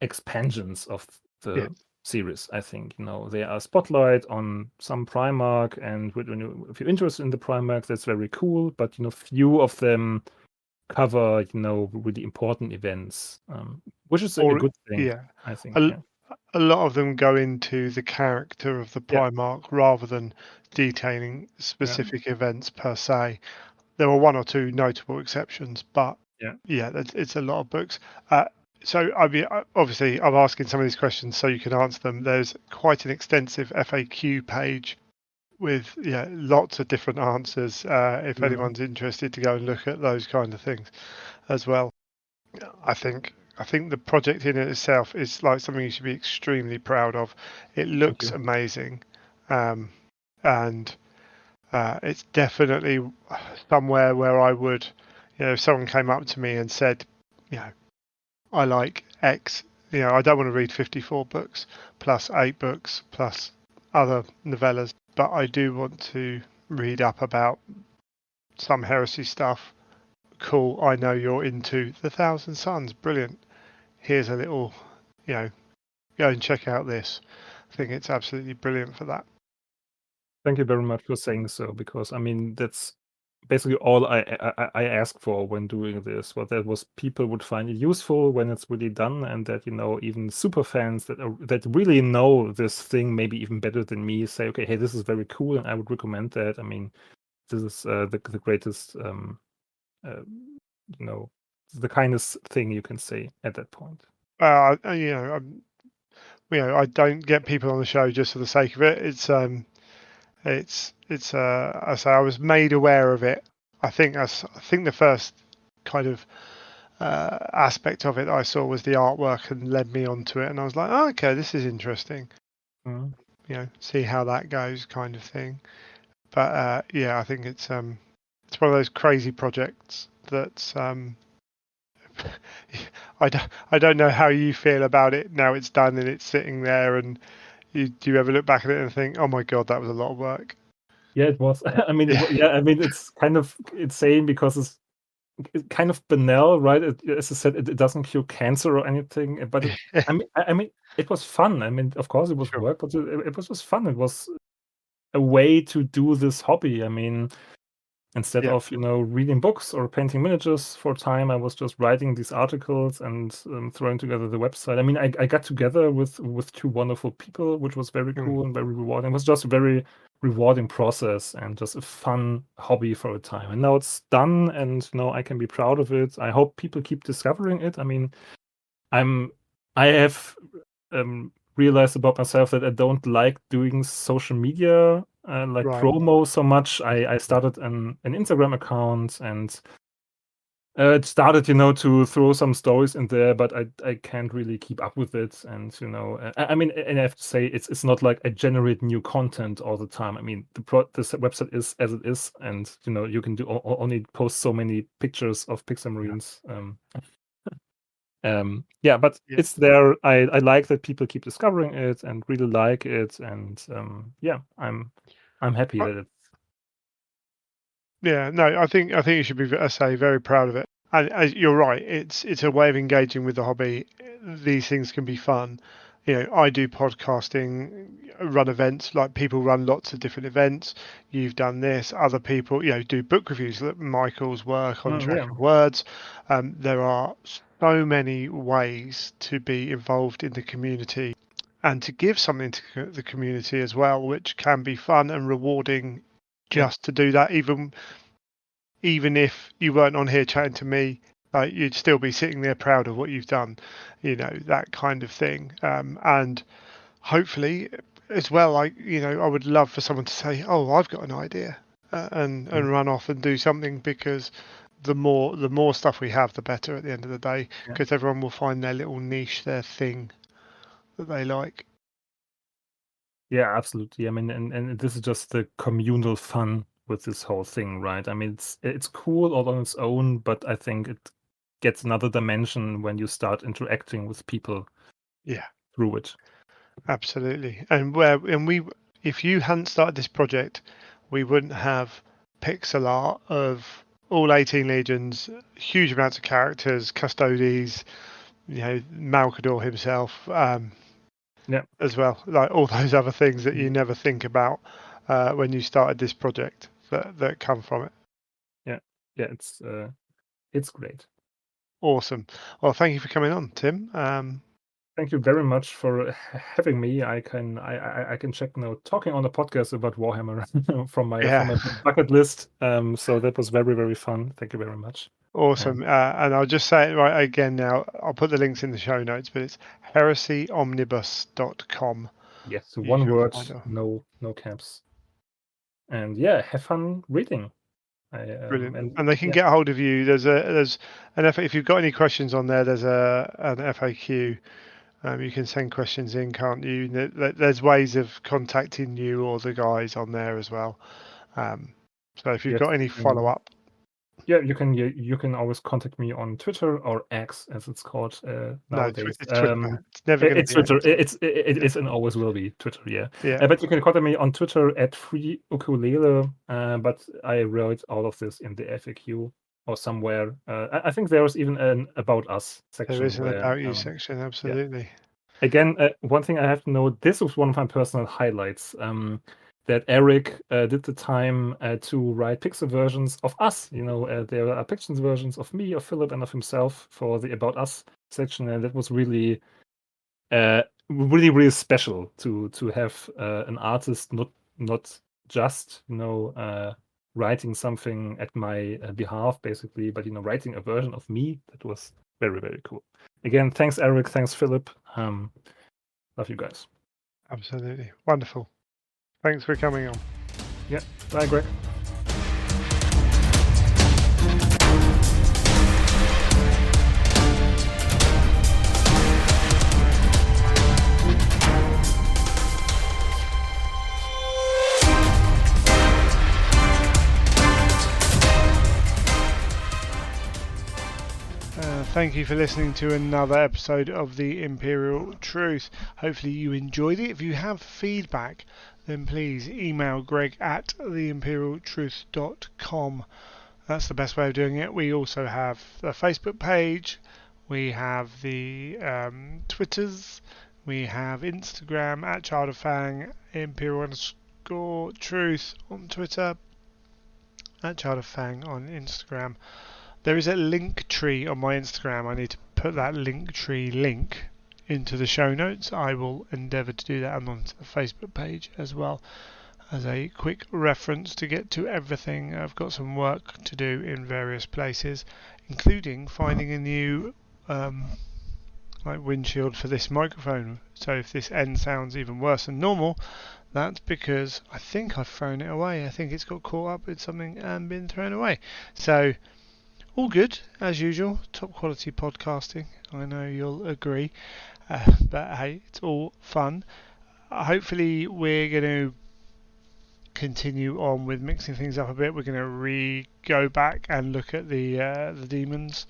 [SPEAKER 3] expansions of the series. I think they are spotlight on some Primarch, and if you're interested in the Primarch, that's very cool, but few of them cover really important events, which is a good thing. I think.
[SPEAKER 1] A lot of them go into the character of the Primarch rather than detailing specific events per se. There were 1 or 2 notable exceptions, but it's a lot of books. So obviously I'm asking some of these questions so you can answer them. There's quite an extensive FAQ page with lots of different answers. If anyone's interested to go and look at those kind of things as well. I think the project in itself is like something you should be extremely proud of. It looks amazing, and it's definitely somewhere where I would, if someone came up to me and said, I like X, I don't want to read 54 books plus 8 books plus other novellas, but I do want to read up about some heresy stuff. Cool, I know you're into the Thousand Suns. Brilliant. Here's a little, go and check out this. I think it's absolutely brilliant for that.
[SPEAKER 3] Thank you very much for saying so, because that's basically all I asked for when doing this. But that was people would find it useful when it's really done, and that even super fans that really know this thing maybe even better than me say, okay, hey, this is very cool, and I would recommend that. This is the greatest, the kindest thing you can say at that point.
[SPEAKER 1] I don't get people on the show just for the sake of it. I say I was made aware of it. I think the first kind of aspect of it I saw was the artwork and led me onto it, and I was like, oh, okay, this is interesting. See how that goes, kind of thing. But I think it's one of those crazy projects that's I don't know how you feel about it now it's done and it's sitting there, and do you ever look back at it and think, oh my god, that was a lot of work?
[SPEAKER 3] Yeah, it was. It's kind of insane because it's kind of banal, right? As I said, it doesn't cure cancer or anything, but it was fun. Of course it was work, but it was just fun. It was a way to do this hobby. Instead of reading books or painting miniatures for time, I was just writing these articles and throwing together the website. I got together with 2 wonderful people, which was very cool and very rewarding. It was just a very rewarding process and just a fun hobby for a time. And now it's done, and I can be proud of it. I hope people keep discovering it. I have realized about myself that I don't like doing social media promo so much. I started an Instagram account, and It started, to throw some stories in there, but I can't really keep up with it. And I mean, and I have to say, it's not like I generate new content all the time. I mean, this website is as it is, and you can do only post so many pictures of Pixar Marines. Yeah, but
[SPEAKER 1] Yeah.
[SPEAKER 3] it's there. I like that people keep discovering it and really like it, and yeah, I'm happy that it's
[SPEAKER 1] Yeah, no, I think you should be, I say, very proud of it. And you're right, it's a way of engaging with the hobby. These things can be fun. I do podcasting, run events, like people run lots of different events. You've done this. Other people, do book reviews. Look, Michael's work on Track
[SPEAKER 3] yeah.
[SPEAKER 1] of Words. There are so many ways to be involved in the community and to give something to the community as well, which can be fun and rewarding just to do that. Even if you weren't on here chatting to me, like you'd still be sitting there proud of what you've done, that kind of thing. And hopefully as well, like, I would love for someone to say, oh, I've got an idea, and run off and do something, because the more stuff we have, the better at the end of the day, because everyone will find their little niche, their thing that they like.
[SPEAKER 3] Yeah, absolutely. I mean, and this is just the communal fun with this whole thing, right? I mean, it's cool all on its own, but I think it gets another dimension when you start interacting with people
[SPEAKER 1] Yeah,
[SPEAKER 3] through it.
[SPEAKER 1] absolutely. And if you hadn't started this project, we wouldn't have pixel art of all 18 legions, huge amounts of characters, custodies, Malcador himself, as well, like all those other things that you never think about when you started this project that come from it.
[SPEAKER 3] Yeah, it's great.
[SPEAKER 1] Awesome. Well, thank you for coming on, Tim.
[SPEAKER 3] Thank you very much for having me. I can check now talking on the podcast about Warhammer from my bucket list. So that was very, very fun. Thank you very much.
[SPEAKER 1] Awesome. And I'll just say it right again now. I'll put the links in the show notes, but it's heresyomnibus.com.
[SPEAKER 3] Yes, one word, no caps. And yeah, have fun reading.
[SPEAKER 1] Brilliant. And they can get a hold of you. There's if you've got any questions on there, there's an FAQ. You can send questions in, can't you? There's ways of contacting you or the guys on there as well. So if you've got any follow up,
[SPEAKER 3] yeah, you can always contact me on Twitter, or X as it's called nowadays.
[SPEAKER 1] It's Twitter. It's never going to be
[SPEAKER 3] Twitter. It is and always will be Twitter. Yeah. But you can contact me on Twitter at @freeukulele. But I wrote all of this in the FAQ or somewhere. I think there was even an About Us section.
[SPEAKER 1] There is an About You section, absolutely.
[SPEAKER 3] Yeah. Again, one thing I have to know, this was one of my personal highlights, that Eric did the time to write pixel versions of us. There are pixel versions of me, of Philip, and of himself for the About Us section, and that was really, really, really special to have an artist not just writing something at my behalf, basically, but writing a version of me. That was very, very cool. Again, thanks, Eric. Thanks, Philip. Love you guys.
[SPEAKER 1] Absolutely. Wonderful. Thanks for coming on.
[SPEAKER 3] Yeah. Bye, Greg.
[SPEAKER 1] Thank you for listening to another episode of The Imperial Truth. Hopefully you enjoyed it. If you have feedback, then please email Greg at theimperialtruth.com. That's the best way of doing it. We also have the Facebook page. We have the Twitters. We have Instagram at Child of Fang, Imperial_Truth on Twitter, at Child of Fang on Instagram. There is a link tree on my Instagram. I need to put that link tree link into the show notes. I will endeavour to do that, and onto the Facebook page as well, as a quick reference to get to everything. I've got some work to do in various places, including finding a new windshield for this microphone. So if this end sounds even worse than normal, that's because I think I've thrown it away. I think it's got caught up with something and been thrown away. So all good as usual. Top quality podcasting. I know you'll agree. But hey, it's all fun. Hopefully, we're going to continue on with mixing things up a bit. We're going to go back and look at the Daemons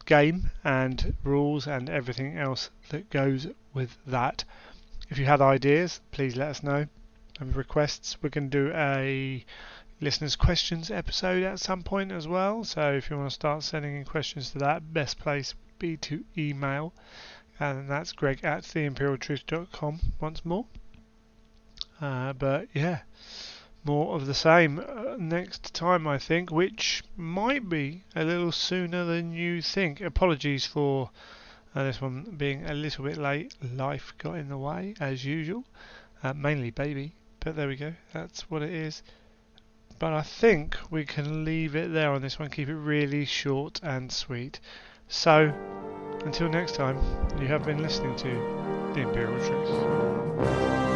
[SPEAKER 1] game and rules and everything else that goes with that. If you had ideas, please let us know. And requests, we're going to do a listeners' questions episode at some point as well. So if you want to start sending in questions to that, best place would be to email. And that's greg@theimperialtruth.com once more. But yeah, more of the same next time, I think, which might be a little sooner than you think. Apologies for this one being a little bit late. Life got in the way, as usual. Mainly baby, but there we go. That's what it is. But I think we can leave it there on this one. Keep it really short and sweet. So, until next time, you have been listening to The Imperial Truth.